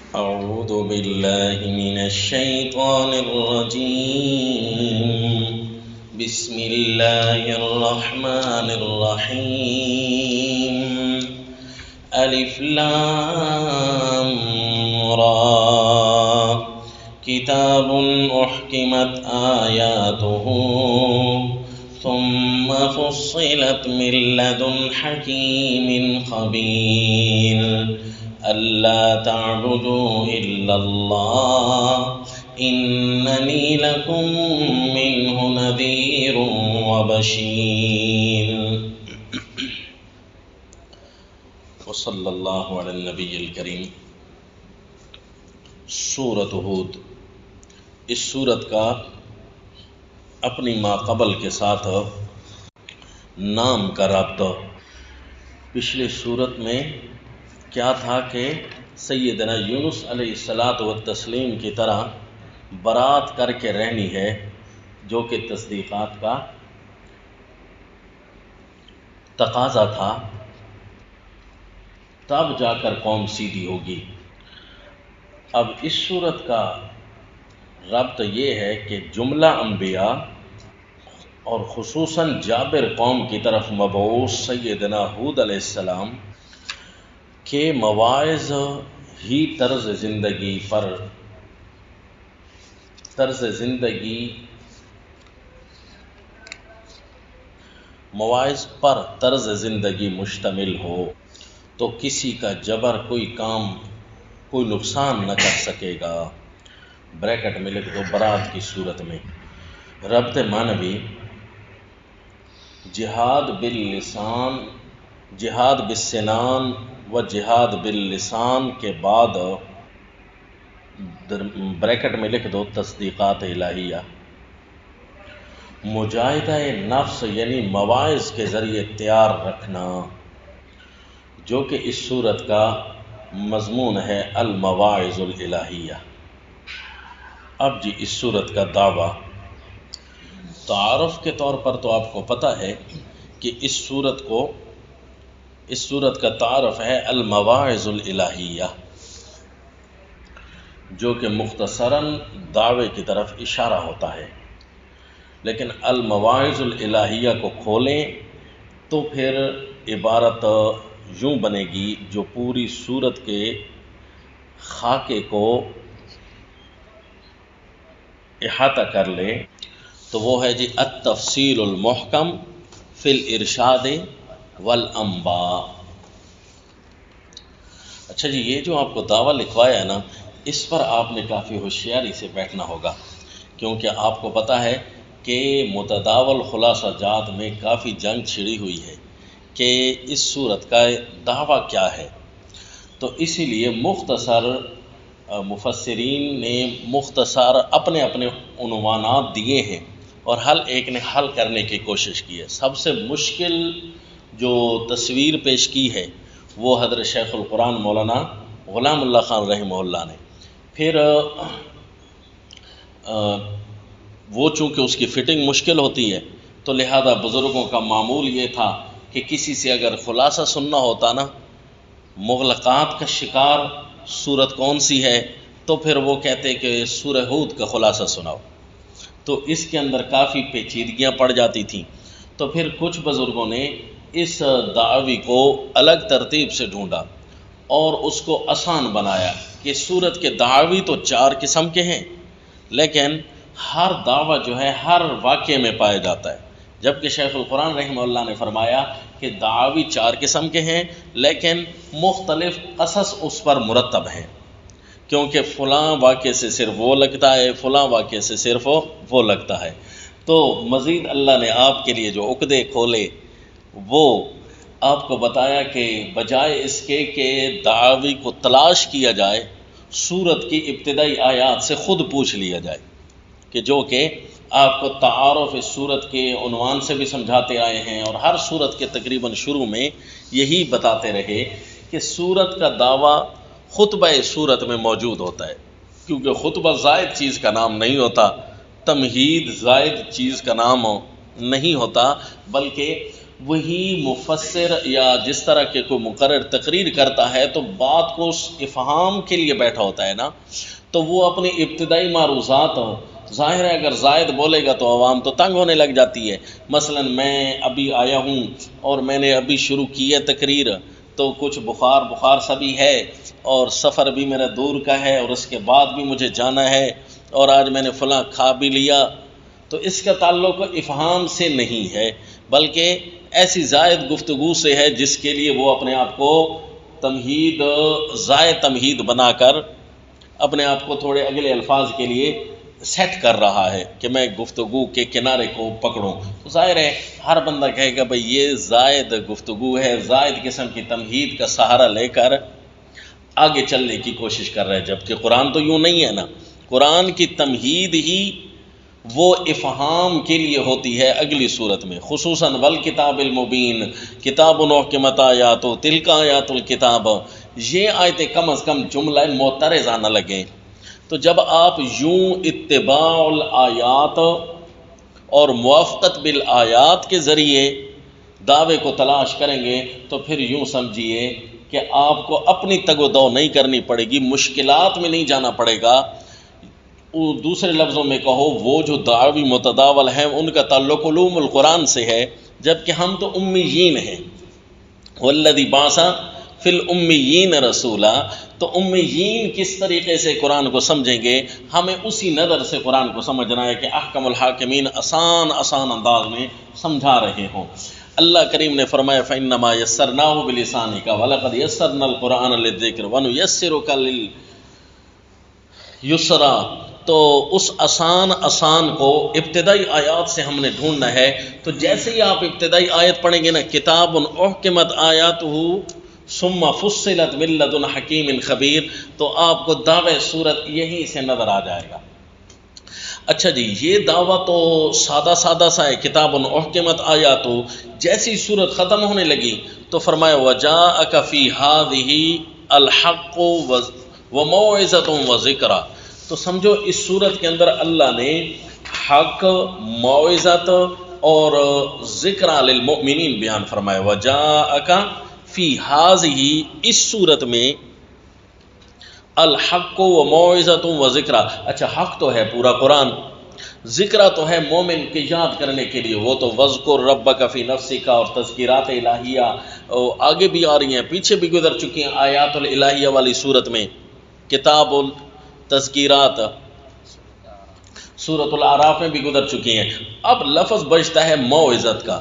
أعوذ بالله من الشيطان الرجيم. بسم الله الرحمن الرحيم. ألف لام را كتاب أحكمت آياته ثم فصلت من لدن حكيم خبير ألا تعبدوا إلا الله إنني لكم منه نذير وبشير. وصلی اللہ علی النبی الکریم. سورۃ ہود، اس سورت کا اپنی ما قبل کے ساتھ نام کا رابطہ. پچھلی سورت میں کیا تھا کہ سیدنا یونس علیہ الصلاۃ والتسلیم کی طرح برات کر کے رہنی ہے، جو کہ تصدیقات کا تقاضا تھا، تب جا کر قوم سیدھی ہوگی. اب اس صورت کا ربط یہ ہے کہ جملہ انبیاء اور خصوصاً جابر قوم کی طرف مبعوث سیدنا ہود علیہ السلام کے مواعظ ہی طرز زندگی مشتمل ہو تو کسی کا جبر کوئی کام کوئی نقصان نہ کر سکے گا. بریکٹ میں لکھ دو برات کی صورت میں. ربط معنوی جہاد بالسنان و جہاد باللسان کے بعد بریکٹ میں لکھ دو تصدیقات الہیہ. مجاہدہ نفس یعنی مواعظ کے ذریعے تیار رکھنا، جو کہ اس صورت کا مضمون ہے المواعظ الالہیہ. اب جی اس صورت کا دعویٰ تعارف کے طور پر تو آپ کو پتہ ہے کہ اس صورت کا تعارف ہے المواعظ الالہیہ، جو کہ مختصراً دعوے کی طرف اشارہ ہوتا ہے. لیکن المواعظ الالہیہ کو کھولیں تو پھر عبارت یوں بنے گی جو پوری صورت کے خاکے کو احاطہ کر لے، تو وہ ہے جی التفصیل المحکم فی الارشاد والانباء. اچھا جی، یہ جو آپ کو دعویٰ لکھوایا ہے نا، اس پر آپ نے کافی ہوشیاری سے بیٹھنا ہوگا، کیونکہ آپ کو پتہ ہے کہ متداول خلاصہ جات میں کافی جنگ چھڑی ہوئی ہے کہ اس صورت کا دعویٰ کیا ہے. تو اسی لیے مختصر مفسرین نے مختصر اپنے عنوانات دیے ہیں اور ہر ایک نے حل کرنے کی کوشش کی ہے. سب سے مشکل جو تصویر پیش کی ہے وہ حضرت شیخ القرآن مولانا غلام اللہ خان رحمہ اللہ نے. پھر وہ چونکہ اس کی فٹنگ مشکل ہوتی ہے تو لہذا بزرگوں کا معمول یہ تھا کہ کسی سے اگر خلاصہ سننا ہوتا نا، مغلقات کا شکار سورت کون سی ہے، تو پھر وہ کہتے کہ سورہ ہود کا خلاصہ سناؤ. تو اس کے اندر کافی پیچیدگیاں پڑ جاتی تھیں. تو پھر کچھ بزرگوں نے اس دعوی کو الگ ترتیب سے ڈھونڈا اور اس کو آسان بنایا کہ سورت کے دعوی تو 4 قسم کے ہیں، لیکن ہر دعویٰ جو ہے ہر واقعے میں پایا جاتا ہے. جبکہ شیخ القرآن رحمہ اللہ نے فرمایا کہ دعوی 4 قسم کے ہیں، لیکن مختلف قصص اس پر مرتب ہیں، کیونکہ فلاں واقعے سے صرف وہ لگتا ہے، فلاں واقعے سے صرف وہ لگتا ہے. تو مزید اللہ نے آپ کے لیے جو عقدے کھولے وہ آپ کو بتایا کہ بجائے اس کے کہ دعوی کو تلاش کیا جائے، سورت کی ابتدائی آیات سے خود پوچھ لیا جائے، کہ جو کہ آپ کو تعارف اس سورت کے عنوان سے بھی سمجھاتے آئے ہیں اور ہر سورت کے تقریباً شروع میں یہی بتاتے رہے کہ سورت کا دعویٰ خطبہ سورت میں موجود ہوتا ہے، کیونکہ خطبہ زائد چیز کا نام نہیں ہوتا، تمہید زائد چیز کا نام نہیں ہوتا، بلکہ وہی مفسر یا جس طرح کے کوئی مقرر تقریر کرتا ہے تو بات کو اس افہام کے لیے بیٹھا ہوتا ہے نا، تو وہ اپنی ابتدائی معروضات ظاہر ہے اگر زائد بولے گا تو عوام تو تنگ ہونے لگ جاتی ہے۔ مثلا میں ابھی آیا ہوں اور میں نے ابھی شروع کی ہے تقریر، تو کچھ بخار سبھی ہے اور سفر بھی میرا دور کا ہے اور اس کے بعد بھی مجھے جانا ہے اور آج میں نے فلاں کھا بھی لیا، تو اس کا تعلق افہام سے نہیں ہے بلکہ ایسی زائد گفتگو سے ہے جس کے لیے وہ اپنے آپ کو تمہید، زائد تمہید بنا کر اپنے آپ کو تھوڑے اگلے الفاظ کے لیے سیٹ کر رہا ہے کہ میں گفتگو کے کنارے کو پکڑوں۔ تو ظاہر ہے ہر بندہ کہے گا بھئی یہ زائد گفتگو ہے، زائد قسم کی تمہید کا سہارا لے کر آگے چلنے کی کوشش کر رہے ہیں، جبکہ قرآن تو یوں نہیں ہے نا۔ قرآن کی تمہید ہی وہ افہام کے لیے ہوتی ہے اگلی صورت میں، خصوصاً والکتاب المبین کتاب احکمت آیات تلک آیات الکتاب، یہ آیتیں کم از کم جملہ معترضہ نہ لگیں۔ تو جب آپ یوں اتباع الآیات اور موافقت بالآیات کے ذریعے دعوے کو تلاش کریں گے تو پھر یوں سمجھیے کہ آپ کو اپنی تگ و دو نہیں کرنی پڑے گی، مشکلات میں نہیں جانا پڑے گا۔ دوسرے لفظوں میں کہو وہ جو دعوی متداول ہیں ان کا تعلق علوم القرآن سے ہے، جبکہ ہم تو امیین ہیں۔ والذی بعث فی الامیین رسولا، تو امیین کس طریقے سے قرآن کو سمجھیں گے، ہمیں اسی نظر سے قرآن کو سمجھنا ہے کہ احکم الحاکمین آسان انداز میں سمجھا رہے ہوں۔ اللہ کریم نے فرمایا فإنما یسرناہ بلسانک وَلَقَدْ یسرنا القرآن للذکر وَنُیسرک للیسرا، تو اس آسان کو ابتدائی آیات سے ہم نے ڈھونڈنا ہے۔ تو جیسے ہی آپ ابتدائی آیت پڑھیں گے نا، کتاب احکمت آیاتہ ثم فصلت من لدن حکیم خبیر، تو آپ کو دعوے صورت یہیں سے نظر آ جائے گا۔ اچھا جی، یہ دعویٰ تو سادہ سا ہے، کتاب احکمت آیاتہ۔ جیسی صورت ختم ہونے لگی تو فرمایا وجاءک فی ہذہ الحق وموعظۃ وذکریٰ، تو سمجھو اس صورت کے اندر اللہ نے حق، موعظت اور ذکر للمؤمنین بیان فرمایا۔ وجاءک فی ہذہ، اس صورت میں الحق و موعظۃ و ذکریٰ۔ اچھا، حق تو ہے پورا قرآن، ذکرہ تو ہے مومن کے یاد کرنے کے لیے، وہ تو وذکر ربک فی نفسک اور تذکیرات الہیہ آگے بھی آ رہی ہیں، پیچھے بھی گزر چکی ہیں آیات الالہیہ والی صورت میں، کتاب تذکیرات سورۃ الاعراف میں بھی گزر چکی ہیں۔ اب لفظ بچتا ہے موعظت کا،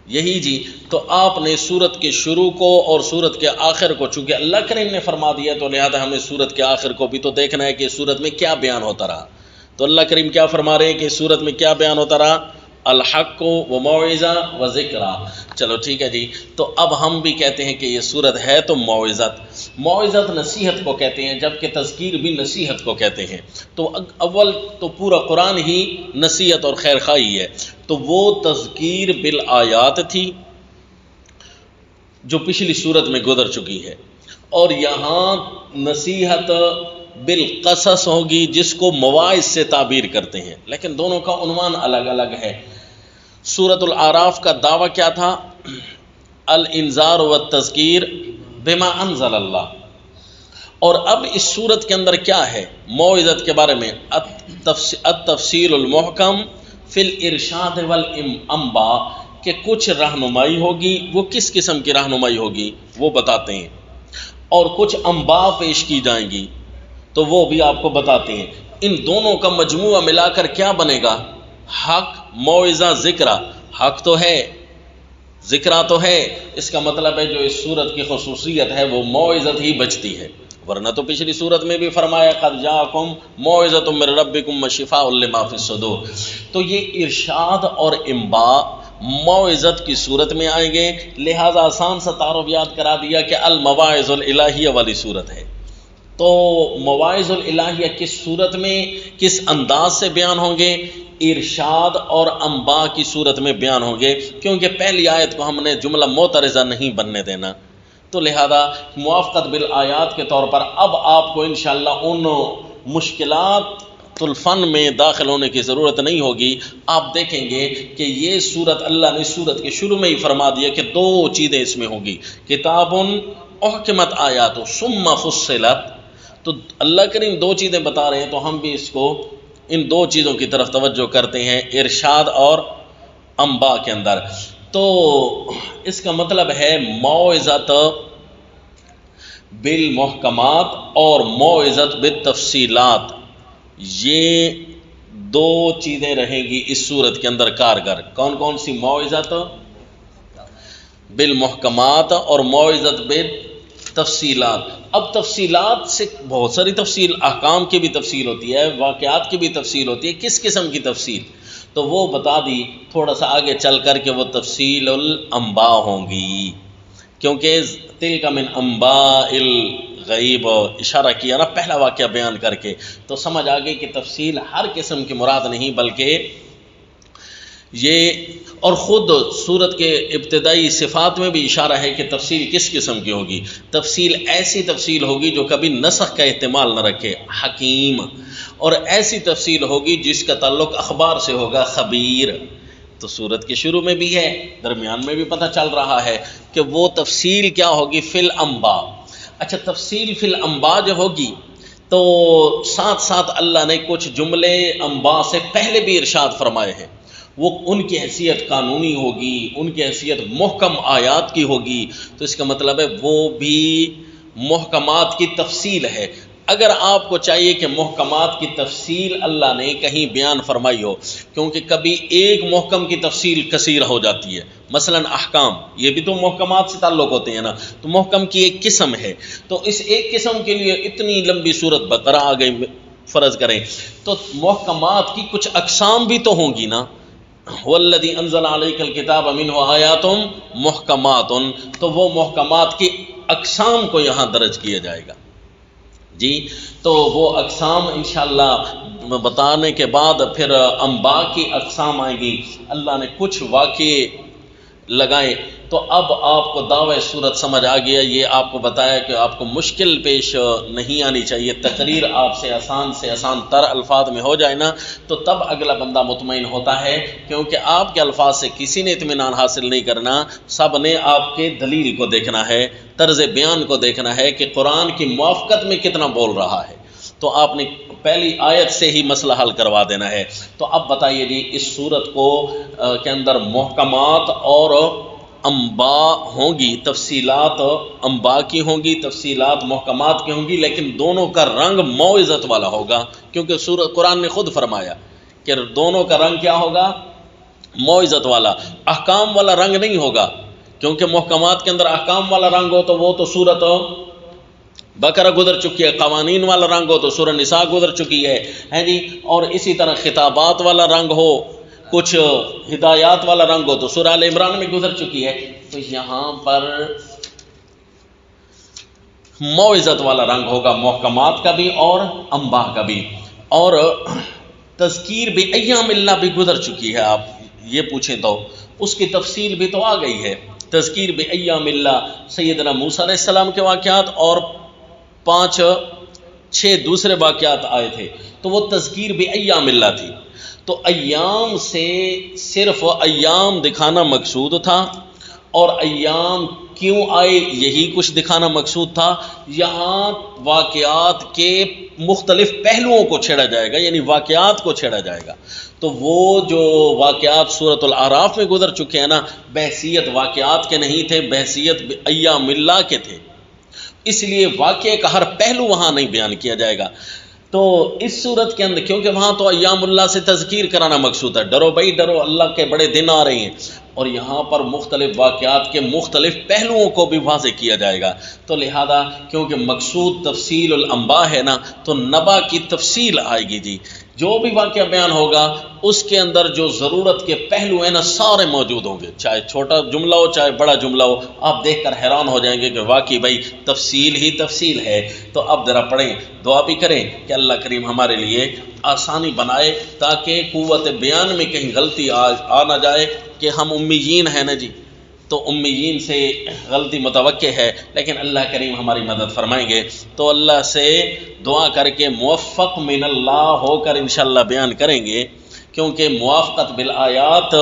یہی جی، تو آپ نے سورت کے شروع کو اور سورت کے آخر کو چونکہ اللہ کریم نے فرما دیا تو لہذا ہمیں سورت کے آخر کو بھی تو دیکھنا ہے کہ سورت میں کیا بیان ہوتا رہا۔ تو اللہ کریم کیا فرما رہے ہیں کہ سورت میں کیا بیان ہوتا رہا؟ الحق و موعظہ و ذکریٰ۔ چلو ٹھیک ہے جی، تو اب ہم بھی کہتے ہیں کہ یہ سورت ہے تو موعظت نصیحت کو کہتے ہیں، جبکہ تذکیر بھی نصیحت کو کہتے ہیں۔ تو اول تو پورا قرآن ہی نصیحت اور خیر خواہی ہے، تو وہ تذکیر بالآیات تھی جو پچھلی سورت میں گزر چکی ہے، اور یہاں نصیحت بالقصص ہوگی جس کو مواعظ سے تعبیر کرتے ہیں، لیکن دونوں کا عنوان الگ الگ ہے۔ سورۃ الاعراف کا دعویٰ کیا تھا؟ الانذار والتذکیر بما انزل اللہ، اور اب اس صورت کے اندر کیا ہے موعظت کے بارے میں؟ التفصیل المحکم فی الارشاد والانباء، کہ کچھ رہنمائی ہوگی، وہ کس قسم کی رہنمائی ہوگی وہ بتاتے ہیں، اور کچھ انباء پیش کی جائیں گی تو وہ بھی آپ کو بتاتے ہیں۔ ان دونوں کا مجموعہ ملا کر کیا بنے گا؟ حق، موعظہ، ذکرہ۔ حق تو ہے، ذکرہ تو ہے، اس کا مطلب ہے جو اس صورت کی خصوصیت ہے وہ موعظت ہی بچتی ہے، ورنہ تو پچھلی صورت میں بھی فرمایا قد جاءکم موعظۃ من ربکم وشفاء لما فی الصدور۔ تو یہ ارشاد اور انباء موعظت کی صورت میں آئیں گے، لہذا آسان سا تعارف یاد کرا دیا کہ المواعظ الالہیہ والی صورت ہے۔ تو مواعظ الالہیہ کس صورت میں کس انداز سے بیان ہوں گے؟ ارشاد اور انباء کی صورت میں بیان ہوں گے، کیونکہ پہلی آیت کو ہم نے جملہ معترضہ نہیں بننے دینا، تو لہذا موافقت بالآیات کے طور پر اب آپ کو انشاءاللہ ان مشکلات الفن میں داخل ہونے کی ضرورت نہیں ہوگی. آپ دیکھیں گے کہ یہ صورت اللہ نے صورت کے شروع میں ہی فرما دیا کہ دو چیزیں اس میں ہوں گی. کتاب احکمت آیات ثم فصلت. تو اللہ کریم دو چیزیں بتا رہے ہیں تو ہم بھی اس کو ان دو چیزوں کی طرف توجہ کرتے ہیں ارشاد اور انباء کے اندر. تو اس کا مطلب ہے موعظت بالمحکمات اور موعظت بالتفصیلات، یہ دو چیزیں رہیں گی اس صورت کے اندر کارگر. کون کون سی؟ موعظت بالمحکمات اور موعظت بالتفصیلات. اب تفصیلات سے بہت ساری تفصیل، احکام کی بھی تفصیل ہوتی ہے، واقعات کی بھی تفصیل ہوتی ہے. کس قسم کی تفصیل؟ تو وہ بتا دی تھوڑا سا آگے چل کر کے وہ تفصیل الانباء ہوں گی، کیونکہ تلک من انباء الغیب اشارہ کیا نا پہلا واقعہ بیان کر کے، تو سمجھ آ گئی کہ تفصیل ہر قسم کی مراد نہیں بلکہ یہ. اور خود صورت کے ابتدائی صفات میں بھی اشارہ ہے کہ تفصیل کس قسم کی ہوگی. تفصیل ایسی تفصیل ہوگی جو کبھی نسخ کا احتمال نہ رکھے، حکیم. اور ایسی تفصیل ہوگی جس کا تعلق اخبار سے ہوگا، خبیر. تو صورت کے شروع میں بھی ہے، درمیان میں بھی پتہ چل رہا ہے کہ وہ تفصیل کیا ہوگی، فی الانباء. اچھا، تفصیل فی الانباء جو ہوگی تو ساتھ ساتھ اللہ نے کچھ جملے انباء سے پہلے بھی ارشاد فرمائے ہیں، وہ ان کی حیثیت قانونی ہوگی، ان کی حیثیت محکم آیات کی ہوگی. تو اس کا مطلب ہے وہ بھی محکمات کی تفصیل ہے. اگر آپ کو چاہیے کہ محکمات کی تفصیل اللہ نے کہیں بیان فرمائی ہو، کیونکہ کبھی ایک محکم کی تفصیل کثیر ہو جاتی ہے، مثلا احکام یہ بھی تو محکمات سے تعلق ہوتے ہیں نا، تو محکم کی ایک قسم ہے، تو اس ایک قسم کے لیے اتنی لمبی صورت بقرہ آ گئی فرض کریں، تو محکمات کی کچھ اقسام بھی تو ہوں گی نا. والذی انزل علیک الکتاب منہ آیات محکمات، تو وہ محکمات کی اقسام کو یہاں درج کیا جائے گا. جی تو وہ اقسام انشاءاللہ بتانے کے بعد پھر انباء کی اقسام آئیں گی. اللہ نے کچھ واقعے لگائے. تو اب آپ کو دعوی صورت سمجھ آ گیا. یہ آپ کو بتایا کہ آپ کو مشکل پیش نہیں آنی چاہیے، تقریر آپ سے آسان تر الفاظ میں ہو جائے نا تو تب اگلا بندہ مطمئن ہوتا ہے، کیونکہ آپ کے الفاظ سے کسی نے اطمینان حاصل نہیں کرنا، سب نے آپ کے دلیل کو دیکھنا ہے، طرز بیان کو دیکھنا ہے کہ قرآن کی موافقت میں کتنا بول رہا ہے. تو آپ نے پہلی آیت سے ہی مسئلہ حل کروا دینا ہے. تو اب بتائیے جی، اس صورت کو کے اندر محکمات اور انباء ہوں گی، تفصیلات انباء کی ہوں گی، تفصیلات محکمات کی ہوں گی، لیکن دونوں کا رنگ موعظت والا ہوگا، کیونکہ سورۃ قرآن نے خود فرمایا کہ دونوں کا رنگ کیا ہوگا، موعظت والا. احکام والا رنگ نہیں ہوگا، کیونکہ محکمات کے اندر احکام والا رنگ ہو تو وہ تو سورۃ بقرہ گزر چکی ہے، قوانین والا رنگ ہو تو سورہ نساء گزر چکی ہے جی. اور اسی طرح خطابات والا رنگ ہو، کچھ ہدایات والا رنگ ہو تو سورہ آل عمران میں گزر چکی ہے. تو یہاں پر موعظت والا رنگ ہوگا، محکمات کا بھی اور انباء کا بھی. اور تذکیر بھی ایام اللہ بھی گزر چکی ہے. آپ یہ پوچھیں تو اس کی تفصیل بھی تو آ گئی ہے. تذکیر بھی ایام اللہ، سیدنا موسیٰ علیہ السلام کے واقعات اور 5-6 دوسرے واقعات آئے تھے، تو وہ تذکیر بھی ایام اللہ تھی. تو ایام سے صرف ایام دکھانا مقصود تھا، اور ایام کیوں آئے یہی کچھ دکھانا مقصود تھا. یہاں واقعات کے مختلف پہلوؤں کو چھیڑا جائے گا، یعنی واقعات کو چھیڑا جائے گا. تو وہ جو واقعات سورۃ الاعراف میں گزر چکے ہیں نا، بحیثیت واقعات کے نہیں تھے، بحیثیت ایام اللہ کے تھے، اس لیے واقعے کا ہر پہلو وہاں نہیں بیان کیا جائے گا. تو اس صورت کے اندر کیونکہ وہاں تو ایام اللہ سے تذکیر کرانا مقصود ہے، ڈرو بھائی ڈرو، اللہ کے بڑے دن آ رہے ہیں، اور یہاں پر مختلف واقعات کے مختلف پہلوؤں کو بھی واضح کیا جائے گا. تو لہذا کیونکہ مقصود تفصیل الانباء ہے نا، تو نبا کی تفصیل آئے گی. جی جو بھی واقعہ بیان ہوگا اس کے اندر جو ضرورت کے پہلو ہیں نا سارے موجود ہوں گے، چاہے چھوٹا جملہ ہو چاہے بڑا جملہ ہو. آپ دیکھ کر حیران ہو جائیں گے کہ واقعی بھائی تفصیل ہی تفصیل ہے. تو اب ذرا پڑھیں، دعا بھی کریں کہ اللہ کریم ہمارے لیے آسانی بنائے، تاکہ قوت بیان میں کہیں غلطی آ نہ جائے کہ ہم امیین ہیں نا جی، تو امیین سے غلطی متوقع ہے، لیکن اللہ کریم ہماری مدد فرمائیں گے تو اللہ سے دعا کر کے موفق من اللہ ہو کر انشاءاللہ بیان کریں گے، کیونکہ موافقت بالآیات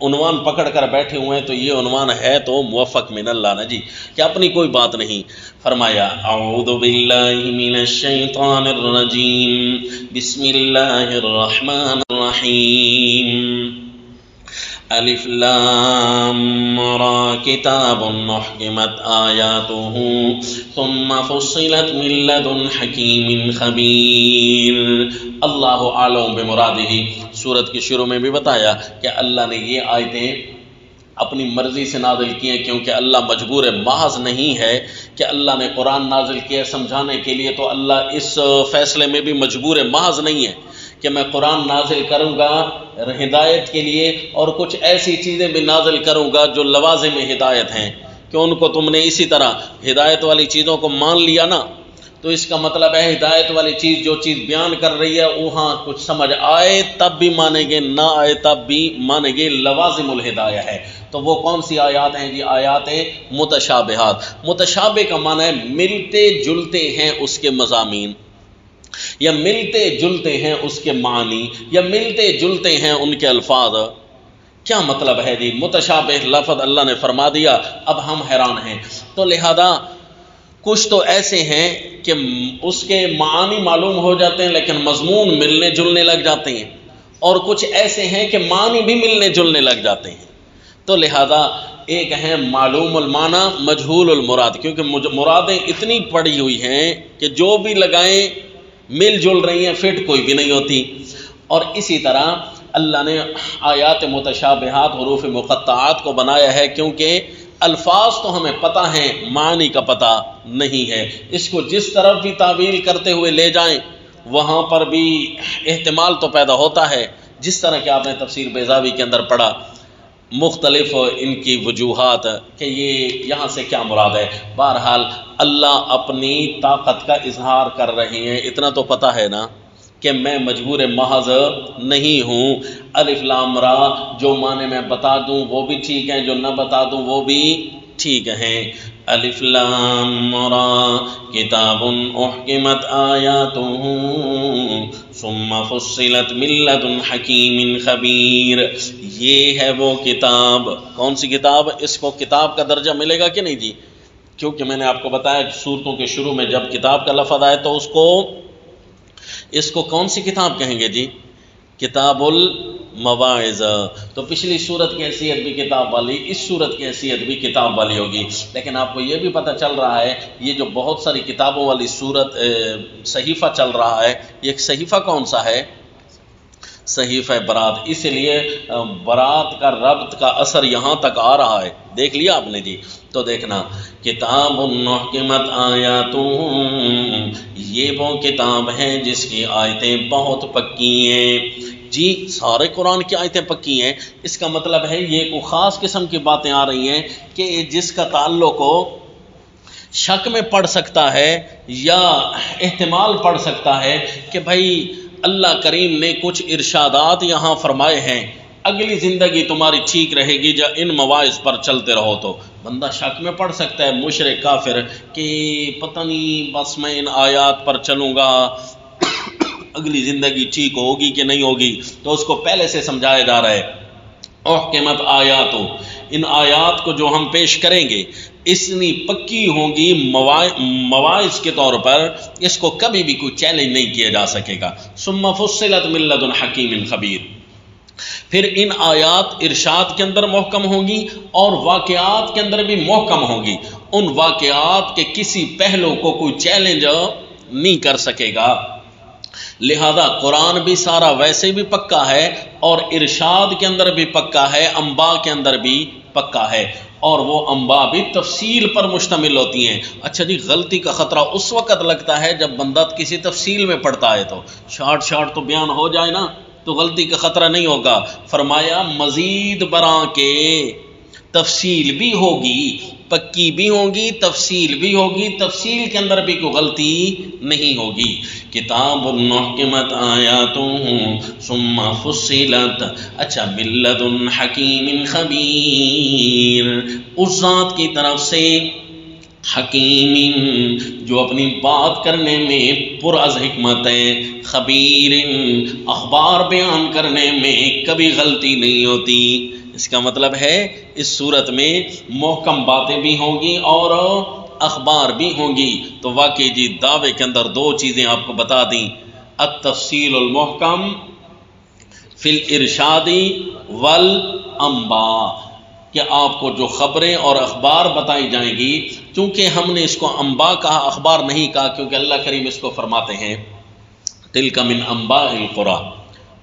عنوان پکڑ کر بیٹھے ہوئے ہیں، تو یہ عنوان ہے تو موفق من اللہ نا جی، کہ اپنی کوئی بات نہیں۔ فرمایا اعوذ باللہ من الشیطان الرجیم بسم اللہ الرحمن الرحیم الف لام را کتاب احکمت آیاتہ ثم فصلت من لدن حکیم خبیر۔ اللہ اعلم بمرادہ، سورت کی شروع میں بھی بتایا کہ اللہ نے یہ آیتیں اپنی مرضی سے نازل کی ہیں، کیونکہ اللہ مجبور محض نہیں ہے کہ اللہ نے قرآن نازل کیا سمجھانے کے لیے، تو اللہ اس فیصلے میں بھی مجبور محض نہیں ہے کہ میں قرآن نازل کروں گا ہدایت کے لیے اور کچھ ایسی چیزیں بھی نازل کروں گا جو لوازم ہدایت ہیں، کہ ان کو تم نے اسی طرح ہدایت والی چیزوں کو مان لیا نا، تو اس کا مطلب ہے ہدایت والی چیز جو چیز بیان کر رہی ہے وہاں کچھ سمجھ آئے تب بھی مانیں گے، نہ آئے تب بھی مانیں گے، لوازم الہدایہ ہے۔ تو وہ کون سی آیات ہیں جی؟ آیات متشابہات۔ متشابہ کا معنی ہے ملتے جلتے ہیں اس کے مضامین، یا ملتے جلتے ہیں اس کے معنی، یا ملتے جلتے ہیں ان کے الفاظ۔ کیا مطلب ہے جی؟ متشابہ لفظ اللہ نے فرما دیا، اب ہم حیران ہیں۔ تو لہذا کچھ تو ایسے ہیں کہ اس کے معنی معلوم ہو جاتے ہیں لیکن مضمون ملنے جلنے لگ جاتے ہیں، اور کچھ ایسے ہیں کہ معنی بھی ملنے جلنے لگ جاتے ہیں۔ تو لہذا ایک ہے معلوم المعنی مجہول المراد، کیونکہ مرادیں اتنی پڑی ہوئی ہیں کہ جو بھی لگائیں مل جل رہی ہیں، فٹ کوئی بھی نہیں ہوتی۔ اور اسی طرح اللہ نے آیات متشابہات حروف مقطعات کو بنایا ہے، کیونکہ الفاظ تو ہمیں پتہ ہیں، معنی کا پتہ نہیں ہے۔ اس کو جس طرف بھی تعویل کرتے ہوئے لے جائیں وہاں پر بھی احتمال تو پیدا ہوتا ہے، جس طرح کہ آپ نے تفسیر بیضاوی کے اندر پڑھا، مختلف ان کی وجوہات کہ یہ یہاں سے کیا مراد ہے۔ بہرحال اللہ اپنی طاقت کا اظہار کر رہی ہیں، اتنا تو پتہ ہے نا کہ میں مجبور محض نہیں ہوں۔ الف لام را جو معنی میں بتا دوں وہ بھی ٹھیک ہیں، جو نہ بتا دوں وہ بھی ٹھیک ہیں۔ الف لام را کتاب احکمت آیاتہ ثم فصلت من لدن حکیم خبیر، یہ ہے وہ کتاب۔ کون سی کتاب؟ اس کو کتاب کا درجہ ملے گا کہ نہیں جی؟ کیونکہ میں نے آپ کو بتایا سورتوں کے شروع میں جب کتاب کا لفظ آئے تو اس کو کون سی کتاب کہیں گے جی؟ کتاب المواعظ۔ تو پچھلی صورت کی حیثیت بھی کتاب والی، اس صورت کی حیثیت بھی کتاب والی ہوگی۔ لیکن آپ کو یہ بھی پتہ چل رہا ہے یہ جو بہت ساری کتابوں والی صورت صحیفہ چل رہا ہے، یہ صحیفہ کون سا ہے؟ صحیفہ برات۔ اس لیے برات کا ربط کا اثر یہاں تک آ رہا ہے، دیکھ لیا آپ نے جی؟ تو دیکھنا کتاب احکمت آیاتہ، یہ وہ کتاب ہے جس کی آیتیں بہت پکی ہیں جی۔ سارے قرآن کی آیتیں پکی ہیں، اس کا مطلب ہے یہ کوئی خاص قسم کی باتیں آ رہی ہیں کہ جس کا تعلق ہو شک میں پڑ سکتا ہے یا احتمال پڑ سکتا ہے کہ بھائی اللہ کریم نے کچھ ارشادات یہاں فرمائے ہیں، اگلی زندگی تمہاری ٹھیک رہے گی جب ان مواعظ پر چلتے رہو۔ تو بندہ شک میں پڑ سکتا ہے، مشرک کافر، کہ پتہ نہیں بس میں ان آیات پر چلوں گا اگلی زندگی ٹھیک ہوگی کہ نہیں ہوگی، تو اس کو پہلے سے سمجھایا جا رہا ہے احکمت آیاتو، ان آیات کو جو ہم پیش کریں گے اتنی پکی ہوں گی مواعظ کے طور پر، اس کو کبھی بھی کوئی چیلنج نہیں کیا جا سکے گا۔ ثم فصلت من لدن حکیم خبیر، پھر ان آیات ارشاد کے اندر محکم ہوں گی اور واقعات کے اندر بھی محکم ہوں گی، ان واقعات کے کسی پہلو کو کوئی چیلنج نہیں کر سکے گا۔ لہذا قرآن بھی سارا ویسے بھی پکا ہے اور ارشاد کے اندر بھی پکا ہے، انباء کے اندر بھی پکا ہے، اور وہ انباء بھی تفصیل پر مشتمل ہوتی ہیں۔ اچھا جی، غلطی کا خطرہ اس وقت لگتا ہے جب بندہ کسی تفصیل میں پڑھتا ہے، تو شارٹ تو بیان ہو جائے نا تو غلطی کا خطرہ نہیں ہوگا۔ فرمایا مزید برآں کے تفصیل بھی ہوگی، پکی بھی ہوں گی، تفصیل بھی ہوگی، تفصیل کے اندر بھی کوئی غلطی نہیں ہوگی۔ کتاب محکمت آیاتہ ثم فصلت، اچھا من لدن حکیم خبیر، اس ذات کی طرف سے حکیم جو اپنی بات کرنے میں پر از حکمت ہے، خبیر اخبار بیان کرنے میں کبھی غلطی نہیں ہوتی۔ اس کا مطلب ہے اس صورت میں محکم باتیں بھی ہوں گی اور اخبار بھی ہوں گی۔ تو واقعی جی دعوے کے اندر دو چیزیں آپ کو بتا دیں، التفصیل المحکم فی الارشاد والانباء، کہ آپ کو جو خبریں اور اخبار بتائی جائیں گی، چونکہ ہم نے اس کو انباء کہا، اخبار نہیں کہا، کیونکہ اللہ کریم اس کو فرماتے ہیں تلک من انباء القری،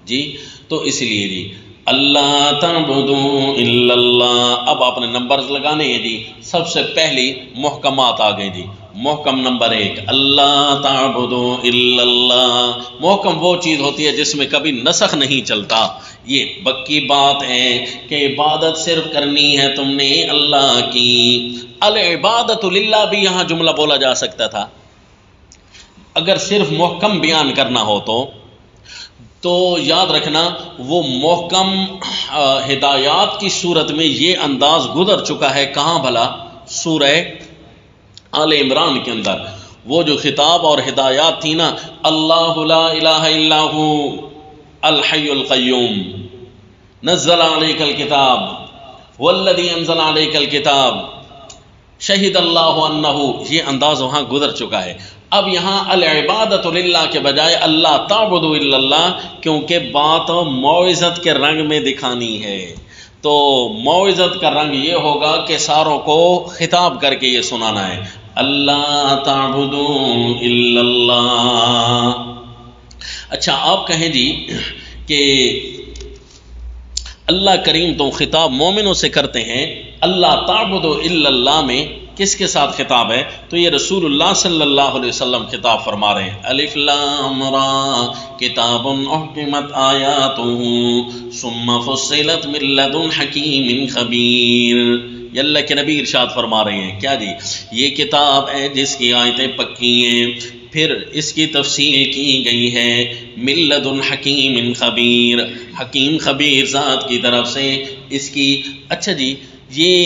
جی تو اس لیے جی اللہ تعبدوا الا اللہ۔ اب آپ نے نمبرز لگانے ہیں جی، سب سے پہلی محکمات آ گئے جی۔ محکم نمبر 1 اللہ تعبدوا الا اللہ، محکم وہ چیز ہوتی ہے جس میں کبھی نسخ نہیں چلتا، یہ پکی بات ہے کہ عبادت صرف کرنی ہے تم نے اللہ کی۔ العبادت للہ بھی یہاں جملہ بولا جا سکتا تھا، اگر صرف محکم بیان کرنا ہو تو یاد رکھنا وہ محکم ہدایات کی صورت میں یہ انداز گزر چکا ہے، کہاں بھلا؟ سورہ آل عمران کے اندر وہ جو خطاب اور ہدایات تھی نا، اللہ لا الہ الا ہو الحی القیوم نزل علیک الکتاب والذی انزل علیک الکتاب شہد اللہ انہ، یہ انداز وہاں گزر چکا ہے۔ اب یہاں العبادت للہ کے بجائے اللہ تعبدوا الا اللہ، کیونکہ بات موعظت کے رنگ میں دکھانی ہے، تو موعظت کا رنگ یہ ہوگا کہ ساروں کو خطاب کر کے یہ سنانا ہے، اللہ تعبدوا الا اللہ۔ اچھا آپ کہیں جی کہ اللہ کریم تو خطاب مومنوں سے کرتے ہیں، اللہ تعبدوا الا اللہ میں کس کے ساتھ خطاب ہے؟ تو یہ رسول اللہ صلی اللہ علیہ وسلم خطاب فرما رہے ہیں، الف لام را کتاب احکمت آیاتہ ثم فصلت من لدن حکیم خبیر۔ یہ اللہ کے نبی ارشاد فرما رہے ہیں کیا جی، یہ کتاب ہے جس کی آیتیں پکی ہیں، پھر اس کی تفصیل کی گئی ہے من لدن حکیم خبیر، حکیم خبیر ذات کی طرف سے اس کی۔ اچھا جی یہ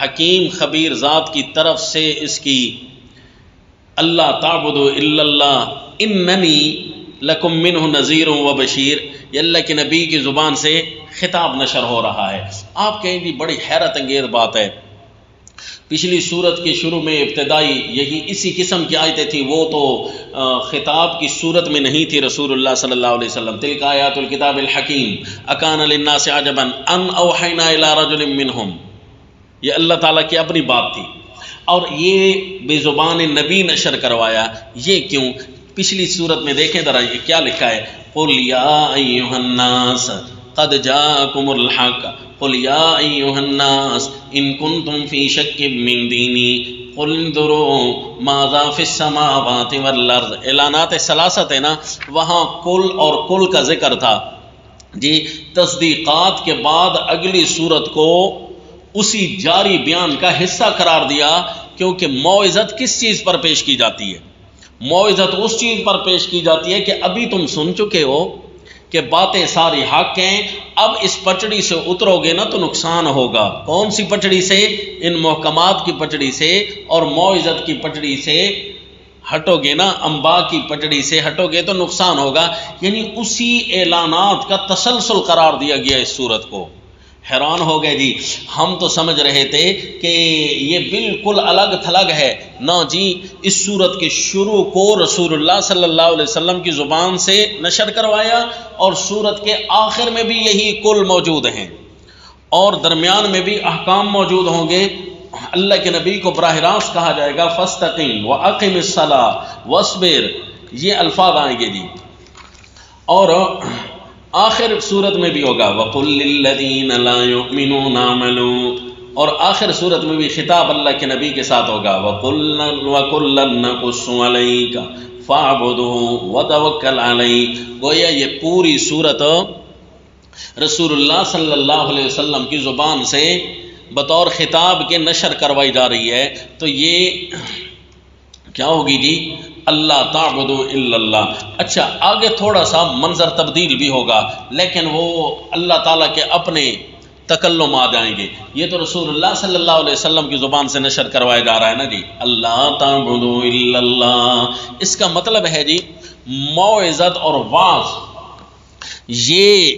حکیم خبیر ذات کی طرف سے اس کی اللہ تعبدوا الا اللہ اننی لکم منہ نذیر و بشیر، یہ اللہ کے نبی کی زبان سے خطاب نشر ہو رہا ہے۔ آپ کہیں گی بڑی حیرت انگیز بات ہے، پچھلی صورت کے شروع میں ابتدائی یہی اسی قسم کی آیتیں تھیں، وہ تو خطاب کی صورت میں نہیں تھی رسول اللہ صلی اللہ علیہ وسلم، تلک آیات الکتاب الحکیم اکان للناس عجبا ان اوحینا الی رجل منہم، یہ اللہ تعالیٰ کی اپنی بات تھی، اور یہ بے زبان نبی نشر کروایا، یہ کیوں؟ پچھلی صورت میں دیکھیں ذرا یہ کیا لکھا ہے، قل یا ایھا الناس قد جاءکم الحق قل یا ایھا الناس ان کنتم فی شک من دینی قل انظروا ماذا فی السماوات والارض۔ اعلانات ثلاثت ہے نا، وہاں کل اور کل کا ذکر تھا جی، تصدیقات کے بعد اگلی صورت کو اسی جاری بیان کا حصہ قرار دیا، کیونکہ موعظت کس چیز پر پیش کی جاتی ہے؟ موعظت اس چیز پر پیش کی جاتی ہے کہ ابھی تم سن چکے ہو کہ باتیں ساری حق ہیں، اب اس پٹڑی سے اترو گے نا تو نقصان ہوگا۔ کون سی پٹڑی سے؟ ان محکمات کی پٹڑی سے، اور موعظت کی پٹڑی سے ہٹو گے نا، انباء کی پٹڑی سے ہٹو گے تو نقصان ہوگا، یعنی اسی اعلانات کا تسلسل قرار دیا گیا اس صورت کو۔ حیران ہو گئے جی، ہم تو سمجھ رہے تھے کہ یہ بالکل الگ تھلگ ہے، نہ جی، اس صورت کے شروع کو رسول اللہ صلی اللہ علیہ وسلم کی زبان سے نشر کروایا، اور صورت کے آخر میں بھی یہی کل موجود ہیں، اور درمیان میں بھی احکام موجود ہوں گے۔ اللہ کے نبی کو براہ راست کہا جائے گا فاستقم واقم الصلاۃ واصبر، یہ الفاظ آئیں گے جی، اور آخر صورت میں بھی ہوگا وَقُلْ لِلَّذِينَ لَا يُؤْمِنُونَ اعْمَلُوا، اور آخر صورت میں بھی خطاب اللہ کے نبی کے ساتھ ہوگا وَكُلًّا نَقُصُّ عَلَيْكَ فَاعْبُدْهُ وَتَوَكَّلْ عَلَيْهِ۔ گویا یہ پوری صورت رسول اللہ صلی اللہ علیہ وسلم کی زبان سے بطور خطاب کے نشر کروائی جا رہی ہے تو یہ کیا ہوگی جی؟ اللہ تعبدوا الا اللہ۔ اچھا آگے تھوڑا سا منظر تبدیل بھی ہوگا، لیکن وہ اللہ تعالیٰ کے اپنے تکلم آ جائیں گے۔ یہ تو رسول اللہ صلی اللہ علیہ وسلم کی زبان سے نشر کروایا جا رہا ہے نا جی، اللہ تعبدوا الا اللہ۔ اس کا مطلب ہے جی موعظت اور واعظ یہ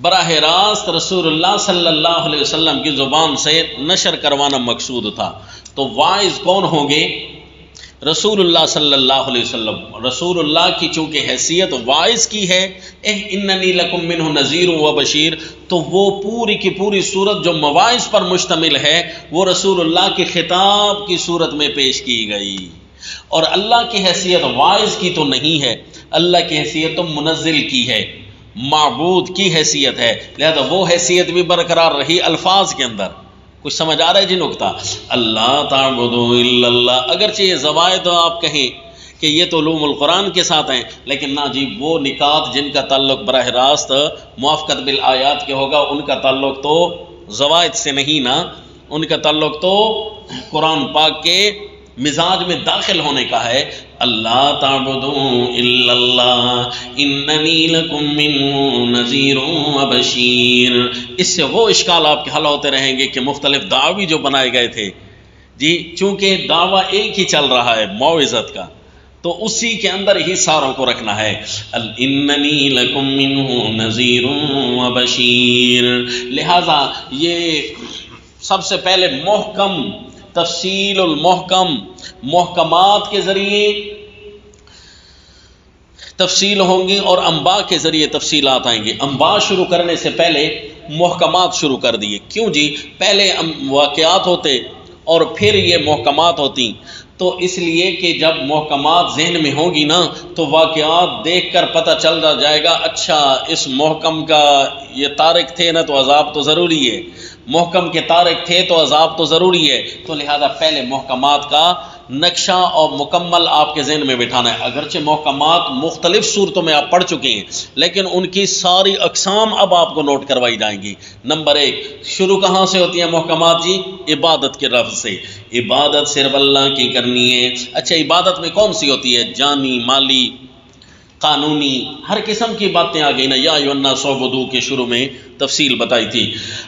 براہ راست رسول اللہ صلی اللہ علیہ وسلم کی زبان سے نشر کروانا مقصود تھا۔ تو واعظ کون ہوں گے؟ رسول اللہ صلی اللہ علیہ وسلم۔ رسول اللہ کی چونکہ حیثیت واعظ کی ہے، اننی لکم منہ نذیر و بشیر، تو وہ پوری کی پوری صورت جو مواعظ پر مشتمل ہے وہ رسول اللہ کے خطاب کی صورت میں پیش کی گئی۔ اور اللہ کی حیثیت واعظ کی تو نہیں ہے، اللہ کی حیثیت تو منزل کی ہے، معبود کی حیثیت ہے، لہذا وہ حیثیت بھی برقرار رہی الفاظ کے اندر۔ کچھ سمجھ آ رہا ہے جی نکتہ؟ اللہ تعبدوا الا اللہ، اگرچہ یہ زوائد آپ کہیں کہ یہ تو علوم القرآن کے ساتھ ہیں، لیکن نہ جی وہ نکات جن کا تعلق براہ راست موافقت بالآیات کے ہوگا ان کا تعلق تو زوائد سے نہیں نا، ان کا تعلق تو قرآن پاک کے مزاج میں داخل ہونے کا ہے۔ اللہ تعبدوا الا اللہ اننی لکم منہ نذیر و بشیر۔ اس سے وہ اشکال آپ کے حل ہوتے رہیں گے کہ مختلف دعوی جو بنائے گئے تھے جی، چونکہ دعویٰ ایک ہی چل رہا ہے موعظت کا، تو اسی کے اندر ہی ساروں کو رکھنا ہے، اننی لکم منہ نذیر و بشیر۔ لہذا یہ سب سے پہلے محکم تفصیل المحکم، محکمات کے ذریعے تفصیل ہوں گی اور انباء کے ذریعے تفصیلات آئیں گی۔ انباء شروع کرنے سے پہلے محکمات شروع کر دیے، کیوں جی؟ پہلے واقعات ہوتے اور پھر یہ محکمات ہوتی، تو اس لیے کہ جب محکمات ذہن میں ہوں گی نا تو واقعات دیکھ کر پتہ چل جائے گا، اچھا اس محکم کا یہ تارک تھے نا تو عذاب تو ضروری ہے، محکم کے تارک تھے تو عذاب تو ضروری ہے، تو لہذا پہلے محکمات کا نقشہ اور مکمل آپ کے ذہن میں بٹھانا ہے۔ اگرچہ محکمات مختلف صورتوں میں آپ پڑھ چکے ہیں، لیکن ان کی ساری اقسام اب آپ کو نوٹ کروائی جائیں گی۔ نمبر ایک، شروع کہاں سے ہوتی ہیں محکمات جی؟ عبادت کے لفظ سے۔ عبادت صرف اللہ کی کرنی ہے۔ اچھا عبادت میں کون سی ہوتی ہے؟ جانی، مالی، قانونی، ہر قسم کی باتیں آ گئی نا۔ یا ایھا الناس اعبدوا کے شروع میں تفصیل بتائی تھی،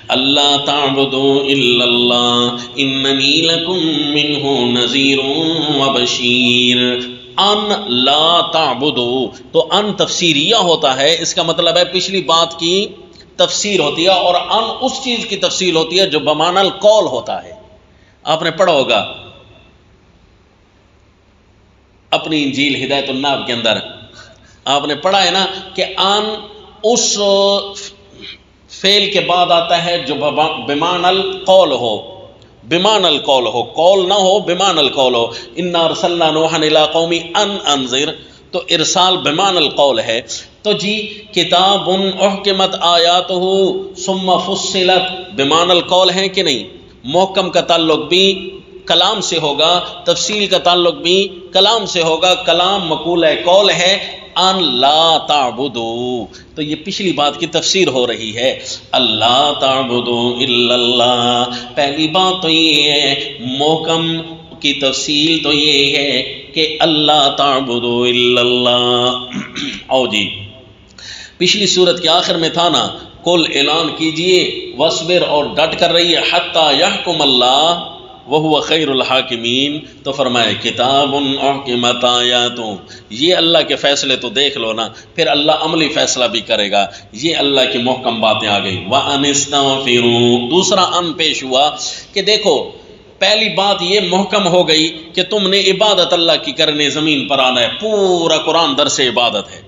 اللہ تعبدوا الا اللہ اننی لکم منہ نذیر و بشیر۔ ان لا تعبدوا، تو ان تفسیریہ ہوتا ہے، اس کا مطلب ہے پچھلی بات کی تفسیر ہوتی ہے، اور ان اس چیز کی تفصیل ہوتی ہے جو بمعنی القول ہوتا ہے۔ آپ نے پڑھا ہوگا اپنی انجیل ہدایت الناب کے اندر آپ نے پڑھا ہے نا کہ ان اس فعل کے بعد آتا ہے جو بمعنی القول ہو، بمعنی القول ہو، قول نہ ہو، بمعنی القول ہو۔ انا ارسلنا نوحا الی قومی ان انذر، تو ارسال بمعنی القول ہے۔ تو جی کتاب احکمت آیاتہ ثم فصلت بمعنی القول ہے کہ نہیں؟ محکم کا تعلق بھی کلام سے ہوگا، تفصیل کا تعلق بھی کلام سے ہوگا، کلام مقولہ قول ہے، ان لا تعبدوا، تو یہ پچھلی بات کی تفسیر ہو رہی ہے۔ اللہ تعبدوا الا اللہ، پہلی بات تو یہ ہے، محکم کی تفصیل تو یہ ہے کہ اللہ تعبدوا الا اللہ۔ او جی پچھلی صورت کے آخر میں تھا نا، کل اعلان کیجئے وصبر، اور ڈٹ کر رہی ہے، حتی یحکم اللہ وہو خیر الحاکمین، تو فرمائے کتاب احکمت آیاتہ، یہ اللہ کے فیصلے تو دیکھ لو نا، پھر اللہ عملی فیصلہ بھی کرے گا۔ یہ اللہ کی محکم باتیں آ گئی۔ وَأَنِ اسْتَغْفِرُوا، دوسرا ان پیش ہوا کہ دیکھو پہلی بات یہ محکم ہو گئی کہ تم نے عبادت اللہ کی کرنے زمین پر آنا ہے، پورا قرآن درس عبادت ہے،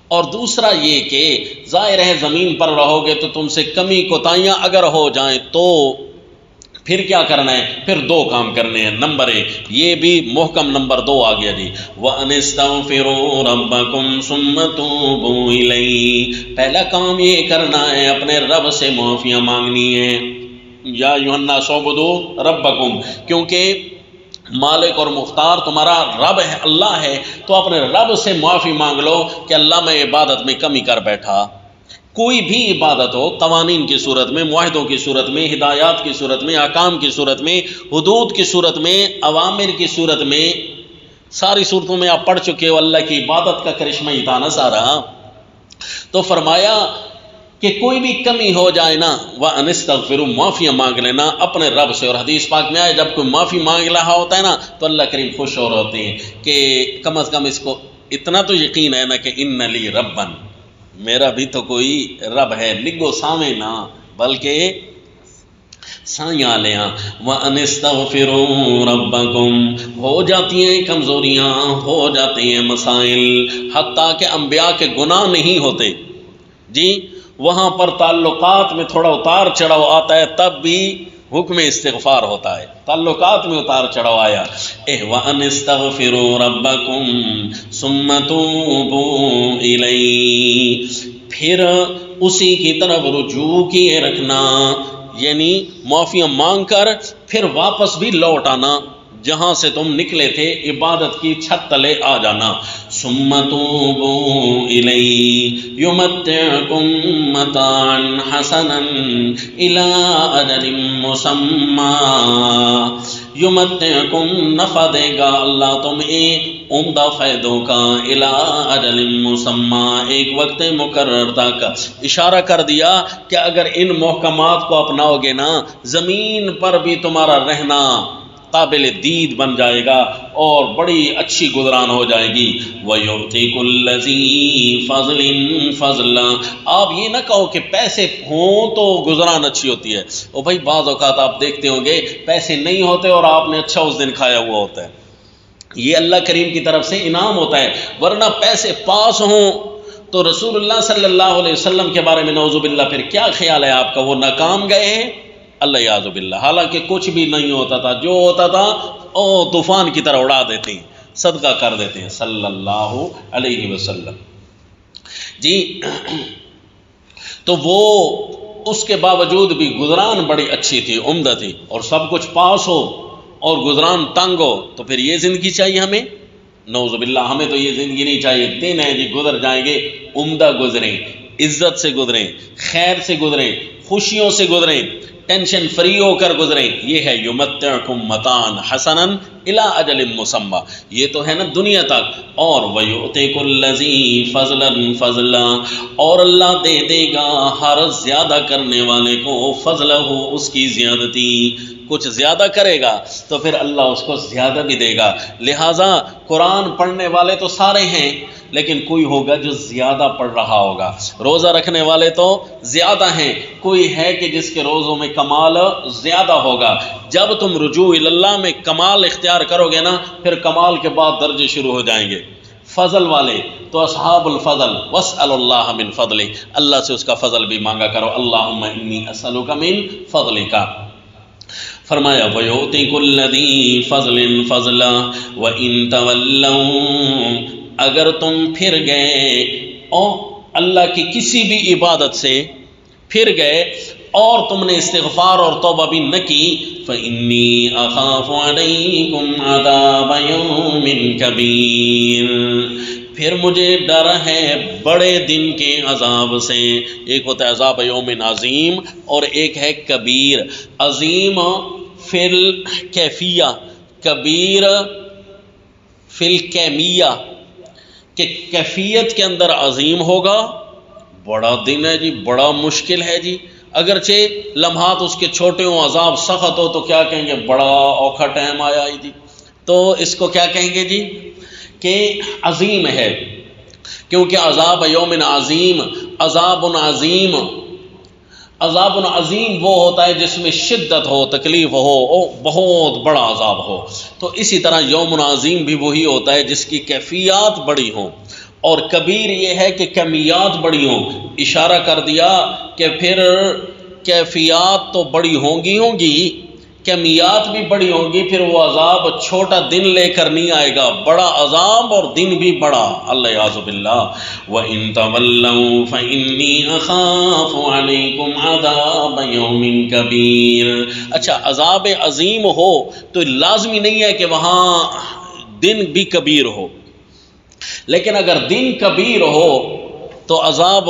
اور دوسرا یہ کہ ظاہر ہے زمین پر رہو گے تو تم سے کمی کوتاہیاں اگر ہو جائیں تو پھر کیا کرنا ہے؟ پھر دو کام کرنے ہیں۔ نمبر ایک یہ بھی محکم، نمبر دو آ گیا جی، وَأَنِ اسْتَغْفِرُوا رَبَّكُمْ ثُمَّ تُوبُوا إِلَيْهِ، پہلا کام یہ کرنا ہے اپنے رب سے معافیاں مانگنی ہے۔ یا ایھا الناس اعبدوا ربکم، کیونکہ مالک اور مختار تمہارا رب ہے، اللہ ہے، تو اپنے رب سے معافی مانگ لو کہ اللہ میں عبادت میں کمی کر بیٹھا، کوئی بھی عبادت ہو، قوانین کی صورت میں، معاہدوں کی صورت میں، ہدایات کی صورت میں، احکام کی صورت میں، حدود کی صورت میں، اوامر کی صورت میں، ساری صورتوں میں آپ پڑھ چکے ہو اللہ کی عبادت کا کرشمہ ہی تھا نا سارا. تو فرمایا کہ کوئی بھی کمی ہو جائے نا وَأَنِ اسْتَغْفِرُوا، معافیاں مانگ لینا اپنے رب سے. اور حدیث پاک میں آئے جب کوئی معافی مانگ رہا ہوتا ہے نا تو اللہ کریم خوش ہو رہے ہوتے ہیں کہ کم از کم اس کو اتنا تو یقین ہے نا کہ ان لی ربن، میرا بھی تو کوئی رب ہے، نگو سامے نہ بلکہ سائیاں لیاں. وَأَنِ اسْتَغْفِرُوا رَبَّكُمْ، ہو جاتی ہیں کمزوریاں، ہو جاتے ہیں مسائل، حتیٰ کہ انبیاء کے گناہ نہیں ہوتے جی، وہاں پر تعلقات میں تھوڑا اتار چڑھاؤ آتا ہے تب بھی حکم استغفار ہوتا ہے. تعلقات میں اتار چڑھاؤ آیا وَأَنِ اسْتَغْفِرُوا رَبَّكُمْ ثُمَّ تُوبُوا إِلَيْهِ، پھر اسی کی طرف رجوع کیے رکھنا، یعنی معافیاں مانگ کر پھر واپس بھی لوٹ آنا جہاں سے تم نکلے تھے، عبادت کی چھت تلے آ جانا. ثُمَّ تُوبُوا إِلَيْهِ يُمَتِّعْكُم مَّتَاعًا حَسَنًا إِلَىٰ أَجَلٍ مُّسَمًّى، یمتعکم، نفع دے گا اللہ تمہیں عمدہ فائدوں کا، إِلَىٰ أَجَلٍ مُّسَمًّى، ایک وقت مقرر تک. اشارہ کر دیا کہ اگر ان محکمات کو اپناؤ گے نا زمین پر بھی تمہارا رہنا قابل دید بن جائے گا اور بڑی اچھی گزران ہو جائے گی. وَيُعْطِي كُلَّ ذِي فَضْلٍ فَضْلًا، آپ یہ نہ کہو کہ پیسے ہوں تو گزران اچھی ہوتی ہے. او بھائی بعض اوقات آپ دیکھتے ہوں گے پیسے نہیں ہوتے اور آپ نے اچھا اس دن کھایا ہوا ہوتا ہے، یہ اللہ کریم کی طرف سے انعام ہوتا ہے. ورنہ پیسے پاس ہوں تو رسول اللہ صلی اللہ علیہ وسلم کے بارے میں نعوذ باللہ پھر کیا خیال ہے آپ کا، وہ ناکام گئے ہیں اللہ یعوذ باللہ، حالانکہ کچھ بھی نہیں ہوتا تھا، جو ہوتا تھا طوفان کی طرح اڑا دیتے ہیں، صدقہ کر دیتے ہیں صلی اللہ علیہ وسلم جی. تو وہ اس کے باوجود بھی گزران بڑی اچھی تھی، عمدہ تھی، اور سب کچھ پاس ہو اور گزران تنگ ہو تو پھر یہ زندگی چاہیے ہمیں، نعوذ باللہ ہمیں تو یہ زندگی نہیں چاہیے. دن ہے جی گزر جائیں گے، عمدہ گزریں، عزت سے گزریں، خیر سے گزریں، خوشیوں سے گزریں، ٹینشن فری ہو کر گزریں. یہ ہے یمتعکم متاعًا حسنا الی اجل مسمى، یہ تو ہے نا دنیا تک. اور ویؤتی کل ذی فضلا فضلا، اور اللہ دے دے گا ہر زیادہ کرنے والے کو فضلہ، اس کی زیادتی، کچھ زیادہ کرے گا تو پھر اللہ اس کو زیادہ بھی دے گا. لہٰذا قرآن پڑھنے والے تو سارے ہیں لیکن کوئی ہوگا جو زیادہ پڑھ رہا ہوگا. روزہ رکھنے والے تو زیادہ ہیں، کوئی ہے کہ جس کے روزوں میں کمال زیادہ ہوگا. جب تم رجوع اللہ میں کمال اختیار کرو گے نا پھر کمال کے بعد درجے شروع ہو جائیں گے. فضل والے تو اصحاب الفضل، واسأل اللہ من فضلہ، اللہ سے اس کا فضل بھی مانگا کرو. اللہم انی اسألک من فضلک. فرمایا وَيُعْطِي كُلَّ ذِي فَضْلٍ فَضْلًا وَإِن تَوَلَّوْا، اگر تم پھر گئے اور اللہ کی کسی بھی عبادت سے پھر گئے اور تم نے استغفار اور توبہ بھی نہ کی، فَإِنِّي أَخَافُ عَلَيْكُمْ عَذَابَ يَوْمٍ كَبِيرٍ، پھر مجھے ڈر ہے بڑے دن کے عذاب سے. ایک ہوتا ہے عذاب یوم عظیم اور ایک ہے کبیر. عظیم فی الکیفیہ، کبیر فی الکیمیہ، کہ کیفیت کے اندر عظیم ہوگا، بڑا دن ہے جی، بڑا مشکل ہے جی. اگرچہ لمحات اس کے چھوٹے ہوں، عذاب سخت ہو تو کیا کہیں گے، بڑا اوکھا ٹائم آیا جی. تو اس کو کیا کہیں گے جی کہ عظیم ہے، کیونکہ عذاب یوم عظیم، عذاب عظیم، عذاب عظیم وہ ہوتا ہے جس میں شدت ہو، تکلیف ہو، بہت بڑا عذاب ہو. تو اسی طرح یوم عظیم بھی وہی ہوتا ہے جس کی کیفیات بڑی ہوں، اور کبیر یہ ہے کہ کمیات بڑی ہوں. اشارہ کر دیا کہ پھر کیفیات تو بڑی ہوں گی، کمیات بھی بڑی ہوں گی، پھر وہ عذاب چھوٹا دن لے کر نہیں آئے گا، بڑا عذاب اور دن بھی بڑا، اللہ یعوذ باللہ. وَإِن تَوَلَّوْا فَإِنِّي أَخَافُ عَلَيْكُمْ عَذَابَ يَوْمٍ كَبِيرٍ. اچھا عذاب عظیم ہو تو لازمی نہیں ہے کہ وہاں دن بھی کبیر ہو، لیکن اگر دن کبیر ہو تو عذاب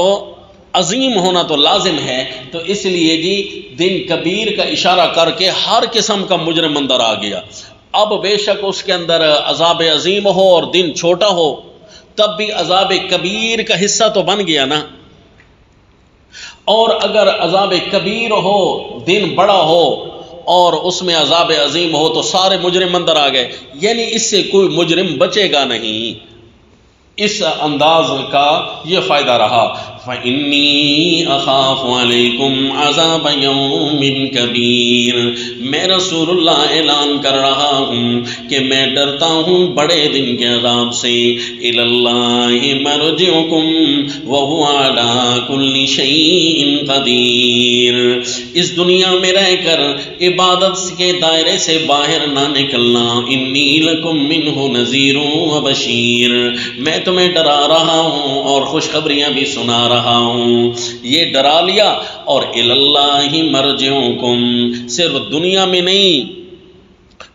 عظیم ہونا تو لازم ہے، تو اس لیے جی دن کبیر کا اشارہ کر کے ہر قسم کا مجرم اندر آ گیا۔ اب بے شک اس کے اندر عذاب عظیم ہو اور دن چھوٹا ہو، تب بھی عذاب کبیر کا حصہ تو بن گیا نا۔ اور اگر عذاب کبیر ہو، دن بڑا ہو اور اس میں عذاب عظیم ہو، تو سارے مجرم اندر آ گئے، یعنی اس سے کوئی مجرم بچے گا نہیں۔ اس انداز کا یہ فائدہ رہا۔ فَإِنِّي أَخَافُ عَلَيْكُمْ عَذَابَ يَوْمٍ كَبِيرٍ، میں رسول اللہ اعلان کر رہا ہوں کہ میں ڈرتا ہوں بڑے دن کے عذاب سے۔ إِلَى اللَّهِ مَرْجِعُكُمْ وَهُوَ عَلَى كُلِّ شَيْءٍ قَدِيرٌ، اس دنیا میں رہ کر عبادت کے دائرے سے باہر نہ نکلنا۔ إِنِّي لَكُمْ مِنْهُ نَذِيرٌ وَبَشِيرٌ، میں تمہیں ڈرا رہا ہوں اور خوشخبریاں بھی سنا رہا ہوں۔ یہ ڈرا لیا۔ اور الاللہ مرجعکم، صرف دنیا میں نہیں،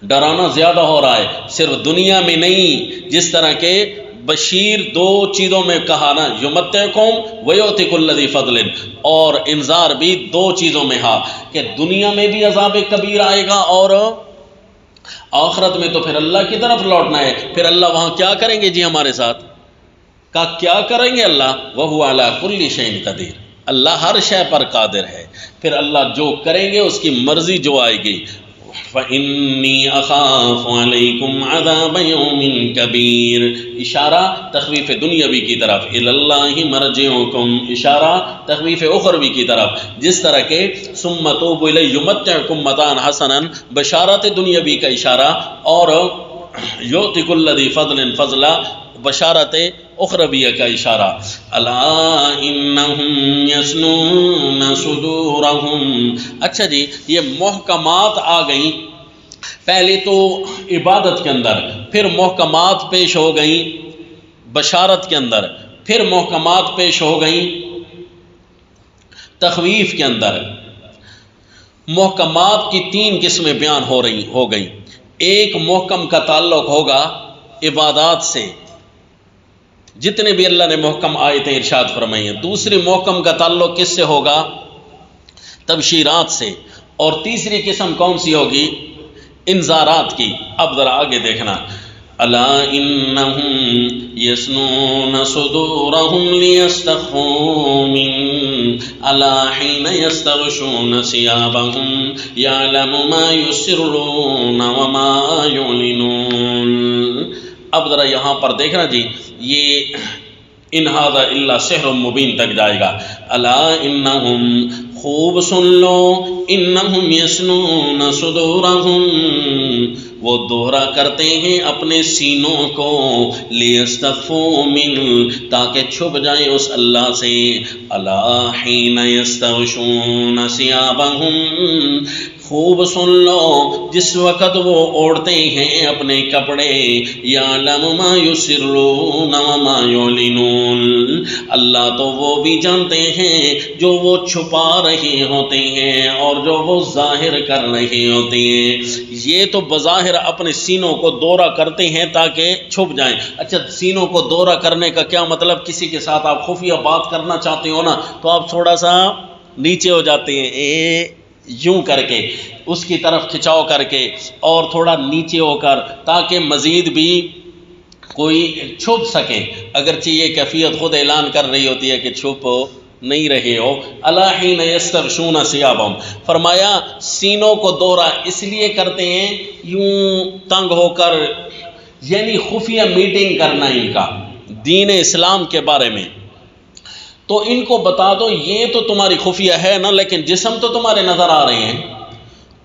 ڈرانا زیادہ ہو رہا ہے، صرف دنیا میں نہیں، جس طرح کہ بشیر دو چیزوں میں کہا نا، یمتعکم ویؤتی کل ذی فضل، اور انذار بھی دو چیزوں میں ہا، کہ دنیا میں بھی عذاب کبیر آئے گا اور آخرت میں تو پھر اللہ کی طرف لوٹنا ہے۔ پھر اللہ وہاں کیا کریں گے جی ہمارے ساتھ؟ کیا کریں گے اللہ؟ وَهُوَ عَلَى كُلِّ شَيْءٍ قَدِيرٌ، اللہ ہر شے پر قادر ہے۔ پھر اللہ جو کریں گے اس کی مرضی جو آئے گی۔ فَإِنِّي أَخَافُ عَلَيْكُمْ عَذَابَ يَوْمٍ كَبِيرٍ، اشارہ تخویف دنیاوی کی طرف، إِلَى اللَّهِ مَرْجِعُكُمْ اشارہ تخویف اخروی کی طرف، جس طرح کہ ثُمَّ تُوبُوا إِلَيْهِ يُمَتِّعْكُم مَتَاعًا حَسَنًا بشارت دنیاوی کا اشارہ، اور یؤتی کل ذی فضل فضلا بشارت اخرویہ کا اشارہ۔ الا انہم یسنون صدورہم، اچھا جی یہ محکمات آ گئیں، پہلے تو عبادت کے اندر، پھر محکمات پیش ہو گئیں بشارت کے اندر، پھر محکمات پیش ہو گئیں تخویف کے اندر۔ محکمات کی تین قسمیں بیان ہو گئیں۔ ایک محکم کا تعلق ہوگا عبادات سے، جتنے بھی اللہ نے محکم آیتیں ارشاد فرمائی ہیں۔ دوسری محکم کا تعلق کس سے ہوگا؟ تبشیرات سے۔ اور تیسری قسم کون سی ہوگی؟ انذارات کی۔ اب ذرا آگے دیکھنا، الا انہم یسنون صدورہم لیستخفوا من الا حین یستغشون ثیابہم یعلم ما یسرون وما یعلنون۔ اب ذرا یہاں پر دیکھنا جی، یہ ان ھذا الا سحر مبین تک جائے گا۔ الا انہم، خوب سن لو، انہم یسنون صدورہم، وہ دوہرا کرتے ہیں اپنے سینوں کو، لیستخفوا من، تاکہ چھپ جائیں اس اللہ سے، الا حین یستغشون ثیابہم، خوب سن لو جس وقت وہ اوڑھتے ہیں اپنے کپڑے، یعلم ما یسرون وما یعلنون، اللہ تو وہ بھی جانتے ہیں جو وہ چھپا رہے ہوتے ہیں اور جو وہ ظاہر کر رہے ہوتے ہیں۔ یہ تو بظاہر اپنے سینوں کو دورہ کرتے ہیں تاکہ چھپ جائیں۔ اچھا، سینوں کو دورہ کرنے کا کیا مطلب؟ کسی کے ساتھ آپ خفیہ بات کرنا چاہتے ہو نا، تو آپ تھوڑا سا نیچے ہو جاتے ہیں، یوں کر کے اس کی طرف کھچاؤ کر کے، اور تھوڑا نیچے ہو کر، تاکہ مزید بھی کوئی چھپ سکے، اگرچہ یہ کیفیت خود اعلان کر رہی ہوتی ہے کہ چھپ نہیں رہے ہو۔ الا حین یستغشون ثیابہم، فرمایا سینوں کو دورہ اس لیے کرتے ہیں یوں تنگ ہو کر، یعنی خفیہ میٹنگ کرنا ان کا دین اسلام کے بارے میں۔ تو ان کو بتا دو یہ تو تمہاری خفیہ ہے نا، لیکن جسم تو تمہارے نظر آ رہے ہیں،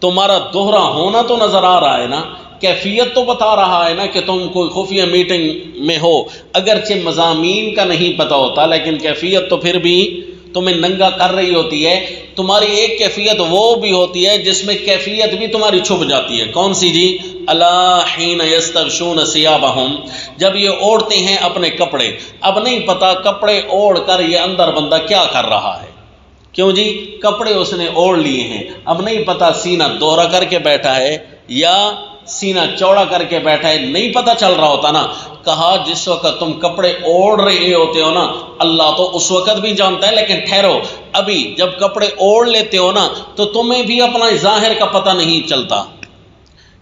تمہارا دوہرا ہونا تو نظر آ رہا ہے نا، کیفیت تو بتا رہا ہے نا کہ تم کوئی خفیہ میٹنگ میں ہو، اگرچہ مضامین کا نہیں پتہ ہوتا، لیکن کیفیت تو پھر بھی تمہیں ننگا کر رہی ہوتی ہے۔ تمہاری ایک کیفیت وہ بھی ہوتی ہے جس میں کیفیت بھی تمہاری چھپ جاتی ہے، کون سی جی؟ الا حین یستغشون ثیابہم، جب یہ اوڑھتے ہیں اپنے کپڑے۔ اب نہیں پتا کپڑے اوڑھ کر یہ اندر بندہ کیا کر رہا ہے، کیوں جی؟ کپڑے اس نے اوڑھ لیے ہیں، اب نہیں پتا سینہ دوہرا کر کے بیٹھا ہے یا سینہ چوڑا کر کے بیٹھا ہے، نہیں پتہ چل رہا ہوتا نا. کہا جس وقت تم کپڑے اوڑھ رہے ہوتے ہو نا، اللہ تو اس وقت بھی جانتا ہے، لیکن ٹھہرو، ابھی جب کپڑے اوڑھ لیتے ہو نا تو تمہیں بھی اپنا ظاہر کا پتہ نہیں چلتا.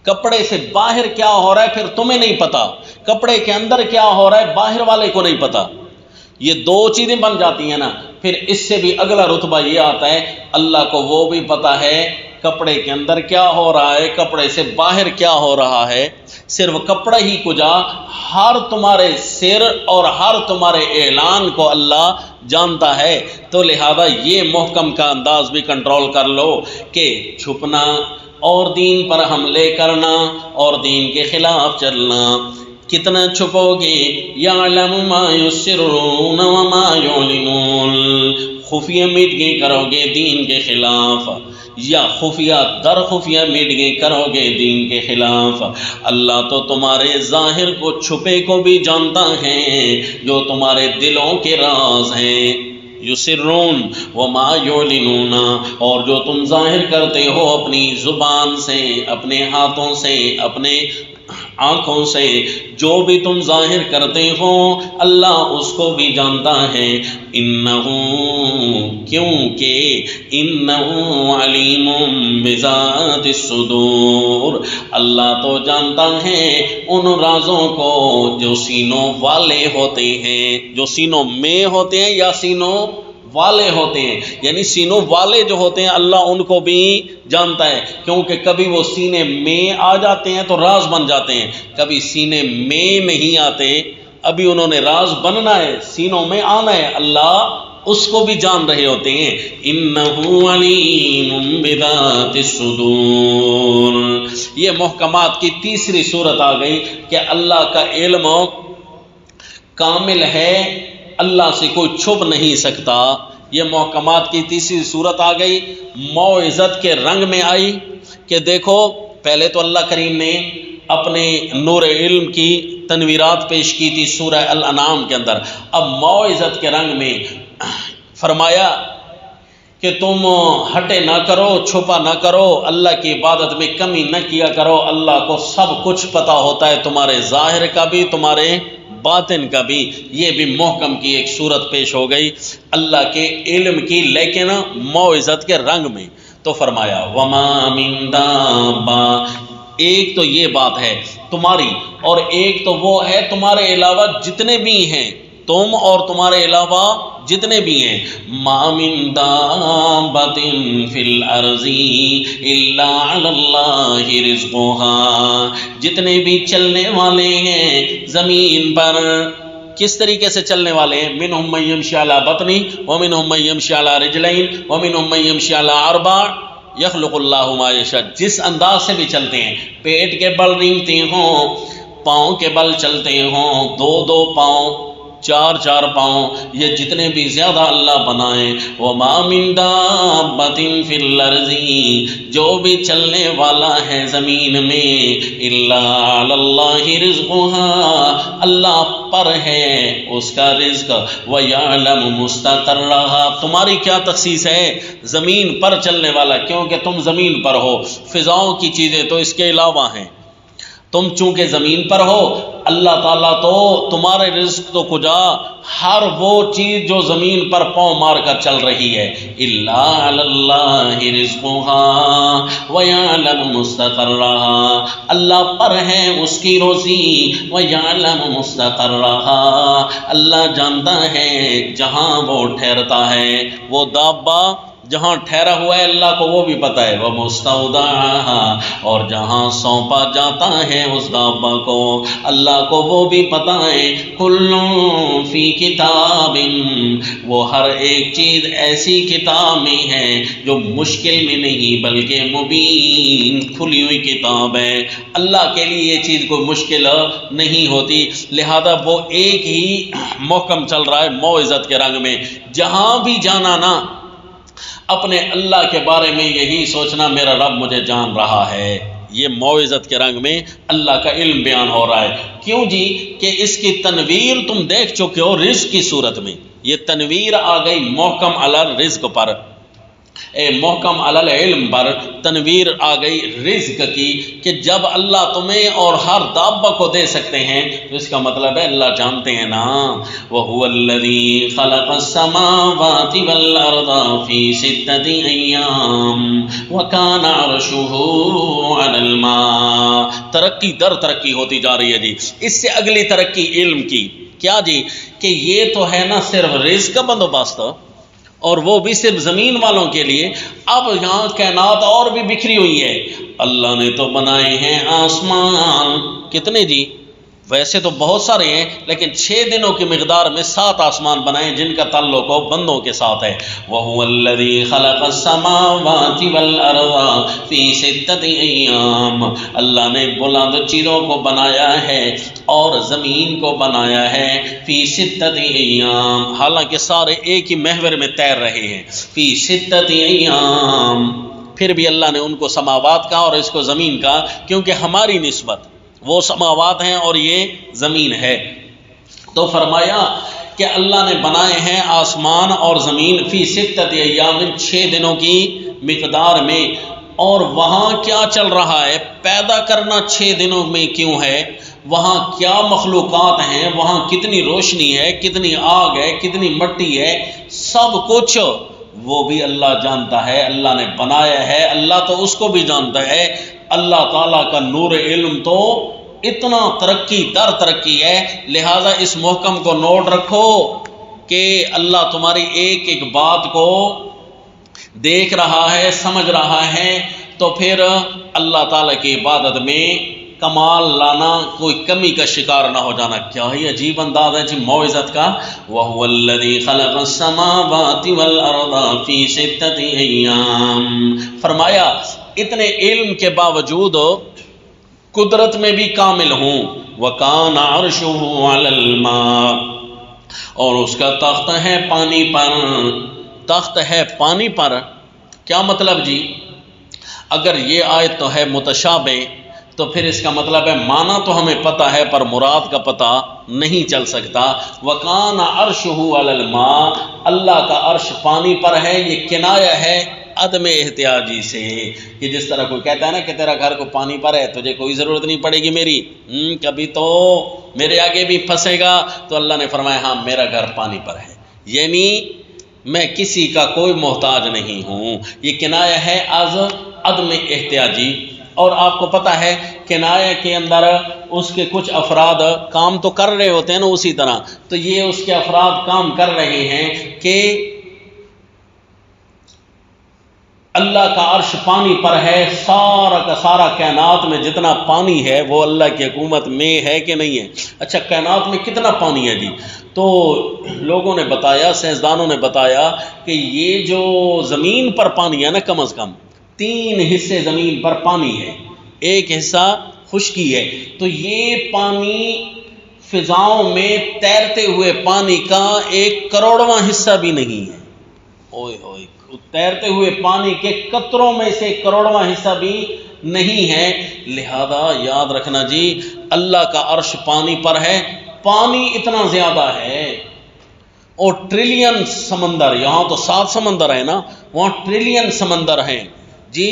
کپڑے سے باہر کیا ہو رہا ہے پھر تمہیں نہیں پتا، کپڑے کے اندر کیا ہو رہا ہے باہر والے کو نہیں پتا. یہ دو چیزیں بن جاتی ہیں نا. پھر اس سے بھی اگلا رتبہ یہ آتا ہے، اللہ کو وہ بھی پتا ہے کپڑے کے اندر کیا ہو رہا ہے، کپڑے سے باہر کیا ہو رہا ہے. صرف کپڑا ہی کجا، ہر تمہارے سر اور ہر تمہارے اعلان کو اللہ جانتا ہے. تو لہذا یہ محکم کا انداز بھی کنٹرول کر لو کہ چھپنا اور دین پر حملے کرنا اور دین کے خلاف چلنا کتنا چھپو گے. یعلم ما یسرون وما یعلنون، خفیہ میٹنگیں کرو گے دین کے خلاف یا خفیہ در خفیہ میٹنگیں کرو گے دین کے خلاف. اللہ تو تمہارے ظاہر کو چھپے کو بھی جانتا ہے، جو تمہارے دلوں کے راز ہیں. یسرون وما یعلنون، اور جو تم ظاہر کرتے ہو اپنی زبان سے، اپنے ہاتھوں سے، اپنے آنکھوں سے، جو بھی تم ظاہر کرتے ہو اللہ اس کو بھی جانتا ہے. انہو، کیونکہ انہو علیم بذات الصدور، اللہ تو جانتا ہے ان رازوں کو جو سینوں والے ہوتے ہیں، جو سینوں میں ہوتے ہیں یا سینوں والے ہوتے ہیں. یعنی سینوں والے جو ہوتے ہیں اللہ ان کو بھی جانتا ہے، کیونکہ کبھی وہ سینے میں آ جاتے ہیں تو راز بن جاتے ہیں، کبھی سینے میں نہیں آتے، ابھی انہوں نے راز بننا ہے، سینوں میں آنا ہے، اللہ اس کو بھی جان رہے ہوتے ہیں. انہو علیم بذات الصدور. یہ محکمات کی تیسری صورت آ گئی کہ اللہ کا علم کامل ہے، اللہ سے کوئی چھپ نہیں سکتا. یہ محکمات کی تیسری صورت آ گئی، موعظت کے رنگ میں آئی کہ دیکھو پہلے تو اللہ کریم نے اپنے نور علم کی تنویرات پیش کی تھی سورہ الانعام کے اندر، اب موعظت کے رنگ میں فرمایا کہ تم ہٹے نہ کرو، چھپا نہ کرو، اللہ کی عبادت میں کمی نہ کیا کرو، اللہ کو سب کچھ پتہ ہوتا ہے، تمہارے ظاہر کا بھی تمہارے باطن کا بھی. یہ بھی محکم کی ایک صورت پیش ہو گئی اللہ کے علم کی، لیکن موعظت کے رنگ میں. تو فرمایا وما من دابہ، ایک تو یہ بات ہے تمہاری، اور ایک تو وہ ہے تمہارے علاوہ جتنے بھی ہیں، تم اور تمہارے علاوہ جتنے بھی ہیں. ما من دابۃ فی الارض الا علی اللہ رزقها، جتنے بھی چلنے والے ہیں زمین پر کس طریقے سے چلنے والے ہیں، منہم من یمشی علی بطنہ ومنہم من یمشی علی رجلین ومنہم من یمشی علی اربع یخلق اللہ ما یشاء، جس انداز سے بھی چلتے ہیں، پیٹ کے بل رینگتے ہوں، پاؤں کے بل چلتے ہوں، دو دو پاؤں، چار چار پاؤں، یہ جتنے بھی زیادہ اللہ بنائیں. وما من دابۃ فی الارض، جو بھی چلنے والا ہے زمین میں، الا علی اللہ رزقها، اللہ پر ہے اس کا رزق. ویعلم مستقرها، تمہاری کیا تخصیص ہے زمین پر چلنے والا، کیونکہ تم زمین پر ہو، فضاؤں کی چیزیں تو اس کے علاوہ ہیں، تم چونکہ زمین پر ہو، اللہ تعالیٰ تو تمہارے رزق تو کجا، ہر وہ چیز جو زمین پر پاؤں مار کر چل رہی ہے. الا علی اللہ رزقها ویعلم مستقرها، اللہ پر ہے اس کی روزی. ویعلم مستقرها، اللہ جانتا ہے جہاں وہ ٹھہرتا ہے، وہ دابہ جہاں ٹھہرا ہوا ہے اللہ کو وہ بھی پتہ ہے. وہ مستودعها، اور جہاں سونپا جاتا ہے اس دابہ کو اللہ کو وہ بھی پتہ ہے. کل فی کتاب، وہ ہر ایک چیز ایسی کتاب میں ہے جو مشکل میں نہیں بلکہ مبین، کھلی ہوئی کتاب ہے. اللہ کے لیے یہ چیز کوئی مشکل نہیں ہوتی، لہذا وہ ایک ہی محکم چل رہا ہے موعظت کے رنگ میں. جہاں بھی جانا نا اپنے اللہ کے بارے میں یہی سوچنا میرا رب مجھے جان رہا ہے. یہ موعظت کے رنگ میں اللہ کا علم بیان ہو رہا ہے. کیوں جی؟ کہ اس کی تنویر تم دیکھ چکے ہو رزق کی صورت میں، یہ تنویر آ گئی محکم علی رزق پر. اے محکم علی علم پر تنویر آ گئی رزق کی کہ جب اللہ تمہیں اور ہر دابہ کو دے سکتے ہیں تو اس کا مطلب ہے اللہ جانتے ہیں نا. وَهُوَ الَّذِي خَلَقَ السَّمَاوَاتِ وَالْأَرْضَ فِي سِتَّةِ أَيَّامٍ وَكَانَ عَرْشُهُ عَلَى الْمَاءِ. ترقی در ترقی ہوتی جا رہی ہے جی. اس سے اگلی ترقی علم کی کیا جی کہ یہ تو ہے نا صرف رزق کا بندوبست اور وہ بھی صرف زمین والوں کے لیے. اب یہاں کائنات اور بھی بکھری ہوئی ہے. اللہ نے تو بنائے ہیں آسمان کتنے جی؟ ویسے تو بہت سارے ہیں لیکن 6 دنوں کی مقدار میں 7 آسمان بنائے جن کا تعلق بندوں کے ساتھ ہے. وَهُوَ الَّذِي خَلَقَ السَّمَاوَاتِ وَالْأَرْضَ فِي سِتَّةِ أَيَّامٍ. اللہ نے بلند چیزوں کو بنایا ہے اور زمین کو بنایا ہے فی ستۃ ایام، حالانکہ سارے ایک ہی محور میں تیر رہے ہیں. فی ستۃ ایام، پھر بھی اللہ نے ان کو سماوات کہا اور اس کو زمین کہا کیونکہ ہماری نسبت وہ سماوات ہیں اور یہ زمین ہے. تو فرمایا کہ اللہ نے بنائے ہیں آسمان اور زمین فی ستۃ ایام 6 دنوں کی مقدار میں. اور وہاں کیا چل رہا ہے؟ پیدا کرنا 6 دنوں میں کیوں ہے؟ وہاں کیا مخلوقات ہیں، وہاں کتنی روشنی ہے، کتنی آگ ہے، کتنی مٹی ہے، سب کچھ وہ بھی اللہ جانتا ہے. اللہ نے بنایا ہے، اللہ تو اس کو بھی جانتا ہے. اللہ تعالیٰ کا نور علم تو اتنا ترقی در ترقی ہے. لہٰذا اس محکم کو نوٹ رکھو کہ اللہ تمہاری ایک ایک بات کو دیکھ رہا ہے، سمجھ رہا ہے. تو پھر اللہ تعالیٰ کی عبادت میں کمال لانا، کوئی کمی کا شکار نہ ہو جانا. کیا ہی عجیب انداز ہے جی موعظت کا. وَهُوَ الَّذِي خَلَقَ السَّمَاوَاتِ وَالْأَرْضَ فِي سِتَّةِ أَيَّامٍ. فرمایا اتنے علم کے باوجود قدرت میں بھی کامل ہوں. وَكَانَ عَرْشُهُ عَلَى الْمَاءِ، اور اس کا تخت ہے پانی پر. تخت ہے پانی پر کیا مطلب جی؟ اگر یہ آیت تو ہے متشابہ تو پھر اس کا مطلب ہے معنی تو ہمیں پتہ ہے پر مراد کا پتہ نہیں چل سکتا. وَكَانَ عَرْشُهُ عَلَى الْمَاءِ، اللہ کا عرش پانی پر ہے. یہ کنایہ ہے عدم احتیاجی سے، کہ جس طرح کوئی کہتا ہے نا کہ تیرا گھر کو پانی پر ہے، تجھے کوئی ضرورت نہیں پڑے گی میری، کبھی تو میرے آگے بھی پھنسے گا. تو اللہ نے فرمایا ہاں میرا گھر پانی پر ہے، یعنی میں کسی کا کوئی محتاج نہیں ہوں. یہ کنایہ ہے از عدم احتیاجی. اور آپ کو پتہ ہے کنایہ کے اندر اس کے کچھ افراد کام تو کر رہے ہوتے ہیں نا اسی طرح. تو یہ اس کے افراد کام کر رہے ہیں کہ اللہ کا عرش پانی پر ہے. سارا کا سارا کائنات میں جتنا پانی ہے وہ اللہ کی حکومت میں ہے کہ نہیں ہے؟ اچھا کائنات میں کتنا پانی ہے جی؟ تو لوگوں نے بتایا، سائنسدانوں نے بتایا کہ یہ جو زمین پر پانی ہے نا کم از کم 3 حصے زمین پر پانی ہے، 1 حصہ خشکی ہے. تو یہ پانی فضاؤں میں تیرتے ہوئے پانی کا 1 کروڑواں حصہ بھی نہیں ہے. اوئے ہوئے، تیرتے ہوئے پانی کے قطروں میں سے 1 کروڑواں حصہ بھی نہیں ہے. لہذا یاد رکھنا جی اللہ کا عرش پانی پر ہے. پانی اتنا زیادہ ہے اور ٹریلین سمندر، یہاں تو 7 سمندر ہیں نا، وہاں ٹریلین سمندر ہیں جی.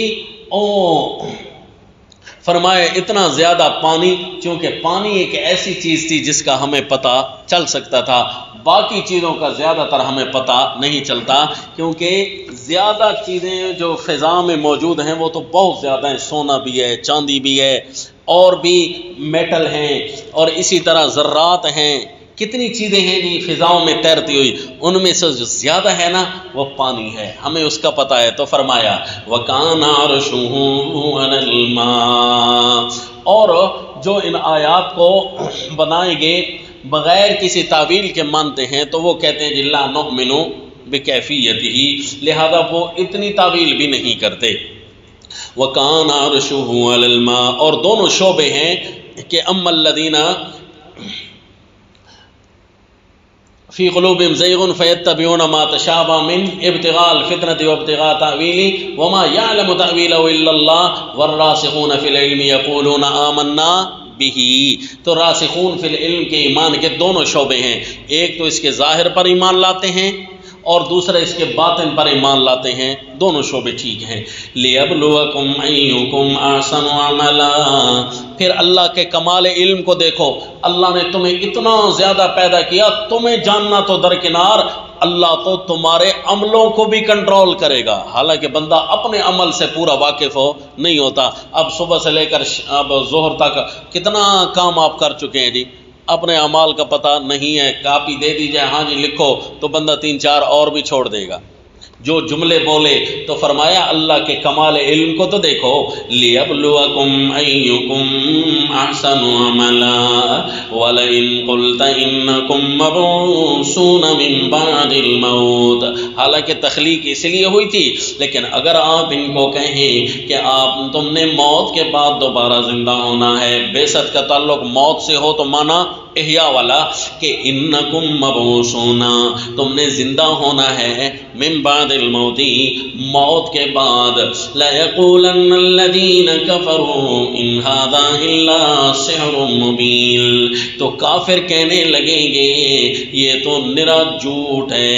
فرمائے اتنا زیادہ پانی، چونکہ پانی ایک ایسی چیز تھی جس کا ہمیں پتہ چل سکتا تھا، باقی چیزوں کا زیادہ تر ہمیں پتہ نہیں چلتا کیونکہ زیادہ چیزیں جو فضا میں موجود ہیں وہ تو بہت زیادہ ہیں. سونا بھی ہے، چاندی بھی ہے، اور بھی میٹل ہیں، اور اسی طرح ذرات ہیں. کتنی چیزیں ہیں جی فضاؤں میں تیرتی ہوئی، ان میں سے جو زیادہ ہے نا وہ پانی ہے، ہمیں اس کا پتہ ہے. تو فرمایا وَكَانَ عَرْشُهُ عَلَى الْمَاءِ. اور جو ان آیات کو بنائیں گے بغیر کسی تعویل کے مانتے ہیں تو وہ کہتے ہیں جی لا نؤمن بکیفیتہ، لہذا وہ اتنی تعویل بھی نہیں کرتے. وَكَانَ عَرْشُهُ عَلَى الْمَاءِ. اور دونوں شعبے ہیں کہ اما الذین فی قلوبہم زیغ فیتبعون ما تشابہ من ابتغاء الفتنة وابتغاء تأویلہ وما یعلم تأویلہ الا اللہ والراسخون فی العلم یقولون آمنا بہ. تو راسخون فی العلم کے ایمان کے دونوں شعبے ہیں. ایک تو اس کے ظاہر پر ایمان لاتے ہیں اور دوسرا اس کے باطن پر ایمان لاتے ہیں، دونوں شعبے ٹھیک ہیں۔ لِيَبْلُوَكُمْ أَيُّكُمْ أَحْسَنُ عَمَلًا، پھر اللہ کے کمال علم کو دیکھو، اللہ نے تمہیں اتنا زیادہ پیدا کیا، تمہیں جاننا تو درکنار، اللہ تو تمہارے عملوں کو بھی کنٹرول کرے گا، حالانکہ بندہ اپنے عمل سے پورا واقف نہیں ہوتا۔ اب صبح سے لے کر اب ظہر تک کتنا کام آپ کر چکے ہیں جی، اپنے اعمال کا پتہ نہیں ہے، کاپی دے دی جائے ہاں جی لکھو تو بندہ 3-4 اور بھی چھوڑ دے گا، جو جملے بولے۔ تو فرمایا اللہ کے کمال علم کو تو دیکھو، لِيَبْلُوَكُمْ أَيُّكُمْ أَحْسَنُ عَمَلًا وَلَئِن قُلْتَ إِنَّكُمْ مَبْعُوثُونَ مِن بَعْدِ الْمَوْتِ، حالانکہ تخلیق اس لیے ہوئی تھی، لیکن اگر آپ ان کو کہیں کہ تم نے موت کے بعد دوبارہ زندہ ہونا ہے، بعثت کا تعلق موت سے ہو تو مانا احیاء والا، کہ انکم مبعوثون، تم نے زندہ ہونا ہے، من بعد الموت، موت کے بعد، لَيَقُولَنَّ الَّذِينَ كَفَرُوا إِنْ هَذَا إِلَّا سِحْرٌ مُبِينٌ، تو کافر کہنے لگیں گے یہ تو نرا جھوٹ ہے،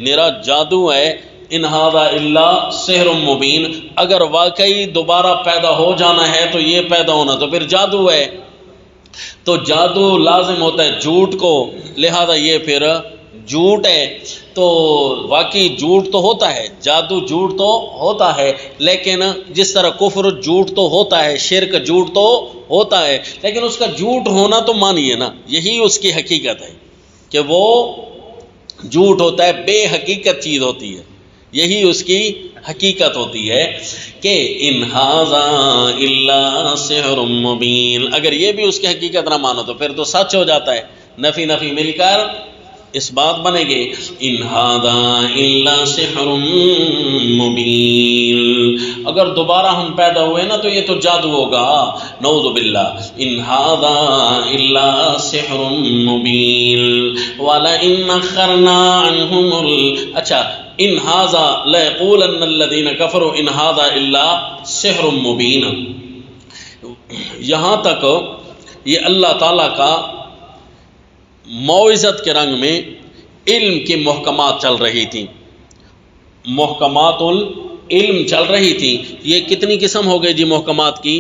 نرا جادو ہے، ان هذا الا سحر مبین، اگر واقعی دوبارہ پیدا ہو جانا ہے تو یہ پیدا ہونا تو پھر جادو ہے، تو جادو لازم ہوتا ہے جھوٹ کو، لہذا یہ پھر جھوٹ ہے۔ تو واقعی جھوٹ تو ہوتا ہے، جادو جھوٹ تو ہوتا ہے، لیکن جس طرح کفر جھوٹ تو ہوتا ہے، شرک جھوٹ تو ہوتا ہے، لیکن اس کا جھوٹ ہونا تو مانیے نا، یہی اس کی حقیقت ہے کہ وہ جھوٹ ہوتا ہے، بے حقیقت چیز ہوتی ہے، یہی اس کی حقیقت ہوتی ہے کہ ان ھذا الا سحر مبین، اگر یہ بھی اس کی حقیقت نہ مانو تو پھر تو سچ ہو جاتا ہے، نفی نفی مل کر اس بات بنے گے، ان ھذا الا سحر مبین، اگر دوبارہ ہم پیدا ہوئے نا تو یہ تو جادو ہوگا، نعوذ باللہ، ان ھذا الا سحر مبین ولئن اخرنا عنهم اچھا، ان ھذا ليقولن الذين كفروا ان ھذا الا سحر مبین، یہاں تک یہ اللہ تعالیٰ کا موعظت کے رنگ میں علم کی محکمات چل رہی تھیں، محکمات العلم چل رہی تھی۔ یہ کتنی قسم ہو گئی جی محکمات کی؟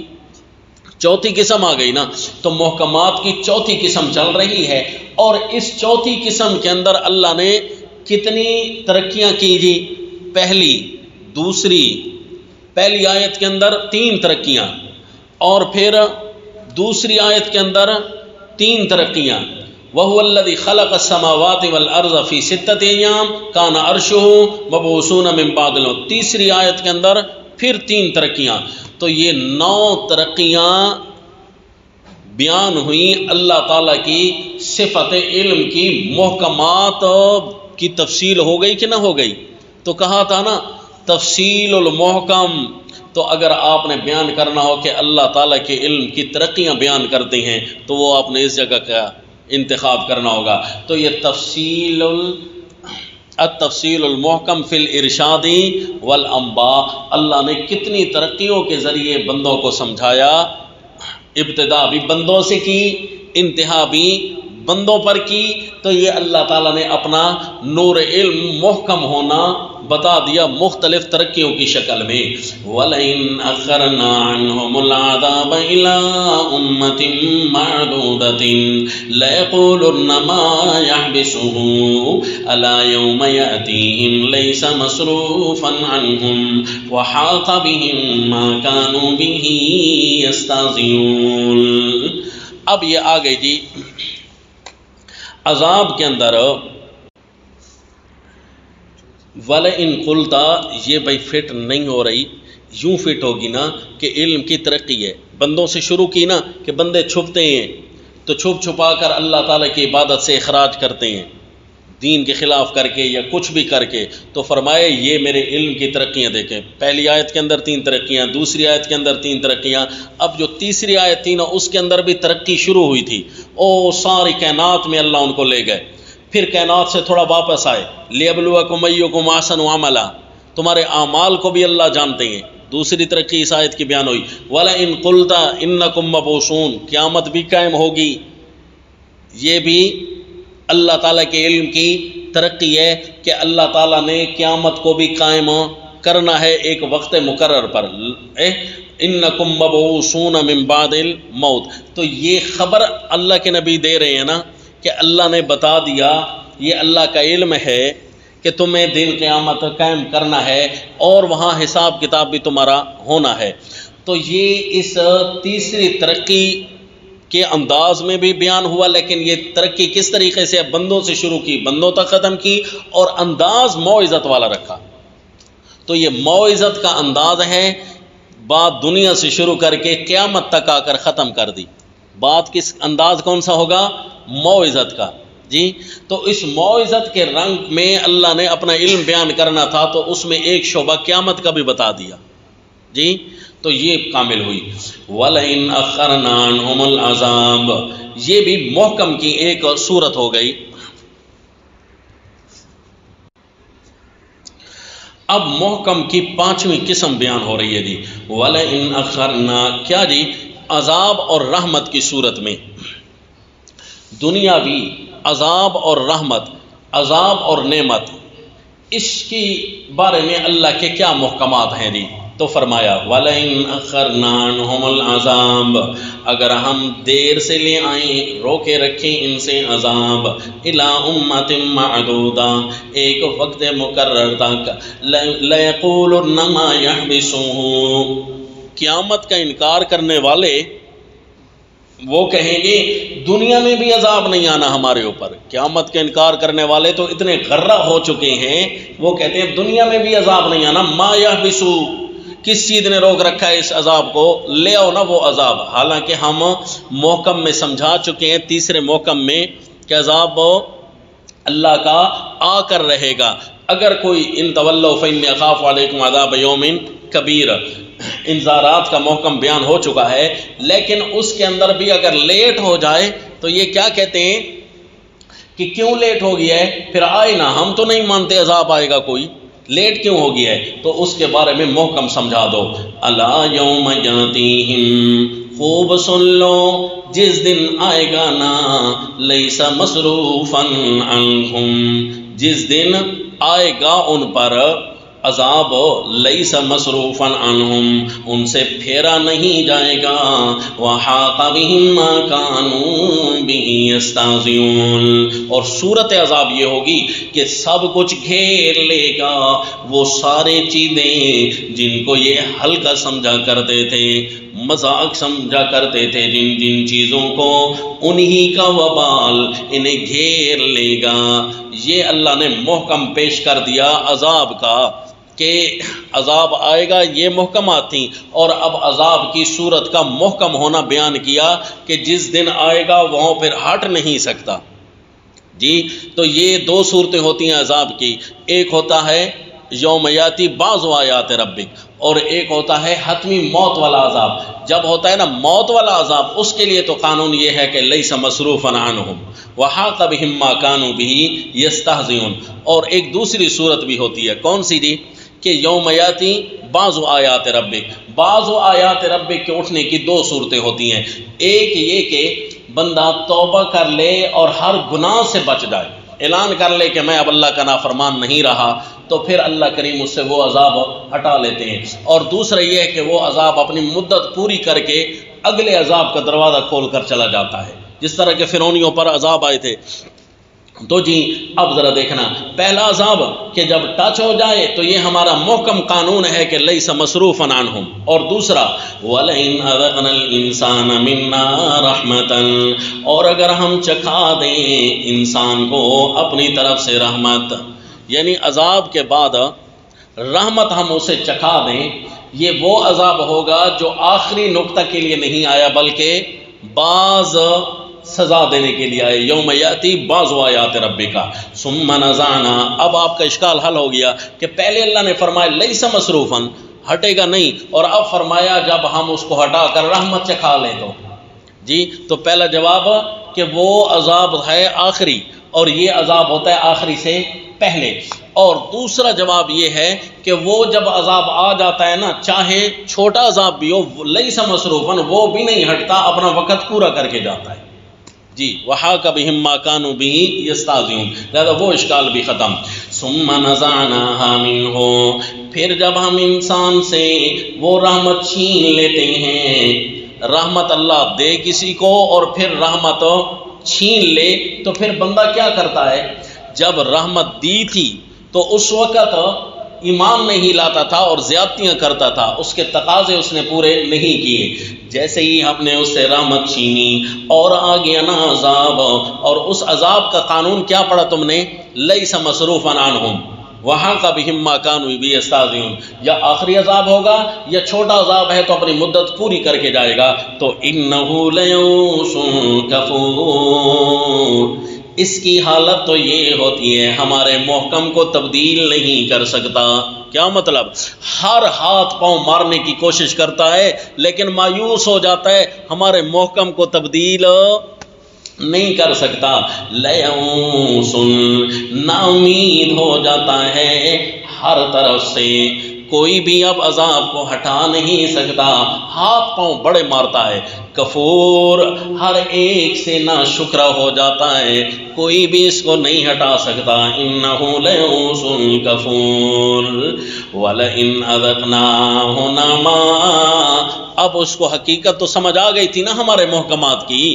چوتھی قسم آ گئی نا، تو محکمات کی چوتھی قسم چل رہی ہے، اور اس چوتھی قسم کے اندر اللہ نے کتنی ترقیاں کی جی؟ پہلی آیت کے اندر 3 ترقیاں، اور پھر دوسری آیت کے اندر 3 ترقیاں، وَهُوَ الَّذِي خَلَقَ السَّمَاوَاتِ وَالْأَرْضَ فِي 6 أَيَّامٍ كَانَ عَرْشُهُ مَبْعُوثُونَ مِن بَعْدِ الْمَوْتِ، تیسری آیت کے اندر پھر 3 ترقیاں، تو یہ 9 ترقیاں بیان ہوئیں اللہ تعالیٰ کی صفت علم کی، محکمات کی تفصیل ہو گئی کہ نہ ہو گئی؟ تو کہا تھا نا تفصیل المحکم، تو اگر آپ نے بیان کرنا ہو کہ اللہ تعالیٰ کے علم کی ترقیاں بیان کرتے ہیں تو وہ آپ نے اس جگہ کا انتخاب کرنا ہوگا۔ تو یہ التفصیل المحکم فی الارشاد والانباء، اللہ نے کتنی ترقیوں کے ذریعے بندوں کو سمجھایا، ابتدا بھی بندوں سے کی، انتہا بھی بندوں پر کی، تو یہ اللہ تعالیٰ نے اپنا نور علم محکم ہونا بتا دیا مختلف ترقیوں کی شکل میں۔ وَلَئِنْ أَخَّرْنَا عَنْهُمُ الْعَذَابَ إِلَىٰ أُمَّةٍ مَّعْدُودَةٍ لَيَقُولُنَّ مَا يَحْبِسُهُ أَلَا يَوْمَ يَأْتِيهِمْ لَيْسَ مَصْرُوفًا عَنْهُمْ وَحَاقَ بِهِم مَّا كَانُوا بِهِ يَسْتَهْزِئُونَ۔ اب یہ آ گئی جی عذاب کے اندر، وَلَئِن قُلْتَ، یہ بھائی فٹ نہیں ہو رہی، یوں فٹ ہوگی نا کہ علم کی ترقی ہے، بندوں سے شروع کی نا کہ بندے چھپتے ہیں تو چھپ چھپا کر اللہ تعالیٰ کی عبادت سے اخراج کرتے ہیں، دین کے خلاف کر کے یا کچھ بھی کر کے، تو فرمائے یہ میرے علم کی ترقیاں دیکھیں، پہلی آیت کے اندر 3 ترقیاں، دوسری آیت کے اندر 3 ترقیاں، اب جو تیسری آیت تھی نا اس کے اندر بھی ترقی شروع ہوئی تھی، ساری کائنات میں اللہ ان کو لے گئے، پھر کائنات سے تھوڑا واپس آئے، لِيَبْلُوَكُمْ أَيُّكُمْ أَحْسَنُ عَمَلًا، تمہارے اعمال کو بھی اللہ جانتے ہیں، دوسری ترقی اس آیت کی بیان ہوئی، وَلَئِن قُلْتَ إِنَّكُمْ مَبْعُوثُونَ، قیامت بھی قائم ہوگی، یہ بھی اللہ تعالیٰ کے علم کی ترقی ہے کہ اللہ تعالیٰ نے قیامت کو بھی قائم کرنا ہے ایک وقت مقرر پر، انکم مبعوثون من بعد الموت۔ تو یہ خبر اللہ کے نبی دے رہے ہیں نا کہ اللہ نے بتا دیا، یہ اللہ کا علم ہے کہ تمہیں دن قیامت قائم کرنا ہے اور وہاں حساب کتاب بھی تمہارا ہونا ہے۔ تو یہ اس تیسری ترقی کے انداز میں بھی بیان ہوا، لیکن یہ ترقی کس طریقے سے بندوں سے شروع کی، بندوں تک ختم کی، اور انداز موعظت والا رکھا۔ تو یہ موعظت کا انداز ہے، بات دنیا سے شروع کر کے قیامت تک آ کر ختم کر دی۔ بات کس انداز کون سا ہوگا؟ موعظت کا۔ جی تو اس موعظت کے رنگ میں اللہ نے اپنا علم بیان کرنا تھا، تو اس میں ایک شعبہ قیامت کا بھی بتا دیا۔ جی تو یہ کامل ہوئی۔ وَلَئِنْ أَخَّرْنَا عَنْهُمُ الْعَذَابَ، یہ بھی محکم کی ایک صورت ہو گئی۔ اب محکم کی پانچویں قسم بیان ہو رہی ہے جی۔ وَلَئِنْ أَخَّرْنَا، کیا جی؟ عذاب اور رحمت کی صورت میں دنیاوی عذاب اور رحمت، عذاب اور نعمت، اس کی بارے میں اللہ کے کیا محکمات ہیں جی؟ تو فرمایا وَلَئِنْ أَخَّرْنَا عَنْهُمُ الْعَذَابَ، اگر ہم دیر سے لے آئیں، روکے رکھیں ان سے عذاب، إِلَىٰ أُمَّةٍ مَّعْدُودَةٍ، ایک وقت مقرر تک، لَيَقُولُنَّ مَا يَحْبِسُهُ، قیامت کا انکار کرنے والے وہ کہیں گے دنیا میں بھی عذاب نہیں آنا ہمارے اوپر۔ قیامت کا انکار کرنے والے تو اتنے غرہ ہو چکے ہیں، وہ کہتے ہیں دنیا میں بھی عذاب نہیں آنا۔ ما یحبسو، کس چیز نے روک رکھا ہے اس عذاب کو؟ لے آؤ نا وہ عذاب۔ حالانکہ ہم محکم میں سمجھا چکے ہیں، تیسرے محکم میں، کہ عذاب اللہ کا آ کر رہے گا۔ اگر کوئی ان تولوا فإنی اخاف علیکم عذاب یوم کبیر، انذارات کا محکم بیان ہو چکا ہے، لیکن اس کے اندر بھی اگر لیٹ ہو جائے تو یہ کیا کہتے ہیں کہ کیوں لیٹ ہو گیا ہے؟ پھر آئے نا، ہم تو نہیں مانتے عذاب آئے گا، کوئی لیٹ کیوں ہو گیا ہے؟ تو اس کے بارے میں محکم سمجھا دو۔ الا یوم یاتیہم، خوب سن لو، جس دن آئے گا نا، لیس مصروفا عنہم، جس دن آئے گا ان پر عذاب، لیس مصروفا عنہم، ان سے پھیرا نہیں جائے گا، وحاق بہم ما کانوا بہ یستہزئون، اور صورت عذاب یہ ہوگی کہ سب کچھ گھیر لے گا وہ سارے چیزیں جن کو یہ ہلکا سمجھا کرتے تھے، مذاق سمجھا کرتے تھے، جن جن چیزوں کو، انہی کا وبال انہیں گھیر لے گا۔ یہ اللہ نے محکم پیش کر دیا عذاب کا کہ عذاب آئے گا، یہ محکمات تھیں، اور اب عذاب کی صورت کا محکم ہونا بیان کیا کہ جس دن آئے گا وہاں پھر ہٹ نہیں سکتا۔ جی تو یہ دو صورتیں ہوتی ہیں عذاب کی، ایک ہوتا ہے یوم یاتی بعض آیات ربک، اور ایک ہوتا ہے حتمی موت والا عذاب۔ جب ہوتا ہے نا موت والا عذاب، اس کے لیے تو قانون یہ ہے کہ لیس مصروفا عنہم وحاق بہم ما کانوا بہ یستہزئون۔ اور ایک دوسری صورت بھی ہوتی ہے، کون سی جی؟ کہ یوم یاتی بعض آیات ربک، بعض آیات ربک کے اٹھنے کی دو صورتیں ہوتی ہیں۔ ایک یہ کہ بندہ توبہ کر لے اور ہر گناہ سے بچ جائے، اعلان کر لے کہ میں اب اللہ کا نافرمان نہیں رہا، تو پھر اللہ کریم اس سے وہ عذاب ہٹا لیتے ہیں۔ اور دوسرا یہ ہے کہ وہ عذاب اپنی مدت پوری کر کے اگلے عذاب کا دروازہ کھول کر چلا جاتا ہے، جس طرح کے فرعونیوں پر عذاب آئے تھے۔ تو جی اب ذرا دیکھنا، پہلا عذاب کہ جب ٹچ ہو جائے تو یہ ہمارا محکم قانون ہے کہ لیس مصروفا عنہم، اور دوسرا وَلَئِنْ أَذَقْنَا الْإِنسَانَ مِنَّا رَحْمَةً، اور اگر ہم چکھا دیں انسان کو اپنی طرف سے رحمت، یعنی عذاب کے بعد رحمت ہم اسے چکھا دیں، یہ وہ عذاب ہوگا جو آخری نقطہ کے لیے نہیں آیا بلکہ بعض سزا دینے کے لیے آئے۔ یوم یاتی بعض آیات ربک ثم نزعنا، اب آپ کا اشکال حل ہو گیا کہ پہلے اللہ نے فرمایا لیس مصروفا، ہٹے گا نہیں، اور اب فرمایا جب ہم اس کو ہٹا کر رحمت چکھا لیں تو جی، تو پہلا جواب کہ وہ عذاب ہے آخری، اور یہ عذاب ہوتا ہے آخری سے پہلے، اور دوسرا جواب یہ ہے کہ وہ جب عذاب آ جاتا ہے نا، چاہے چھوٹا عذاب بھی ہو، لیس مصروفا، وہ بھی نہیں ہٹتا، اپنا وقت پورا کر کے جاتا ہے۔ جی وحاق بہم ما کانوا بہ یستہزئون، لہذا وہ اشکال بھی ختم۔ ثم نزعناها منہ، پھر جب ہم انسان سے وہ رحمت چھین لیتے ہیں، رحمت اللہ دے کسی کو اور پھر رحمت چھین لے تو پھر بندہ کیا کرتا ہے؟ جب رحمت دی تھی تو اس وقت ایمان نہیں لاتا تھا اور زیادتیاں کرتا تھا، اس کے تقاضے اس نے پورے نہیں کیے۔ جیسے ہی ہم نے اس سے رحمت چھینی اور آ گیا نا عذاب، اور اس عذاب کا قانون کیا پڑھا تم نے؟ لیس مصروفا عنہم وحاق بہم ما کانوا بہ یستہزئون، یا آخری عذاب ہوگا یا چھوٹا عذاب ہے تو اپنی مدت پوری کر کے جائے گا۔ تو انہ لیئوس کفور، اس کی حالت تو یہ ہوتی ہے ہمارے محکم کو تبدیل نہیں کر سکتا۔ کیا مطلب؟ ہر ہاتھ پاؤں مارنے کی کوشش کرتا ہے لیکن مایوس ہو جاتا ہے، ہمارے محکم کو تبدیل نہیں کر سکتا۔ لیئوس، نا امید ہو جاتا ہے ہر طرف سے، کوئی بھی اب عذاب کو ہٹا نہیں سکتا، ہاتھ پاؤں بڑے مارتا ہے۔ کفور، ہر ایک سے نا شکرہ ہو جاتا ہے، کوئی بھی اس کو نہیں ہٹا سکتا۔ انہ لیئوس کفور ولئن اذقناہ نعماء، اب اس کو حقیقت تو سمجھ آ گئی تھی نا ہمارے محکمات کی،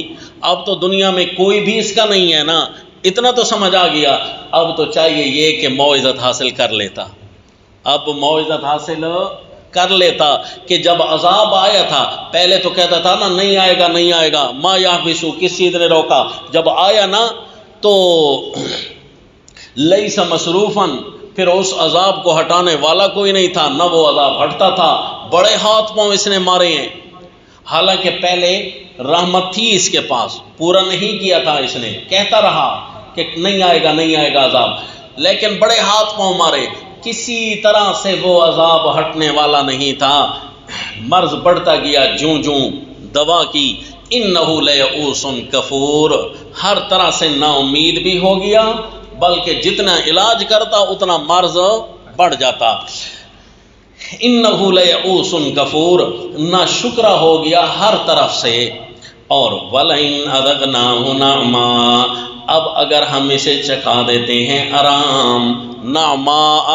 اب تو دنیا میں کوئی بھی اس کا نہیں ہے نا، اتنا تو سمجھ آ گیا، اب تو چاہیے یہ کہ موعظت حاصل کر لیتا، اب موعظت حاصل کر لیتا کہ جب عذاب آیا تھا پہلے تو کہتا تھا نا نہیں آئے گا نہیں آئے گا، ما یحبسو، کس چیز نے روکا؟ جب آیا نا تو لیس مصروفا، پھر اس عذاب کو ہٹانے والا کوئی نہیں تھا، نہ وہ عذاب ہٹتا تھا، بڑے ہاتھ پاؤں اس نے مارے ہیں، حالانکہ پہلے رحمت تھی اس کے پاس، پورا نہیں کیا تھا، اس نے کہتا رہا کہ نہیں آئے گا نہیں آئے گا عذاب، لیکن بڑے ہاتھ پاؤں مارے، کسی طرح سے وہ عذاب ہٹنے والا نہیں تھا، مرض بڑھتا گیا جوں جوں دوا کی۔ انہ لیئوس کفور، ہر طرح سے نا امید بھی ہو گیا، بلکہ جتنا علاج کرتا اتنا مرض بڑھ جاتا۔ انہ لیئوس کفور، نا شکرہ ہو گیا ہر طرف سے۔ اور ولئن اذقناہ نعماء، اب اگر ہم اسے چکھا دیتے ہیں آرام، نعماء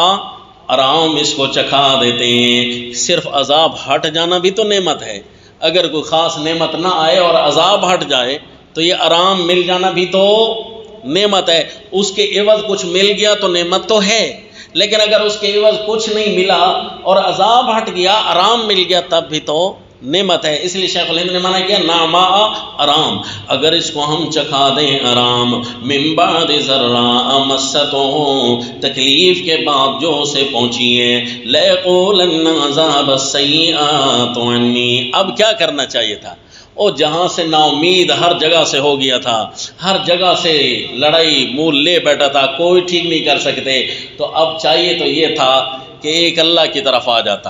آرام اس کو چکھا دیتے ہیں، صرف عذاب ہٹ جانا بھی تو نعمت ہے، اگر کوئی خاص نعمت نہ آئے اور عذاب ہٹ جائے تو یہ آرام مل جانا بھی تو نعمت ہے، اس کے عوض کچھ مل گیا تو نعمت تو ہے، لیکن اگر اس کے عوض کچھ نہیں ملا اور عذاب ہٹ گیا، آرام مل گیا، تب بھی تو نعمت ہے۔ اس لیے شیخ الہند نے مانا کیا نعماء، آرام، اگر اس کو ہم چکھا دیں آرام، من بعد ضراء مستہ، تکلیف کے بعد جو اسے پہنچی ہے، لیقولن عذاب السیئات عنی، اب کیا کرنا چاہیے تھا؟ او جہاں سے نا امید ہر جگہ سے ہو گیا تھا، ہر جگہ سے لڑائی مول لے بیٹھا تھا، کوئی ٹھیک نہیں کر سکتے، تو اب چاہیے تو یہ تھا کہ ایک اللہ کی طرف آ جاتا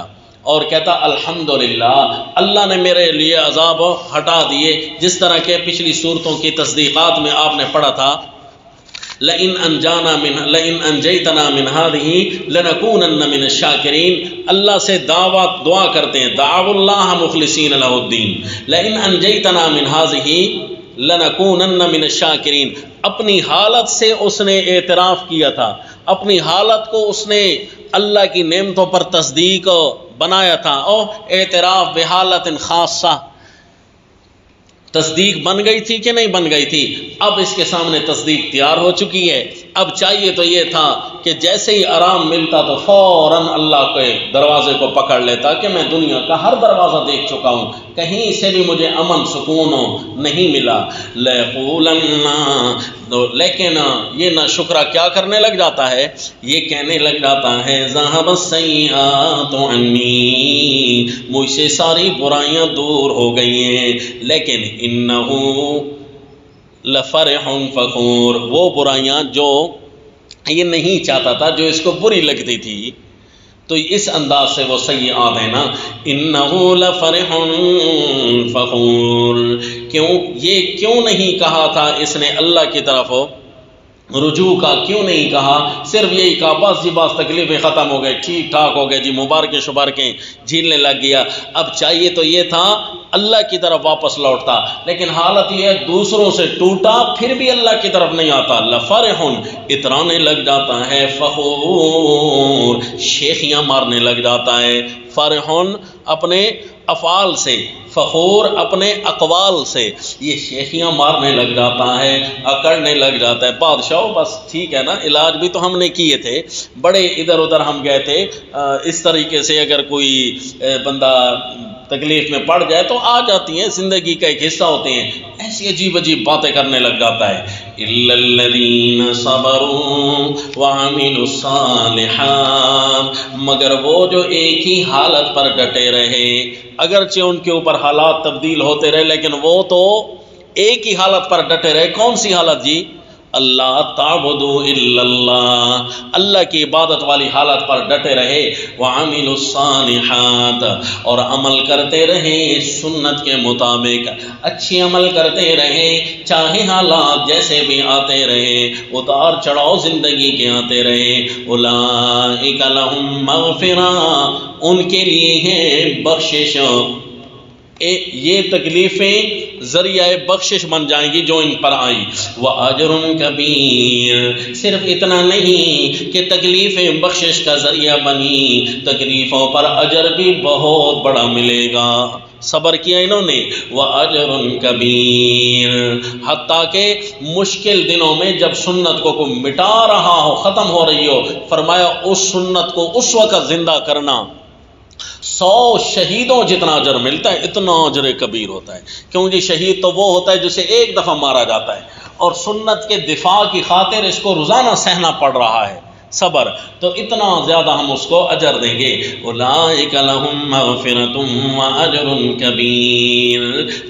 اور کہتا الحمدللہ اللہ نے میرے لیے عذاب ہٹا دیے، جس طرح کہ پچھلی صورتوں کی تصدیقات میں آپ نے پڑھا تھا لئن انجیتنا من هذه لنکونن من الشاکرین، اللہ سے دعا کرتے ہیں، دعوا اللہ مخلصین له الدین، لئن انجیتنا من هذه لنکونن من الشاکرین، اپنی حالت سے اس نے اعتراف کیا تھا، اپنی حالت کو اس نے اللہ کی نعمتوں پر تصدیق بنایا تھا، اور اعتراف بحالت خاصہ، تصدیق بن گئی تھی کہ نہیں بن گئی تھی؟ اب اس کے سامنے تصدیق تیار ہو چکی ہے، اب چاہیے تو یہ تھا کہ جیسے ہی آرام ملتا تو فوراً اللہ کے دروازے کو پکڑ لیتا کہ میں دنیا کا ہر دروازہ دیکھ چکا ہوں، کہیں سے بھی مجھے امن سکون نہیں ملا، لیکن یہ نہ شکرہ کیا کرنے لگ جاتا ہے؟ یہ کہنے لگ جاتا ہے ذہب السیئات عنی، مجھ سے ساری برائیاں دور ہو گئی ہیں، لیکن انہو لفرح فخور، وہ برائیاں جو یہ نہیں چاہتا تھا، جو اس کو بری لگتی تھی، تو اس انداز سے وہ سیئات ہیں نا، انہو لفرح فخور، کیوں یہ کیوں نہیں کہا تھا اس نے اللہ کی طرف رجوع کا کیوں نہیں کہا؟ صرف یہی کہا بس جی بس تکلیفیں ختم ہو گئے، ٹھیک ٹھاک ہو گئے جی، مبارکیں شبارکیں جھیلنے لگ گیا۔ اب چاہیے تو یہ تھا اللہ کی طرف واپس لوٹتا، لیکن حالت یہ ہے دوسروں سے ٹوٹا پھر بھی اللہ کی طرف نہیں آتا۔ لفرحن اترانے لگ جاتا ہے، فخور شیخیاں مارنے لگ جاتا ہے۔ فرحن اپنے افعال سے، فخور اپنے اقوال سے، یہ شیخیاں مارنے لگ جاتا ہے، اکڑنے لگ جاتا ہے۔ بادشاہ بس ٹھیک ہے نا، علاج بھی تو ہم نے کیے تھے، بڑے ادھر ادھر ہم گئے تھے، اس طریقے سے اگر کوئی بندہ تکلیف میں پڑ جائے تو آ جاتی ہیں، زندگی کا ایک حصہ ہوتے ہیں۔ ایسی عجیب عجیب باتیں کرنے لگ جاتا ہے۔ اِلَّا الَّذِينَ صَبَرُوا وَعَمِلُوا الصَّالِحَاتِ، مگر وہ جو ایک ہی حالت پر ڈٹے رہے، اگرچہ ان کے اوپر حالات تبدیل ہوتے رہے لیکن وہ تو ایک ہی حالت پر ڈٹے رہے۔ کون سی حالت جی؟ اللہ تعبدوا الا اللہ، اللہ کی عبادت والی حالت پر ڈٹے رہے۔ وعملوا الصالحات، اور عمل کرتے رہے سنت کے مطابق، اچھی عمل کرتے رہے، چاہے حالات جیسے بھی آتے رہے، اتار چڑھاؤ زندگی کے آتے رہے۔ اولئک لہم مغفرہ، ان کے لیے ہے بخشش، یہ تکلیفیں ذریعہ بخشش بن جائیں گی جو ان پر آئی۔ وَأَجْرٌ کبیر، صرف اتنا نہیں کہ تکلیفیں بخشش کا ذریعہ بنی، تکلیفوں پر اجر بھی بہت بڑا ملے گا۔ صبر کیا انہوں نے، وَأَجْرٌ کبیر، حتیٰ کہ مشکل دنوں میں جب سنت کو کوئی مٹا رہا ہو، ختم ہو رہی ہو، فرمایا اس سنت کو اس وقت زندہ کرنا 100 شہیدوں جتنا اجر ملتا ہے، اتنا اجر کبیر ہوتا ہے۔ کیونکہ شہید تو وہ ہوتا ہے جسے ایک دفعہ مارا جاتا ہے، اور سنت کے دفاع کی خاطر اس کو روزانہ سہنا پڑ رہا ہے صبر، تو اتنا زیادہ ہم اس کو اجر دیں گے۔ اولئک لہم مغفرۃ واجر کبیر،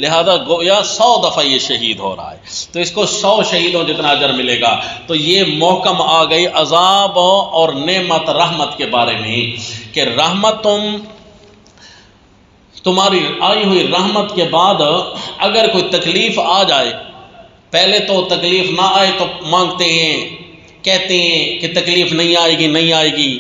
لہذا گویا 100 دفعہ یہ شہید ہو رہا ہے تو اس کو 100 شہیدوں جتنا اجر ملے گا۔ تو یہ محکم آ گئی عذاب اور نعمت رحمت کے بارے میں کہ رحمت تمہاری آئی ہوئی رحمت کے بعد اگر کوئی تکلیف آ جائے، پہلے تو تکلیف نہ آئے تو مانگتے ہیں، کہتے ہیں کہ تکلیف نہیں آئے گی نہیں آئے گی،